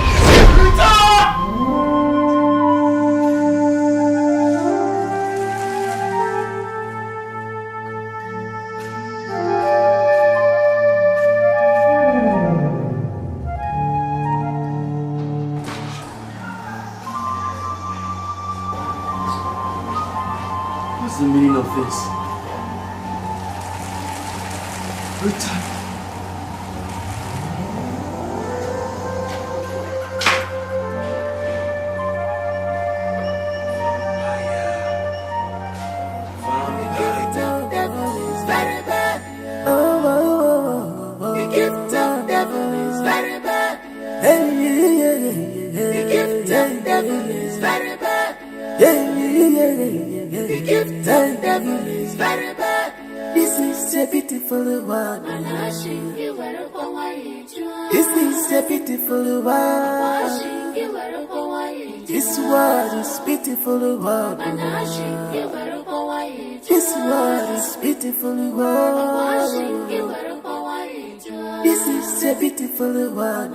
What's the meaning of this? Return. This is a beautiful world. This is a beautiful world. This world is beautiful world. This world is beautiful world. This is a beautiful world.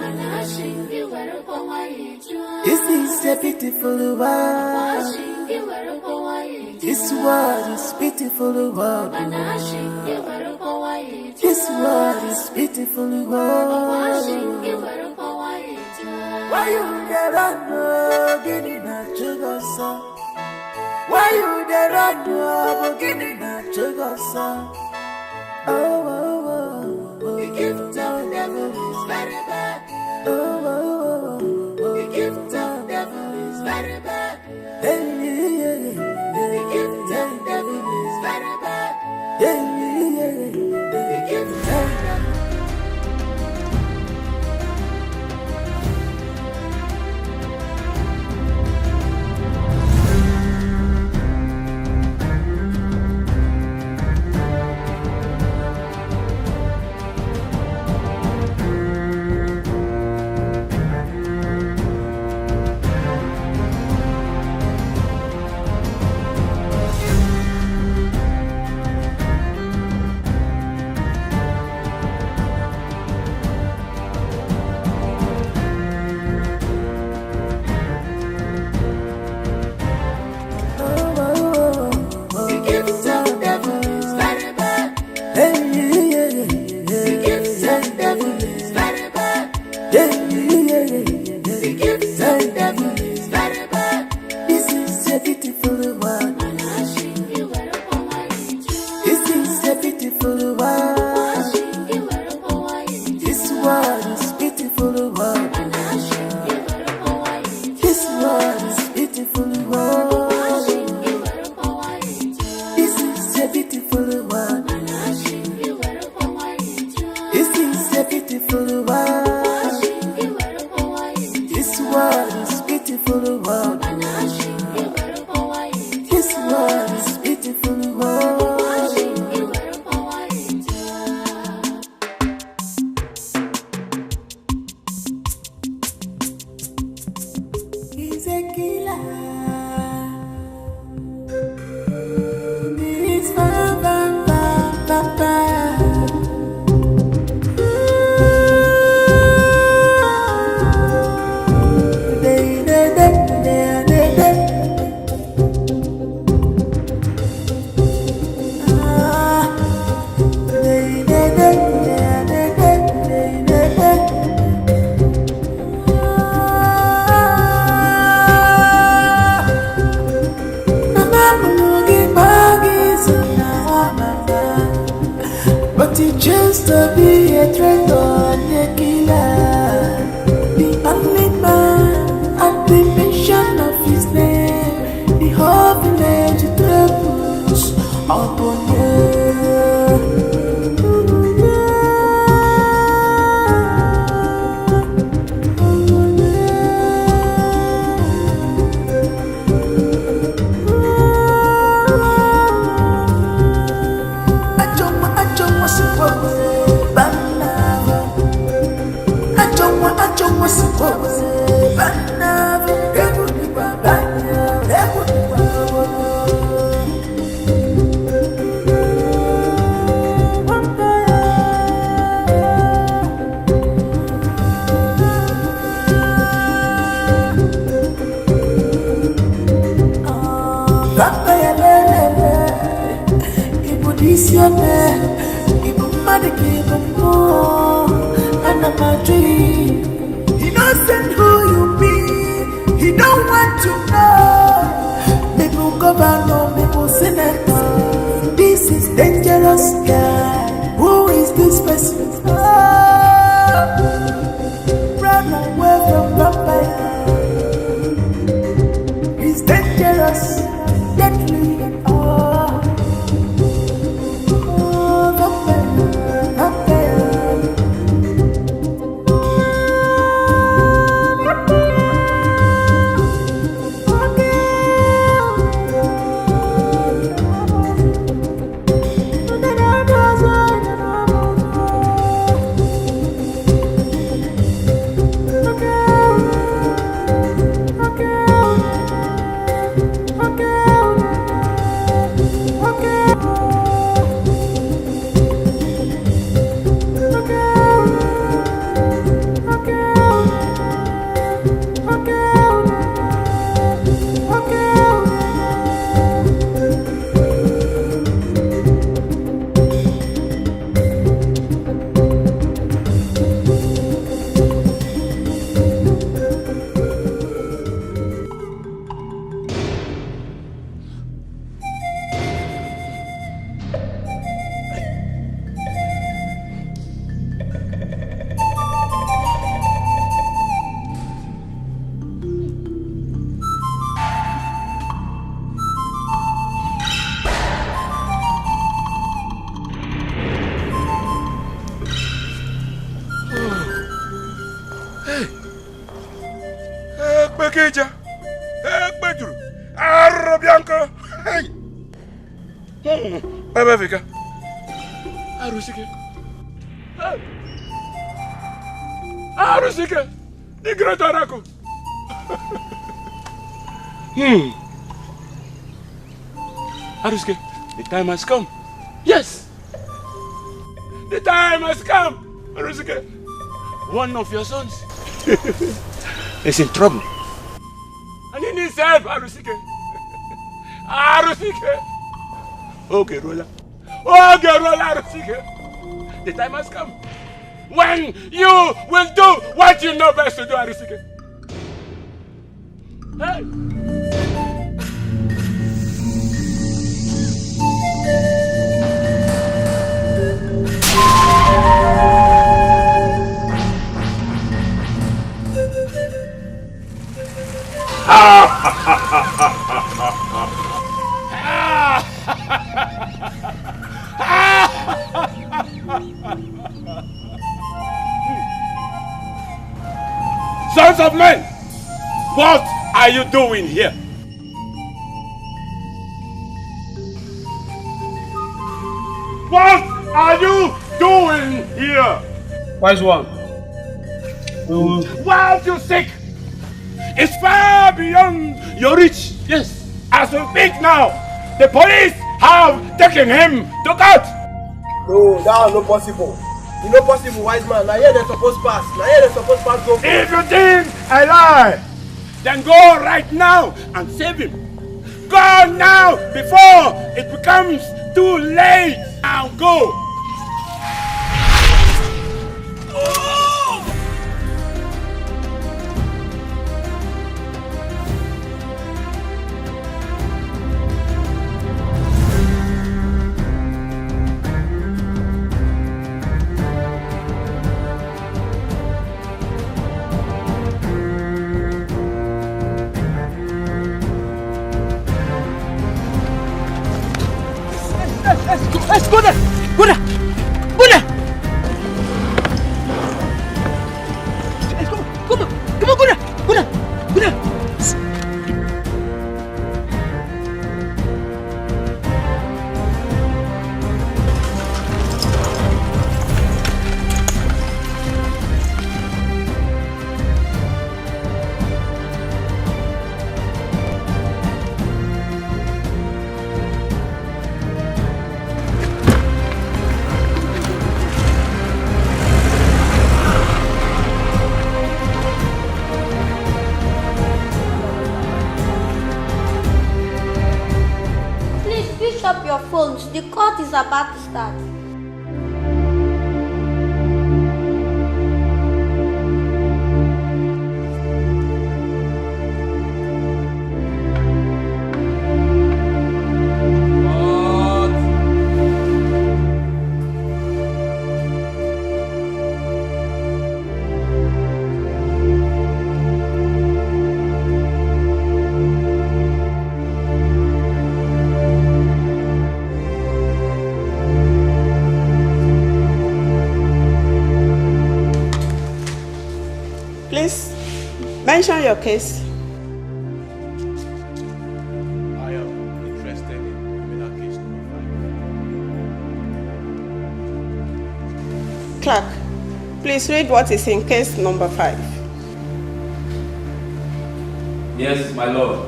This is a beautiful world. This world is beautiful world. This world is beautiful world. Why you there run no getting a sugar song? Why you there run no getting a sugar song? The gift of devil is very bad. The gift of devil is very bad. The gift of devil is very bad. The gift of devil. visionnaire. Give him money, give him more. And I'm a dream. He doesn't who you be. He don't want to know. People governor, people senator. This is dangerous guy. Who is this person? Run away from vampire. He's dangerous, deadly. Okija, Bedru, Arabianco, hey, Baba Vika, Arusike, Arusike, the great Araku. Arusike, the time has come. Yes, the time has come. Arusike, one of your sons is in trouble. And he needs help, Arusike. Arusike. Okay, Rola. Okay, Rola, Arusike. The time has come when you will do what you know best to do, Arusike. Hey. Sons of men, what are you doing here? What are you doing here? Wise one. What you seek is far beyond your reach. Yes. As we speak now, the police have taken him to court. No, that is not possible. It's not possible, wise man. Now here they supposed pass. Now here they supposed pass. Go. If you think I lie, then go right now and save him. Go now before it becomes too late. Now go. Let's go there. Go there. is about to start. Please mention your case. I am interested in criminal case number 5. Clerk, please read what is in case number 5. Yes, my lord.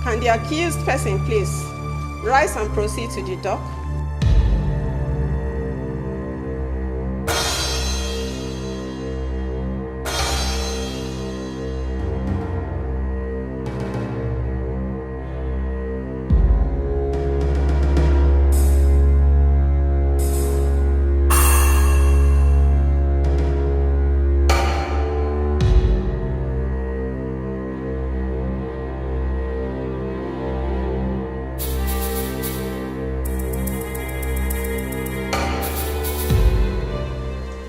Can the accused person please rise and proceed to the dock?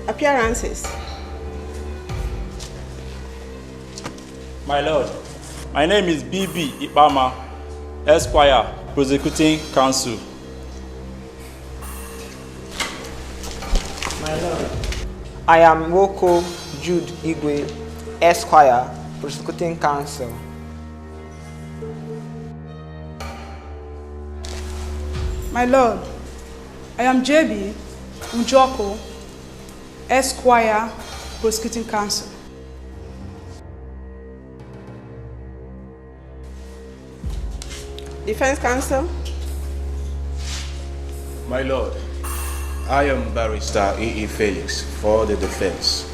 Appearances. My lord, my name is B.B. Ibama, Esquire, Prosecuting Counsel. My lord, I am Woko Jude Igwe, Esquire, Prosecuting Counsel. My lord, I am JB Njoko, Esquire, Prosecuting Counsel. Defense Counsel. My lord, I am Barrister E.E. Felix for the defense.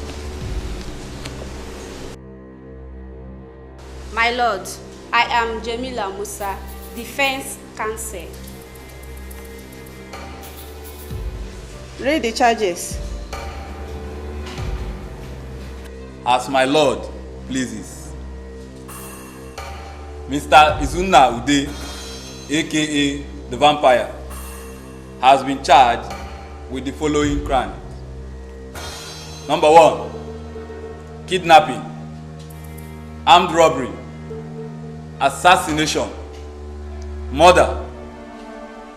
My lord, I am Jamila Musa, Defense Counsel. Read the charges. As my lord pleases, Mr. Izunna Ude, aka the vampire, has been charged with the following crimes. Number 1, kidnapping, armed robbery, assassination, murder,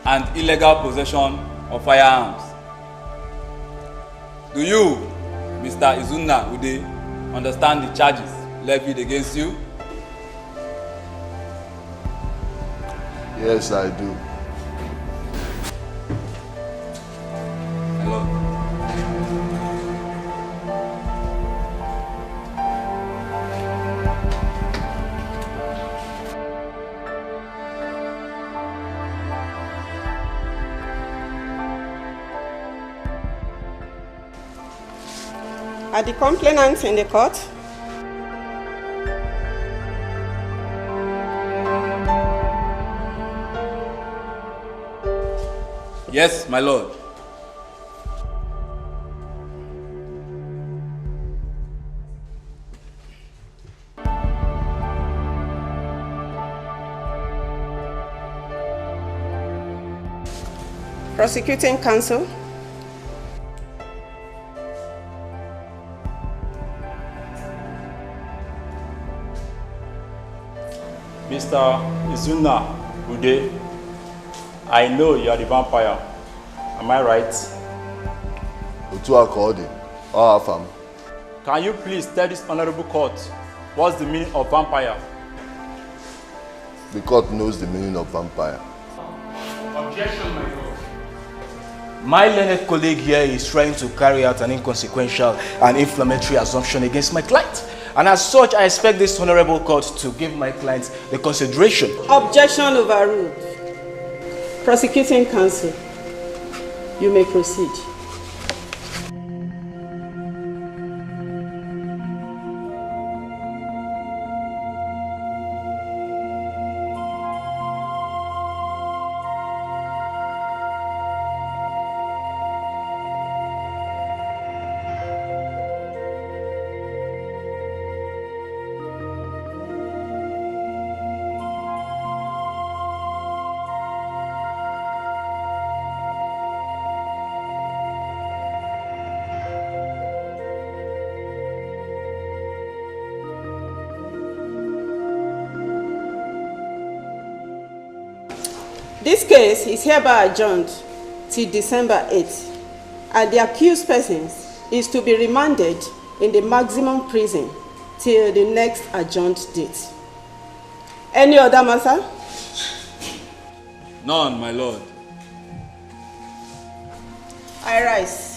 and illegal possession of firearms. Do you, Mr. Izunna Ude, understand the charges levied against you? Yes, I do. Hello. Are the complainants in the court? Yes, my lord. Prosecuting Counsel. Mr. Izunna Ude, I know you are the vampire. Am I right? Can you please tell this honorable court what's the meaning of vampire? The court knows the meaning of vampire. Objection, my lord. My learned colleague here is trying to carry out an inconsequential and inflammatory assumption against my client. And as such, I expect this honorable court to give my clients the consideration. Objection overruled. Prosecuting counsel, you may proceed. This case is hereby adjourned till December 8th, and the accused persons is to be remanded in the maximum prison till the next adjourned date. Any other matter? None, my lord. I rise.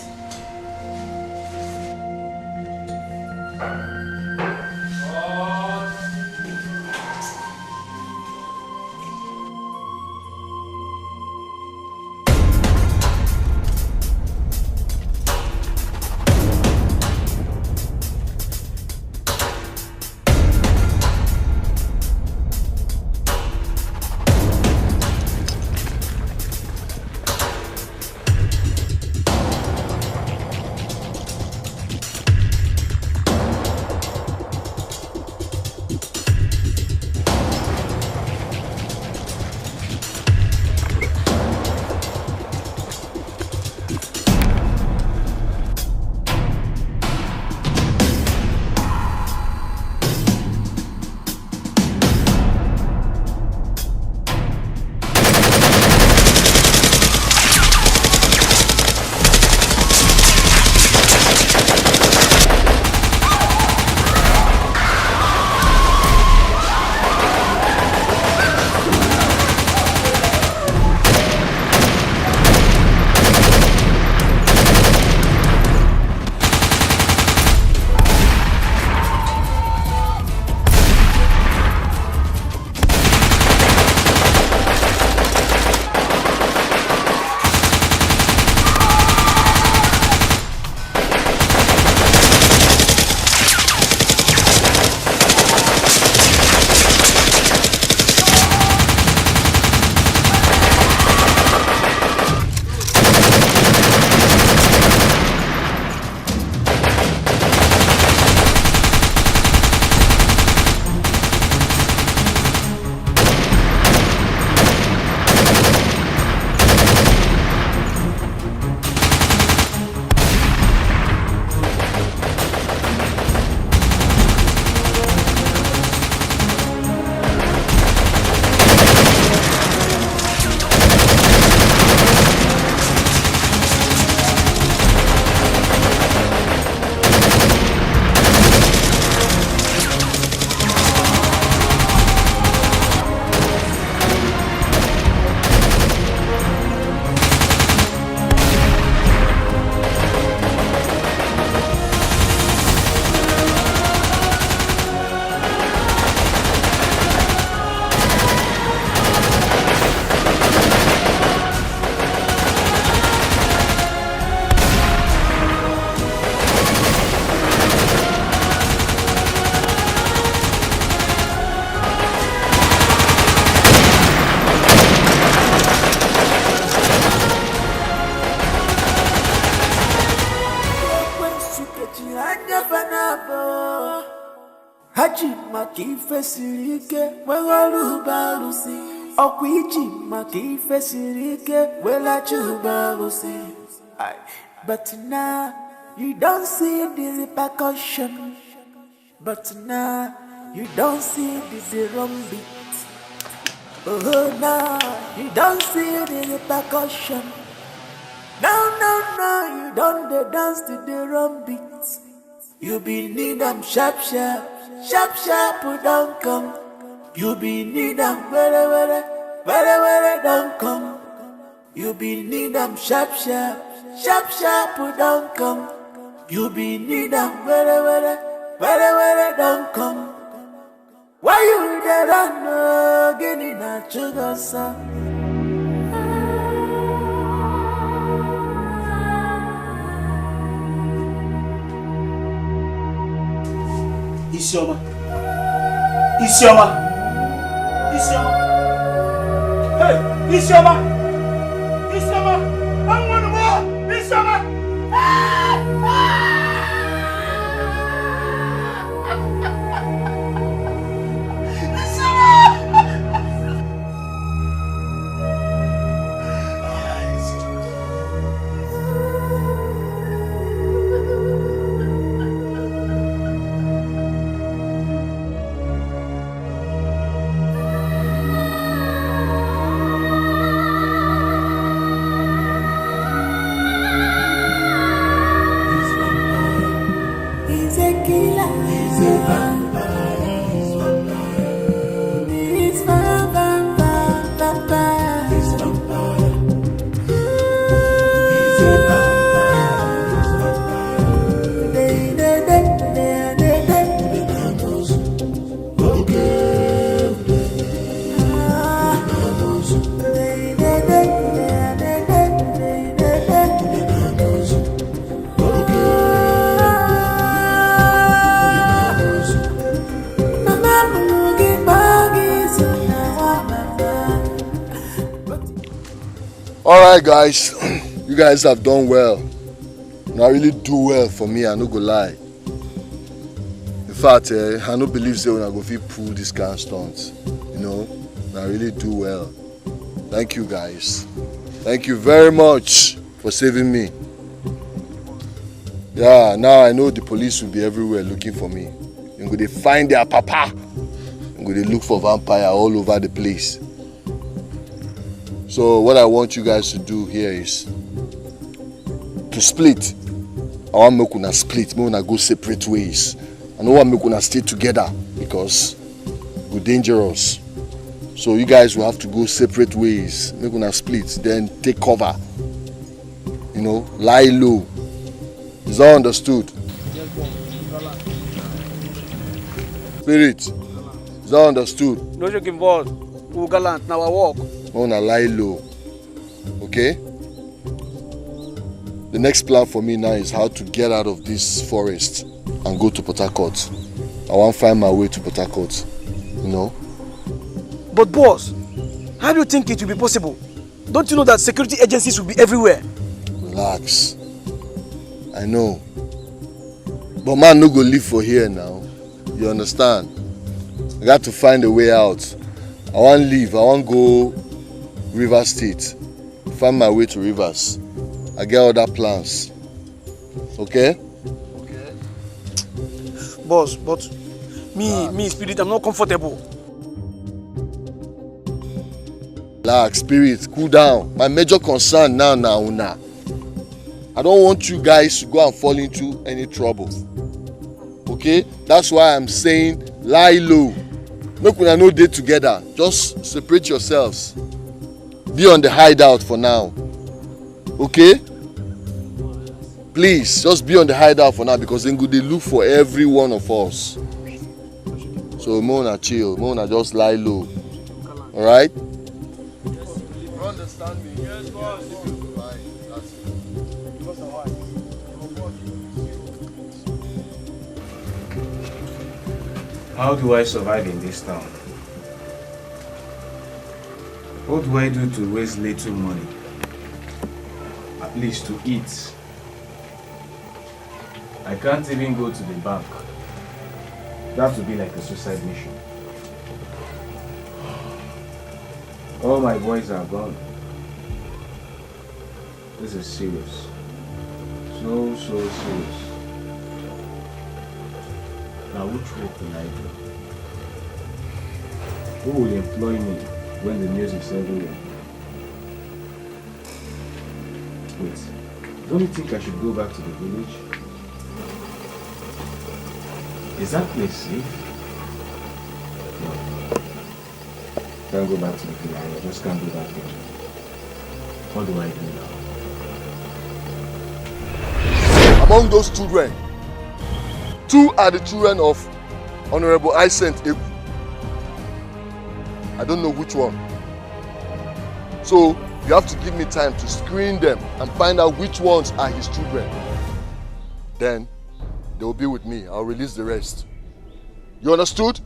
Haji makife sirike wewalu balusi Okiji makife sirike wela chubalusi. But now you don't see the repercussion. But now you don't see the drum beat. Oh now you don't see the repercussion. No, you don't dance to the drum beat. You be need them sharp, don't come. You be need them very, don't come. You be need them sharp, don't come. You be need them very, Where don't come. Why you there don't know? Getting that sugar, sir. Isioma. Hey, Isioma. I'm one more. Isioma. Alright guys, you guys have done well. Now really do well for me, I no go lie. In fact, I no believe say when I go fit pull this kind of stunts. You know, I really do well. Thank you guys. Thank you very much for saving me. Yeah, now I know the police will be everywhere looking for me. They're going to find their papa. They're going to look for vampire all over the place. So what I want you guys to do here is to split. I want make una split, make una go separate ways. I don't want make una stay together because we're dangerous. So you guys will have to go separate ways, make una split, then take cover. You know, lie low. Is that understood? Spirit, is that understood? No joking, boss. Who gallant, now I walk. I wanna lie low, okay? The next plan for me now is how to get out of this forest and go to Port Harcourt. I want to find my way to Port Harcourt, you know? But boss, how do you think it will be possible? Don't you know that security agencies will be everywhere? Relax. I know. But man no go live for here now. You understand? I got to find a way out. I want to leave. I want to go River State. Find my way to Rivers. I get other plans. Okay? Okay. Boss, but me, Spirit, I'm not comfortable. Relax, Spirit, cool down. My major concern now, Una. I don't want you guys to go and fall into any trouble. Okay? That's why I'm saying lie low. Make una no dey together. Just separate yourselves. Be on the hideout for now. Okay? Please, just be on the hideout for now because then go dey look for every one of us. So Mona chill. Mona just lie low. Alright? You understand me? Yes, boss. How do I survive in this town? What do I do to raise little money? At least to eat. I can't even go to the bank. That would be like a suicide mission. All my boys are gone. This is serious. So serious. Now which work will I do? Who will employ me when the news is everywhere? Wait, don't you think I should go back to the village? Is that place safe? No. Can't go back to the village, I just can't do that again. What do I do now? Among those children, 2 are the children of Honorable Isent Egu. I don't know which one. So you have to give me time to screen them and find out which ones are his children. Then they will be with me. I'll release the rest. You understood?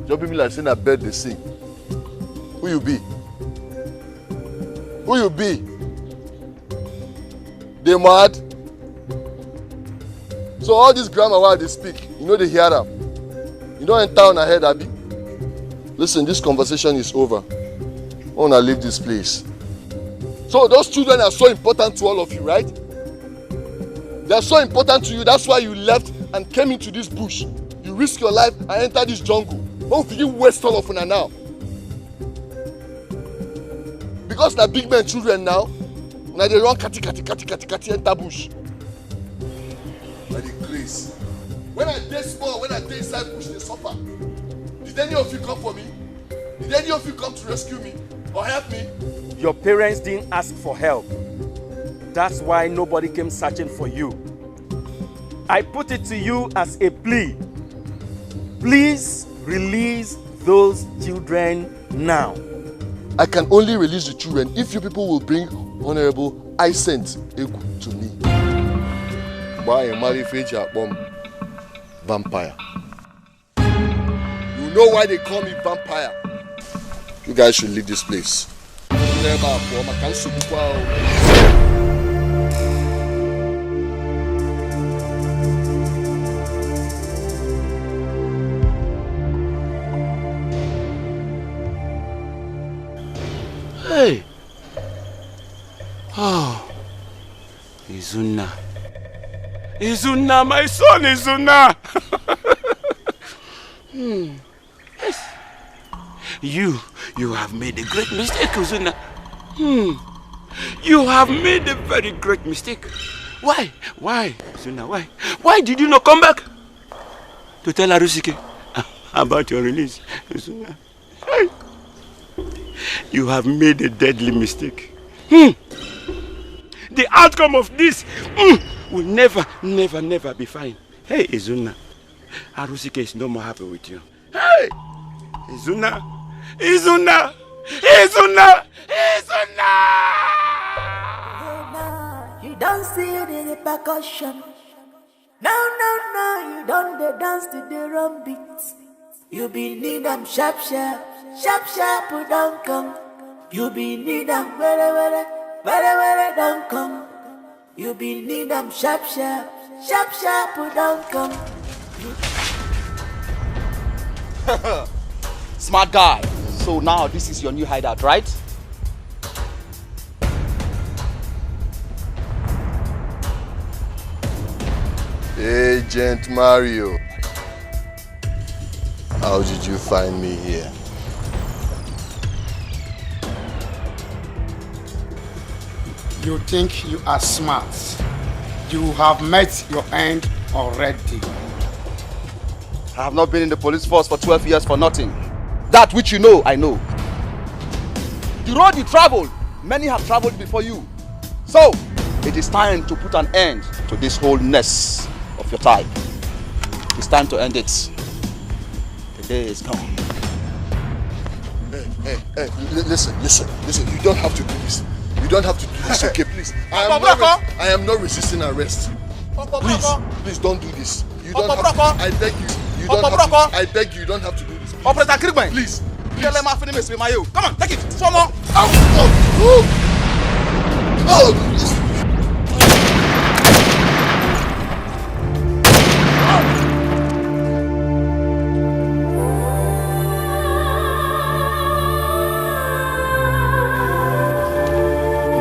Just people like saying a bird they sing. Who you be? Who you be? They mad? So all this grammar while they speak, you know they hear them. You don't enter on ahead, Abby. Listen, this conversation is over. I wanna leave this place. So those children are so important to all of you, right? They are so important to you, that's why you left and came into this bush. You risk your life and enter this jungle. Don't you waste all of them now. Because they're big men children now, now they run kati enter bush. By the grace. When I dey small, when I dey inside bush, they suffer. Did any of you come for me? Did any of you come to rescue me or help me? Your parents didn't ask for help. That's why nobody came searching for you. I put it to you as a plea. Please release those children now. I can only release the children if you people will bring Honorable Isent Egu to me. Why a marry bomb vampire? You know why they call me vampire? You guys should leave this place. Hey! Oh, Izuna. Izuna, my son, Izuna! Yes. You have made a great mistake, Izuna. You have made a very great mistake. Why? Why, Izuna, why? Why did you not come back to tell Arusike about your release, Izuna? Hey. You have made a deadly mistake. The outcome of this will never be fine. Hey, Izuna, Arusike is no more happy with you. Hey, Izuna, Izuna, Izuna, Izuna! You don't see the repercussion. No, you don't dance to the rum beats. You be need them sharp, who don't come. You be need them where don't come. You be need them sharp, who don't come. Smart guy. So now this is your new hideout, right? Agent Mario. How did you find me here? You think you are smart. You have met your end already. I have not been in the police force for 12 years for nothing. That which you know, I know. The road you traveled, many have traveled before you. So, it is time to put an end to this whole mess of your type. It's time to end it. The day is come. Listen. You don't have to do this. You don't have to do this, okay? Please. I am not resisting arrest. Please don't do this. You don't have to. I beg you. You don't have to. I beg you. You don't have to do this. Operator Krigman. Please. Tell them I finish with my you. Come on, take it. Some more.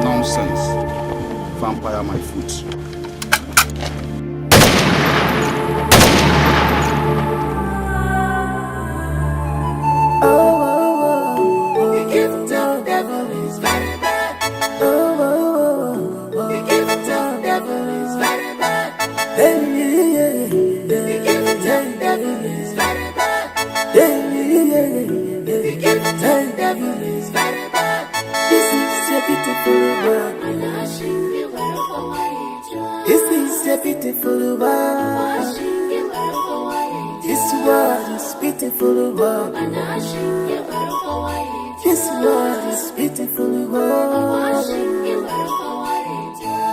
Nonsense. Vampire my foot. Beautiful world. This world is beautiful world. This world is beautiful world.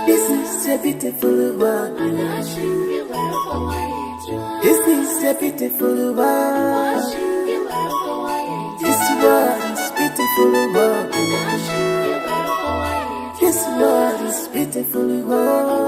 This is a beautiful world. This is a beautiful world. This world is beautiful world. This world is beautiful world.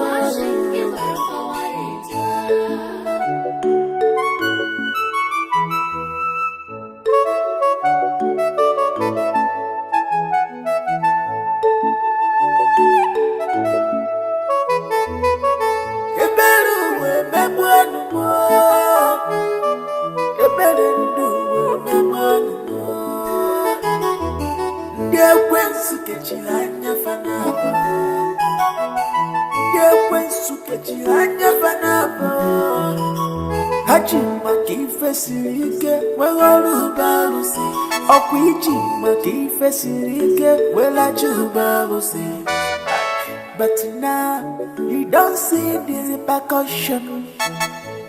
But now you don't see the repercussion.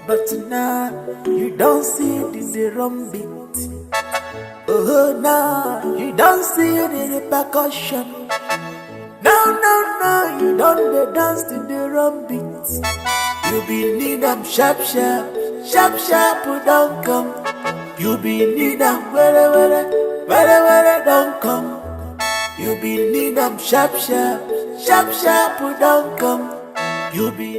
But now you don't see the drum beat. Oh, now you don't see the repercussion. No, you don't dance to the drum beat. You be need them sharp, don't come. You be need them where, don't come. You be need them sharp, don't come. You be